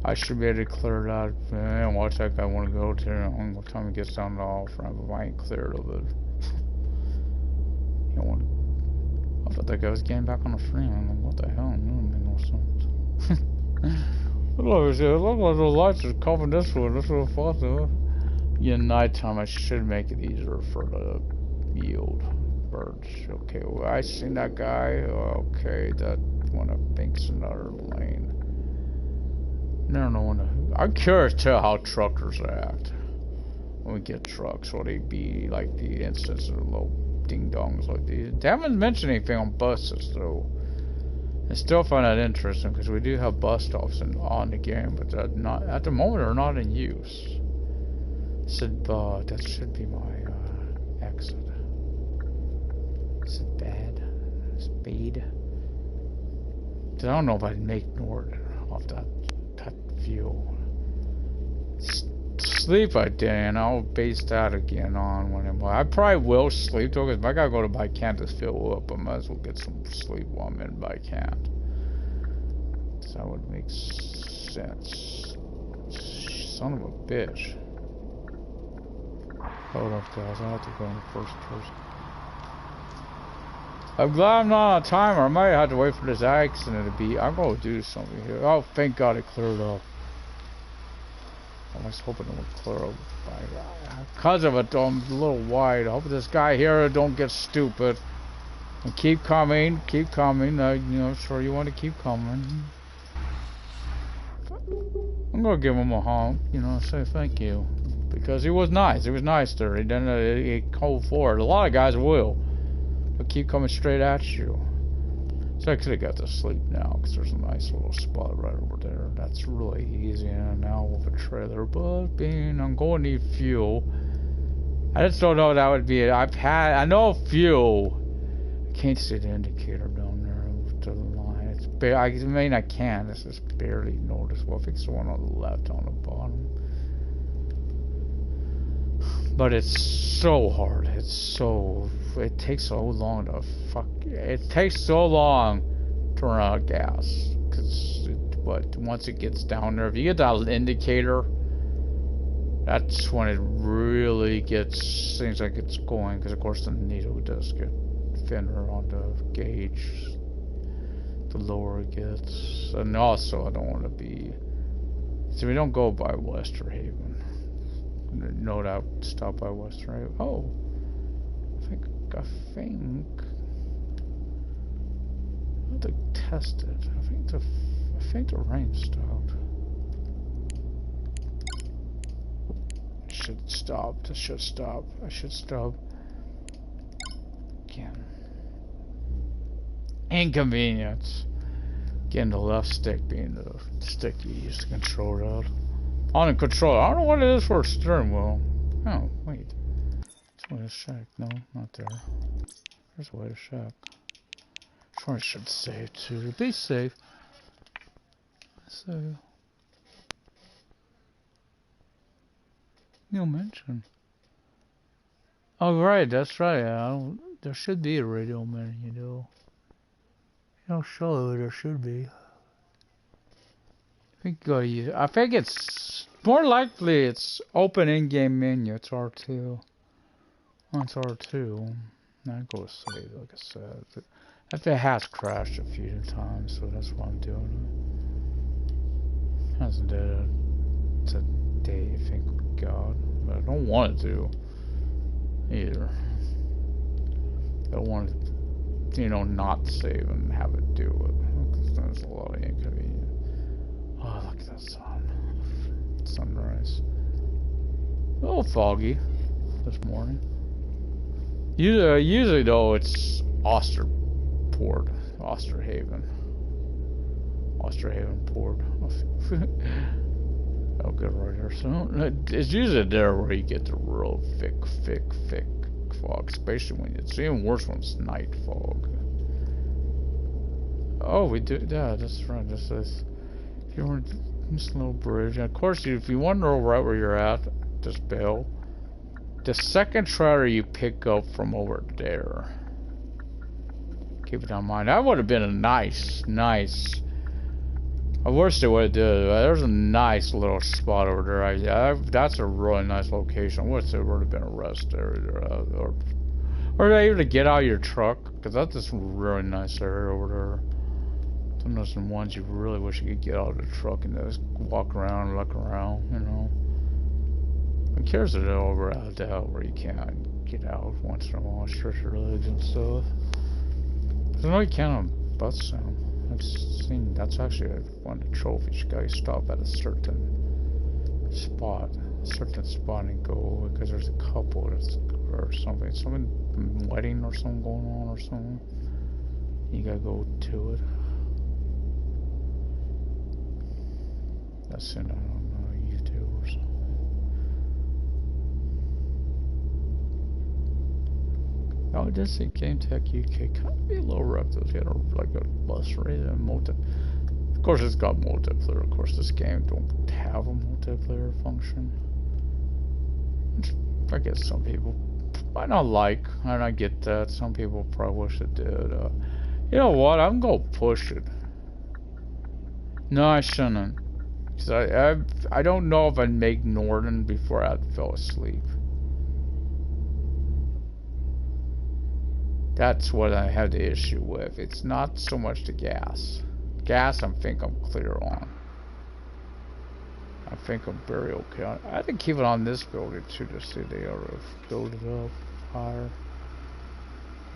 I should be able to clear that. And watch that guy want to go to. What time he gets down the off ramp if I ain't cleared of it. You know what? I thought that guy was getting back on the free. I'm like, what the hell? It don't make no sense. Look like the lights are coming this way. That's what I thought though. Yeah, nighttime I should make it easier for the yield. Birds. Okay, well, I seen that guy. Okay, that one I think's another lane. Never know when. I'm curious to how truckers act when we get trucks. Will they be like the instance of little ding dongs like these? They haven't mentioned anything on buses though. I still find that interesting because we do have bus stops on the game, but they're not at the moment. Are not in use. Said, that should be my exit. Is it bad? Speed? I don't know if I'd make north off that view. Sleep I did, and I'll base that again on when I probably will sleep though, because if I gotta go to by can't just fill up, I might as well get some sleep while I'm in by can't. So that would make sense. Son of a bitch. Hold up guys, I have to go in the first person. I'm glad I'm not on a timer. I might have to wait for this accident to be. I'm going to do something here. Oh, thank God it cleared up. I was hoping it would clear up. Because of it, I'm a little wide. I hope this guy here don't get stupid. And keep coming. Keep coming. You know, sure you want to keep coming. I'm going to give him a honk. You know, say thank you. Because he was nice. He was nice there. He didn't he called for it. A lot of guys will. But keep coming straight at you. So I could have got to sleep now because there's a nice little spot right over there. That's really easy now with a trailer. But I'm going to need fuel. I just don't know if that would be it. I know fuel. I can't see the indicator down there with the line. It's I mean I can. It's just barely noticeable. I think it's the one on the left on the bottom. But it's so hard. It takes so long to it takes so long to run out of gas. Because but once it gets down there, if you get that indicator, that's when it really seems like it's going, because of course the needle does get thinner on the gauge the lower it gets. And also I don't want to be, so we don't go by Westerhaven. No doubt stop by Westerhaven. Oh, I think I have to test it. I think the rain stopped. Should stop. This should stop. I should stop. Again. Inconvenience. Again, the left stick being the stick you use to control that. On the controller. I don't know what it is for a steering wheel. Oh, wait. There's a way to check. No, not there. There's a way to check. Sure, I should save too. Be safe. So. No mention. Oh, right, that's right. There should be a radio menu, though. You don't show it, there should be. I think it's more likely it's open in-game menu. It's R2. Oh, it's R2. Now go save, like I said. If it has crashed a few times, so that's why I'm doing it. Hasn't did it today, thank God. But I don't want it to either. I don't want to, you know, not save and have it do it. Because there's a lot of inconvenience. Oh, look at that sun. Sunrise. A little foggy this morning. Usually though, it's Osterhaven Port. Oh, good right here. So it's usually there where you get the real thick fog, especially when it's even worse when it's night fog. Oh, we do. Yeah, that's right. This is. If you're on this little bridge, and of course, if you want to know right where you're at, this bill. The second trailer you pick up from over there. Keep it in mind. That would have been a nice. I wish they would have did it. There's a nice little spot over there. That's a really nice location. I wish there would have been a rest area or even to get out of your truck, because that's just a really nice area over there. Some of those ones you really wish you could get out of the truck and just walk around and look around, you know. I'm curious if they're over out there where you can't get out once in a while, stretch your legs and stuff. I know you can on bus sound. I've seen that's actually one of the trophies. You gotta stop at a certain spot and go, because there's a couple or something wedding or something going on or something. You gotta go to it. That's in, I don't know, YouTube or something. Oh, it does say Game Tech UK. Kind of be a little rough. Those had like a bus rate and of course, it's got multiplayer. Of course, this game don't have a multiplayer function. Which I guess some people might not like, and I get that. Some people probably wish it did. You know what? I'm gonna push it. No, I shouldn't. Cause I don't know if I'd make Norton before I fell asleep. That's what I have the issue with. It's not so much the gas. Gas, I think I'm clear on. I think I'm very okay on. I think keep it on this building too, to see they ought to build it up higher.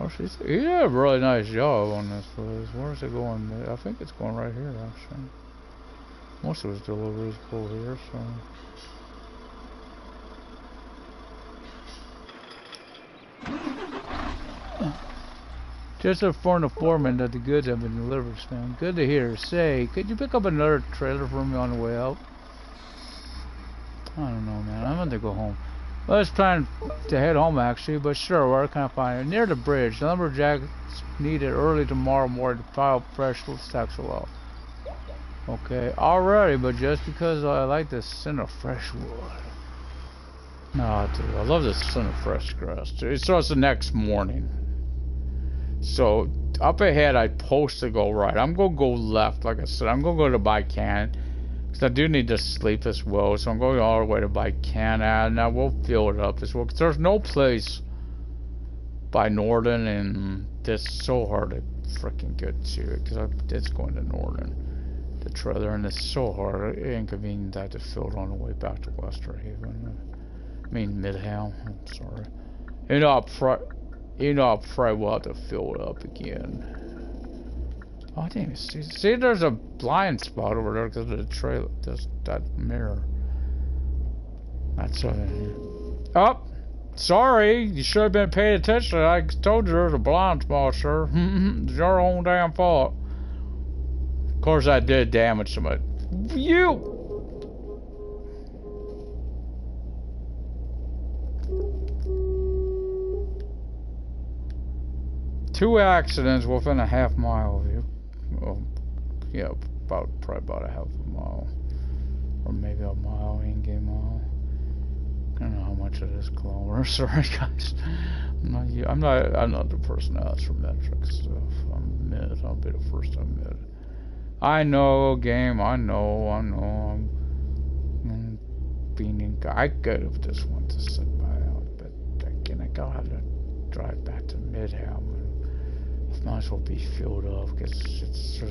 Oh, he did a really nice job on this place. Where is it going? I think it's going right here, actually. Most of his deliveries go here, so. Just informed the foreman that the goods have been delivered, Sven. Good to hear. Say, could you pick up another trailer for me on the way out? I don't know, man. I'm going to go home. I was planning to head home, actually, but sure, where can I find it? Near the bridge. The lumberjacks need it early tomorrow morning to pile fresh stacks of log. Okay, alrighty, but just because I like the scent of fresh wood. No, dude, I love the scent of fresh grass, dude. So it's the next morning. So up ahead, I'm supposed to go right. I'm gonna go left, like I said. I'm gonna go to Buchanan, because I do need to sleep as well. So I'm going all the way to Buchanan, and I will fill it up as well. Because there's no place by Norden, and it's so hard to freaking get to it. Because it's going to Norden, the trailer, and it's so hard, inconvenient that I have to fill it on the way back to Westerhaven. I mean Midtown. I'm sorry. I'll probably will have to fill it up again. Oh, I didn't even see. See, there's a blind spot over there because of the trailer. That mirror. That's oh, sorry. You should have been paying attention. I told you there's a blind spot, sir. It's your own damn fault. Of course, I did damage to it. You. Two accidents within a half mile of you. Well, yeah, probably about a half a mile. Or maybe a mile, in-game mile. I don't know how much it is kilometers. Sorry, guys. I'm not the person that asks for metric stuff. I'm mid. I'll be the first to admit it. I know, game. I know. I'm being. I could have just went to sit by out, but again, I gotta have to drive back to Midtown. Might as well be filled up because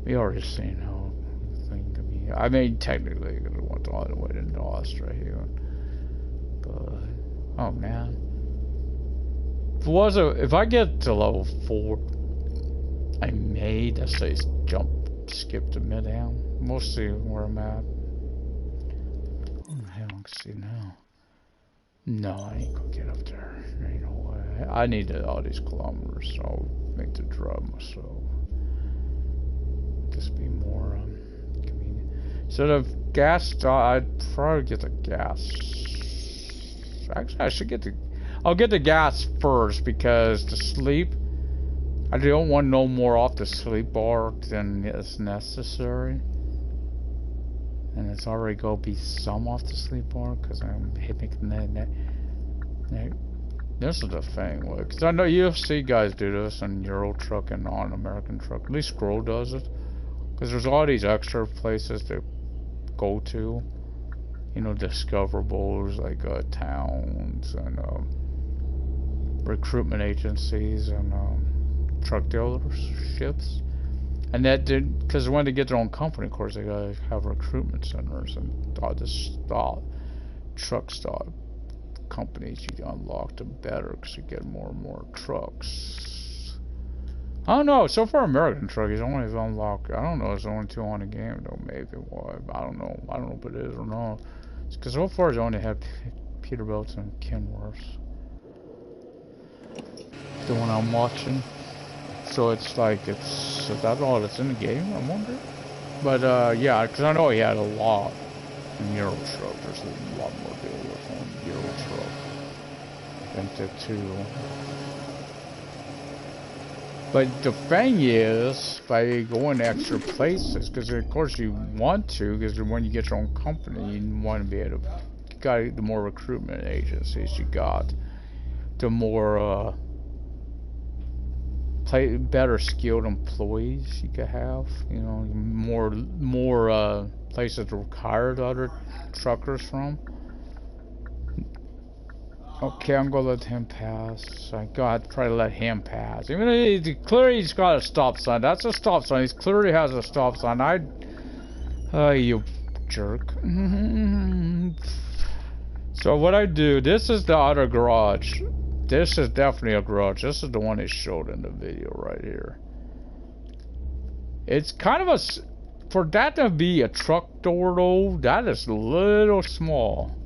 we already seen how the thing can be. I mean, technically, I could have went all the way to North right here, but oh man, if I get to level 4, I may just say skip to Midtown. We'll see where I'm at. What the hell I can see now? No, I ain't gonna get up there. There ain't no way. I need all these kilometers, so I'll make the drive myself. Just be more convenient. Instead of gas, I'd probably get the gas. Actually, I should I'll get the gas first because the sleep, I don't want no more off the sleep bar than is necessary. And it's already gonna be some off the sleep bar because I'm hitting that. This is the thing, because I know you'll see guys do this on Euro Truck and on American Truck. At least Scroll does it, because there's all these extra places to go to. You know, discoverables like towns and recruitment agencies and truck dealerships. And that did, because when they get their own company, of course, they gotta have recruitment centers and all this truck stop companies. You unlock them better because you get more and more trucks. I don't know. So far, American Truck is only unlocked. I don't know. It's only 2 on the game though. Maybe why? I don't know. I don't know if it is or not. It's because so far it's only had Peterbilt and Kenworths. The one I'm watching. So it's like, is that all that's in the game, I wonder? But, yeah, because I know he had a lot in Euro Truck. There's a lot more dealers on Euro Truck. I think that too. But the thing is, by going to extra places, because of course you want to, because when you get your own company, you want to be able to, the more recruitment agencies you got, the more, better skilled employees you could have, you know, more places to hire the other truckers from. Okay, I'm gonna let him pass. I gotta try to let him pass. Even though clearly he's got a stop sign. That's a stop sign. He clearly has a stop sign. You jerk. So what I do, this is the other garage. This is definitely a garage. This is the one it showed in the video right here. It's kind of for that to be a truck door though, that is a little small.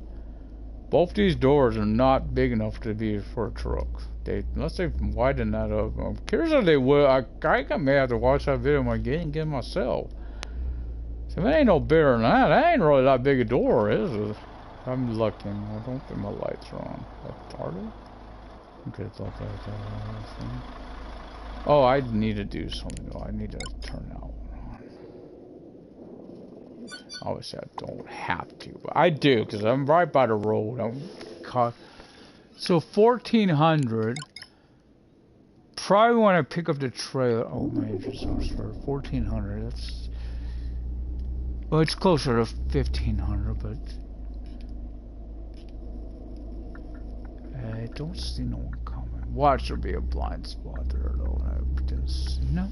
Both these doors are not big enough to be for a truck. Unless they widen that up. I'm curious if they will. I may have to watch that video again myself. So if it ain't no bigger than that, that ain't really that big a door, is it? I'm looking. I don't think my lights are on. Are they? Okay, it's like that. Oh, I need to do something though. I need to turn that one on. Obviously, I don't have to, but I do because I'm right by the road. I'm caught. So 1400 probably want to pick up the trailer. Oh, major resource for 1,400. That's, well, it's closer to 1,500, but I don't see no one coming. Watch there be a blind spot there though. No.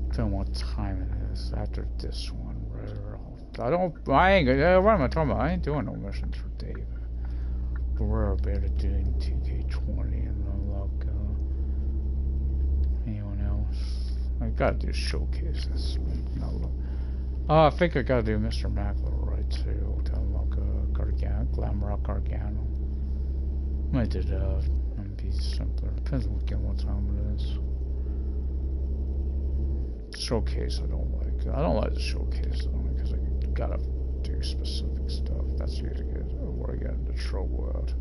Depending what time it is after this one. I ain't gonna. What am I talking about? I ain't doing no missions for David. We're better doing 2K20 and unlock anyone else. I gotta do showcases. No, I think I gotta do Mr. McElroy too to unlock Glamrock Gargano. Might do that and be simpler. Depends on what time it is. Showcase I don't like. I don't like the showcase only because I gotta do specific stuff. That's usually where I get into trouble at.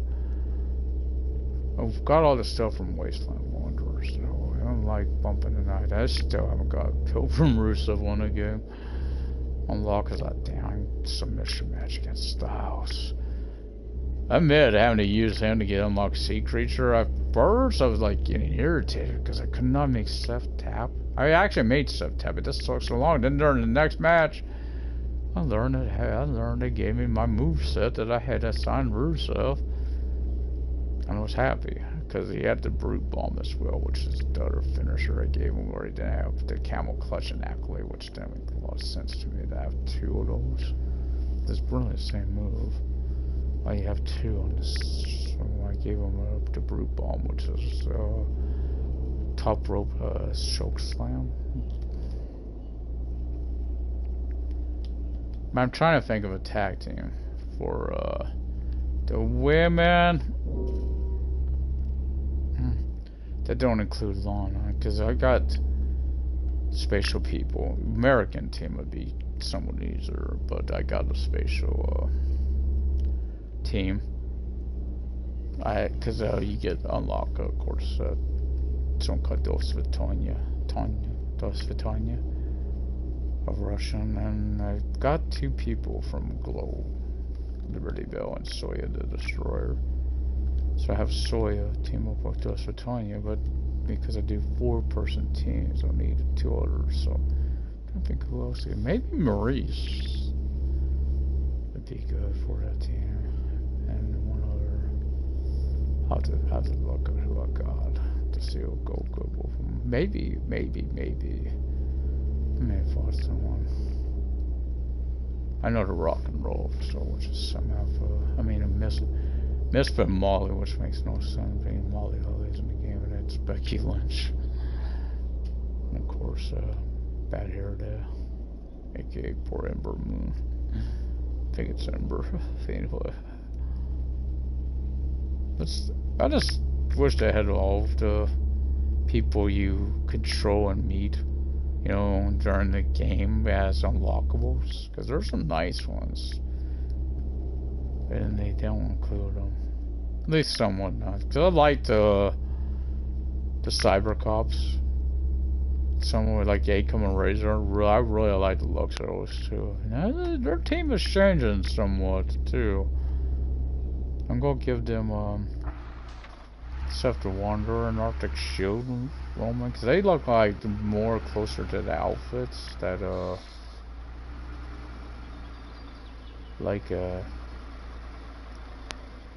I've got all the stuff from Wasteland Wanderers, so I don't like bumping the night. I still haven't got Pilgrim Rusev one again. Unlock is that damn submission match against Styles. I admit having to use him to get unlocked Sea Creature. At first I was like getting irritated because I could not make Seth tap. I actually made Seth tap, it just took so long. Then during the next match, I learned it gave me my moveset that I had assigned Rusev. And I was happy, because he had the Brute Bomb as well, which is the other finisher I gave him where he didn't have the Camel Clutch and Accolade, which didn't make a lot of sense to me to have two of those. It's really the same move. Why you have two on this? So I gave him the Brute Bomb, which is top rope choke slam. I'm trying to think of a tag team for the women that don't include Lana, because I got spatial people. American team would be somewhat easier, but I got a spatial team. Because you get unlock, of course, some called Dos Vitonia of Russian, and I've got two people from Glow, Liberty Bell and Soya the Destroyer. So I have Soya team up with Dos Vitonia, but because I do 4-person teams, I'll need 2 others. So I don't think who else. Maybe Maurice would be good for that team, and one other. I'll have to look at who I got to see who'll go good with them. Maybe. I may have fought someone. I know the Rock and Roll, so which is somehow I mean a Misfit Molly, which makes no sense being Molly Holly's in the game, and it's Becky Lynch. And of course, Bad Hair Day, aka poor Ember Moon. I think it's Ember. Anyway. I just wish they had all of the people you control and meet, you know, during the game as unlockables, because there's some nice ones, and they don't include them. At least somewhat not. Because I like the Cyber Cops. Someone like Acom and Razor. I really like the looks of those too. Now, their team is changing somewhat too. I'm gonna give them Scepter Wanderer and Arctic Shield and Roman, because they look like more closer to the outfits that like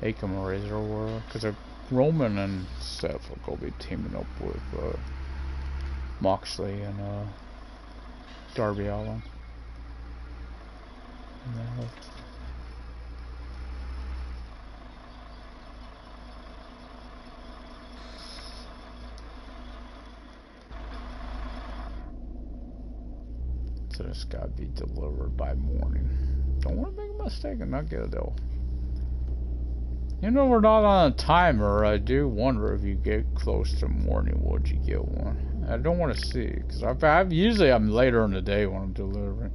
Acom and Razor were, because Roman and Seth are gonna be teaming up with Moxley and Darby Allin. So this gotta be delivered by morning. Don't want to make a mistake and not get it though. You know we're not on a timer. I do wonder if you get close to morning, would you get one? I don't want to see, because usually I'm later in the day when I'm delivering.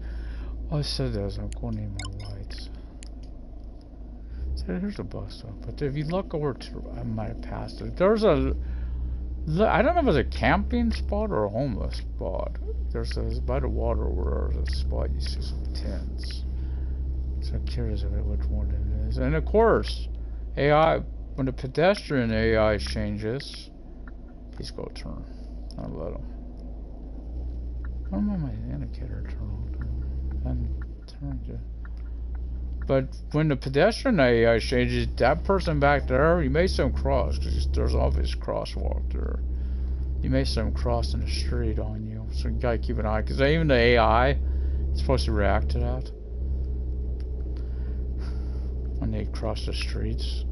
Oh, I said this. I'm going to need my lights. So here's a bus stop. But if you look over to, I might have passed it. There's a, I don't know if it's a camping spot or a homeless spot. There's by the water where there's a spot you see some tents. So I'm curious about which one it is. And of course, AI when the pedestrian AI changes, he's gonna turn. I'll let him. I don't know my indicator turn on. And turn it. But when the pedestrian AI changes, that person back there, you may see him cross, because there's obvious crosswalk there. You may see him crossing the street on you, so you gotta keep an eye, because even the AI is supposed to react to that when they cross the streets.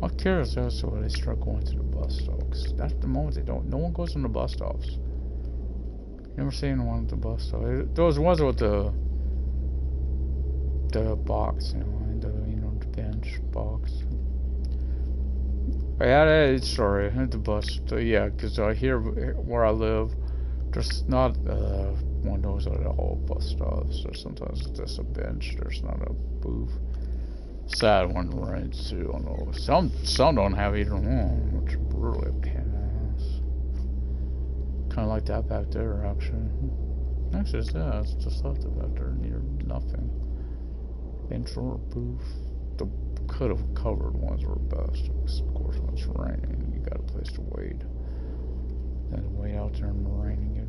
I'm curious as to why they start going to the bus stops. That's the moment they don't. No one goes on the bus stops. Never seen one at the bus stop. Those ones with the box, you know, the bench box. Yeah, sorry, at the bus. Yeah, because here where I live, there's not one of those at all bus stops. There's sometimes just a bench. There's not a booth. Sad one to run into. I know some don't have either one, which is really a pain in the ass. Kind of like that back there, actually. Actually, yeah, it's just left it back there near nothing. Bench or booth. The could have covered ones were best. Of course, when it's raining, you got a place to wait. Then wait out there in the rain and get.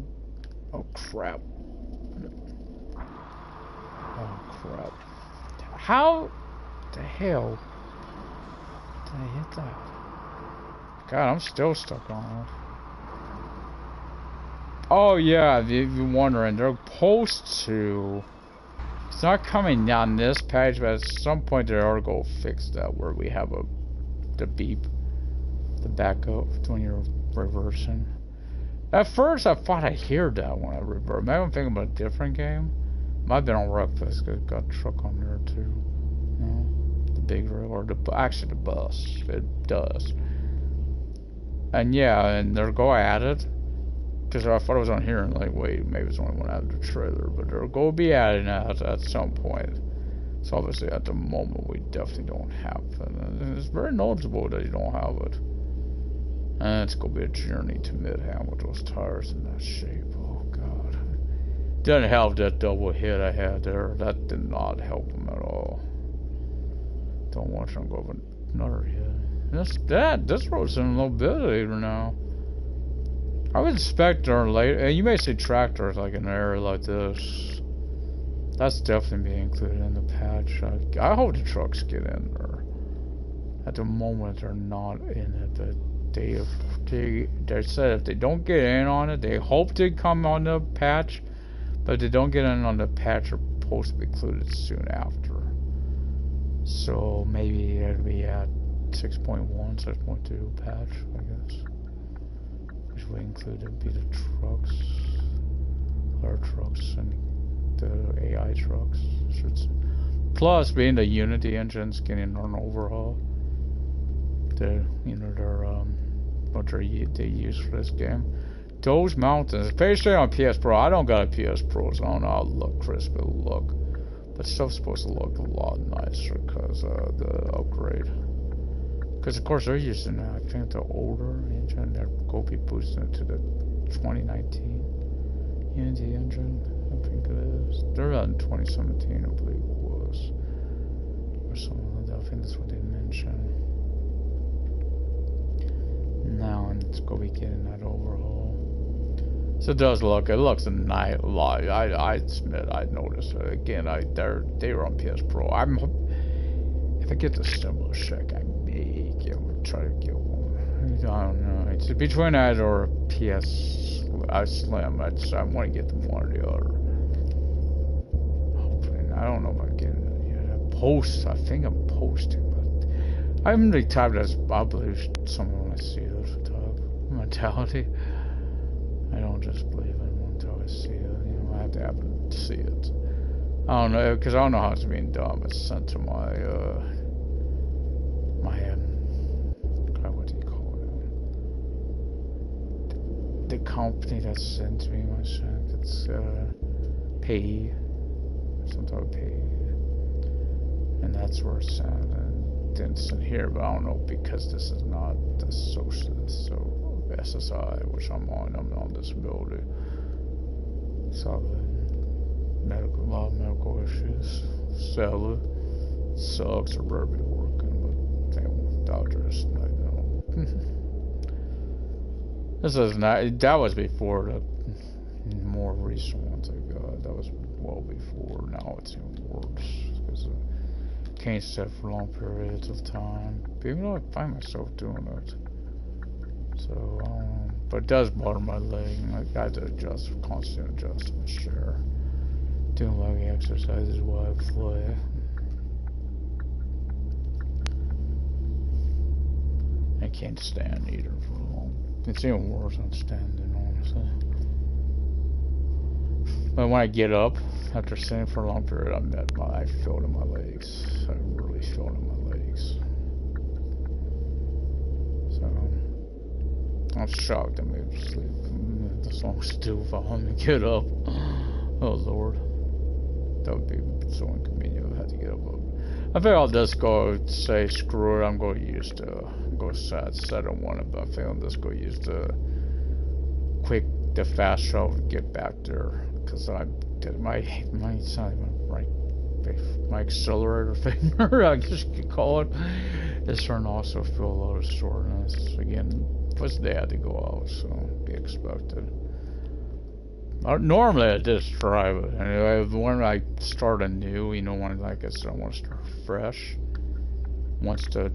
Oh crap! Oh crap! How the hell did I hit that? God, I'm still stuck on it. Oh yeah, if you're wondering, they're supposed to. It's not coming down this page, but at some point they are going to fix that where we have the beep, the backup when you're reversing. At first I thought I heard that when I reversed. Maybe I'm thinking about a different game. Might have been on Breakfast. Got a truck on there too. You know, the big rail or actually the bus. It does. And yeah, and they're going at it. Because I thought I was on here and like, wait, maybe it's only one out of the trailer, but they're going to be adding that at some point. So obviously at the moment we definitely don't have it. And it's very noticeable that you don't have it. And it's going to be a journey to Midham with those tires in that shape. Oh god. Didn't help that double hit I had there. That did not help him at all. Don't watch him go over another hit. This road's in a little bit later now. I would expect during later, you may see tractors like in an area like this. That's definitely being included in the patch. I hope the trucks get in there. At the moment, they're not in it. They said if they don't get in on it, they hope they come on the patch. But if they don't get in on the patch, they're supposed to be included soon after. So maybe it'll be at 6.1, 6.2 patch, I guess. Which would include the trucks, our trucks, and the AI trucks. Plus, being the Unity engines getting an overhaul. They use for this game. Those mountains, especially on PS Pro. I don't got a PS Pro, so I don't know how crisp it'll look. But stuff's supposed to look a lot nicer because of the upgrade. Because of course they're using, I think, the older engine. They're going to be boosting it to the 2019 Unity engine. I think it is. They're out in 2017, I believe it was, or something like that. I think that's what they mentioned. Now it's going to be getting that overhaul. So it does look. It looks a nice lot. I admit I noticed it again. They were on PS Pro. If I get the stimulus check, I may try to get one. I don't know. It's between that or PS Slim. I want to get them one or the other. Hopefully, I don't know if I'm getting it yet. I think I'm posting, but I'm the type that's, I believe someone when I see those type mentality. I don't just believe in one until I see it. You know, I have to happen to see it. I don't know, because I don't know how it's being done. It's sent to my what do you call it? The company that sent me my check. It's pay, some type of pay, and that's where it's sent. And didn't send here, but I don't know because this is not the socialist, so SSI, which I'm on disability. So a lot of medical issues, sadly. sucks or rarely working, but damn, Dodgers, I know. This is not, that was before the more recent ones I got. That was well before. Now it's even worse because I can't set for long periods of time. Even though I find myself doing it. So, but it does bother my leg. I have to adjust, constant adjustment, sure. Doing leg exercises while I play. I can't stand either for long. It's even worse on standing, honestly. But when I get up after sitting for a long period, I feel it in my legs. I really feel it in my legs. So I'm shocked I'm able to sleep this long still if I want to get up. Oh Lord, that would be so inconvenient if I had to get up. I think I'll just go say screw it. I'm going to use go set on one, but I think I'll just go use the fast shuttle to get back there because I did my it's not even right. My accelerator finger, I guess you could call it, is starting to also feel a lot of soreness. Again, first day I had to go out, so be expected. Normally I just drive it. Anyway, when I start anew, you know, when like I said, I want to start fresh. Once the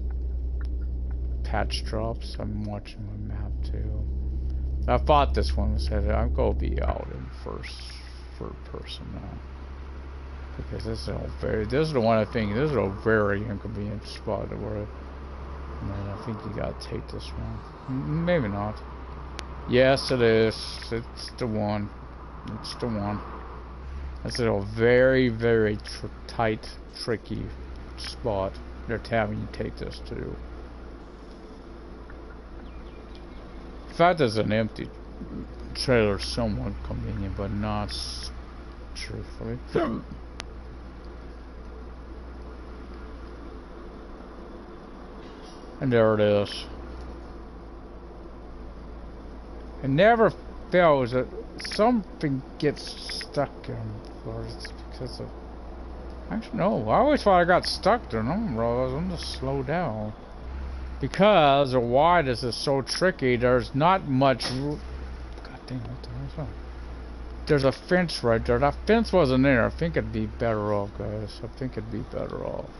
patch drops, I'm watching my map too. I thought this one said I'm gonna be out in first person now. Because this is the one I think, this is a very inconvenient spot where, I think you gotta take this one. Maybe not. Yes, it is. It's the one. It's the one. This is a very, very tight, tricky spot. They're having you take this to. In fact, there's an empty trailer somewhat convenient, but not truthfully. And there it is. It never fails that something gets stuck in, or it's because of. Actually, no. I always thought I got stuck there. No, I'm just slow down. Because of why this is so tricky, there's not much. God damn, what the hell's that? There's a fence right there. That fence wasn't there. I think it'd be better off, guys. I think it'd be better off.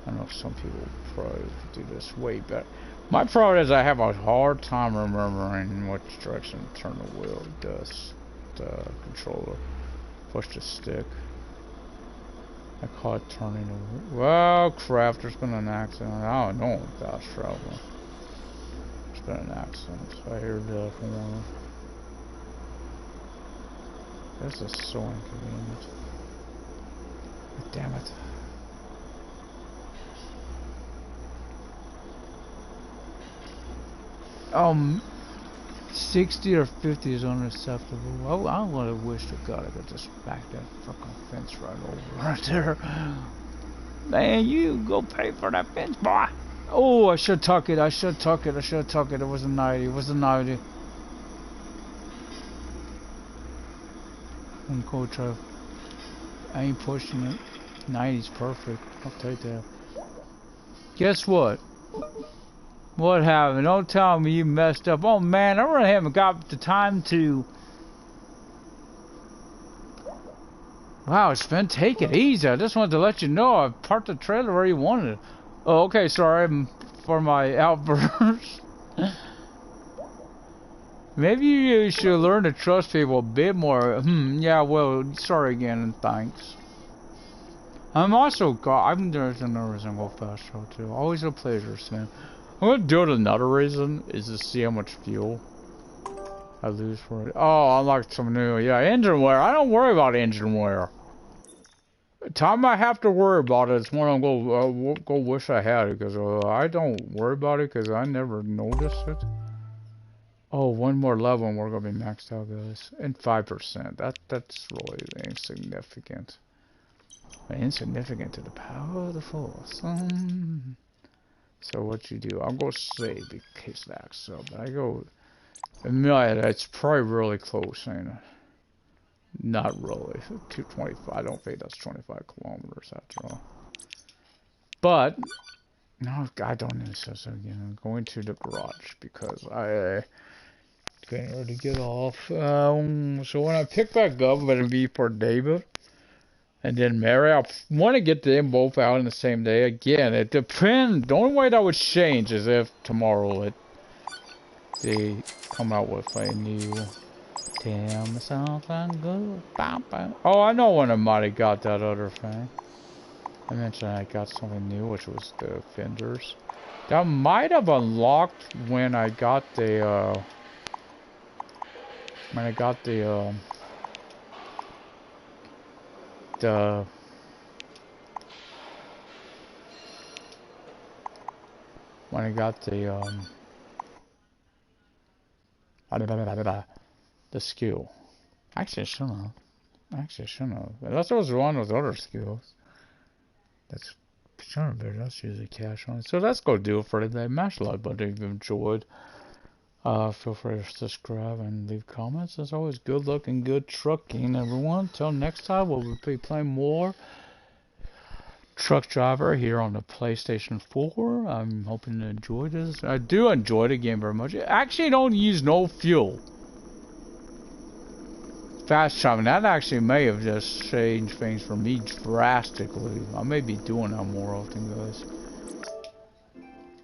I know some people probably do this way better. My problem is I have a hard time remembering which direction to turn the wheel does the controller. Push the stick. I call it turning the wheel. Well, crap, there's been an accident. I don't know fast traveling. There's been an accident. So I hear the horn. This is so inconvenient. Damn it. 60 or 50 is unacceptable. Well, I would have wished to God I could just back that fucking fence right over right there. Man, you go pay for that fence, boy. Oh, I should tuck it. I should tuck it. I should tuck it. It was a 90. It was a 90. I'm going to try. I ain't pushing it. 90's perfect. I'll take that. Guess what? What happened? Don't tell me you messed up. Oh man, I really haven't got the time to. Wow, Sven, take it easy. I just wanted to let you know I parked the trailer where you wanted it. Oh, okay, sorry for my outburst. Maybe you should learn to trust people a bit more. Yeah, well, sorry again and thanks. There's another reason I go fast travel too. Always a pleasure, Sven. I'm gonna do it another reason is to see how much fuel I lose for it. Oh, I like some new, yeah, engine wear. I don't worry about engine wear. The time I have to worry about it is when I'm go wish I had it, because I don't worry about it because I never notice it. Oh, one more level and we're gonna be maxed out, guys. And 5%. That's really insignificant. Insignificant to the power of the force. So what you do? I'm gonna save in case that so, but I go. It's probably really close, ain't it? Not really. 225. I don't think that's 25 kilometers after all. But no, I don't need to. So again, I'm going to the garage because I getting ready to get off. So when I pick back up, it'll be for David and then Mary. I want to get them both out in the same day. Again, it depends. The only way that would change is if tomorrow they come out with a new Tell Me Something Good. Bam, bam. Oh, I know when I might have got that other thing. I mentioned I got something new, which was the fenders. That might have unlocked when I got the when I got the when I got the skill. Actually, I shouldn't have. Actually, I shouldn't have. Unless there was one with other skills. That's shouldn't be. Let's use the cash on it. So let's go do it for today. Mash the like button if you enjoyed. Feel free to subscribe and leave comments. As always, good luck and good trucking, everyone. Till next time, we'll be playing more Truck Driver here on the PlayStation 4. I'm hoping to enjoy this. I do enjoy the game very much. I actually don't use no fuel. Fast traveling, that actually may have just changed things for me drastically. I may be doing that more often, guys.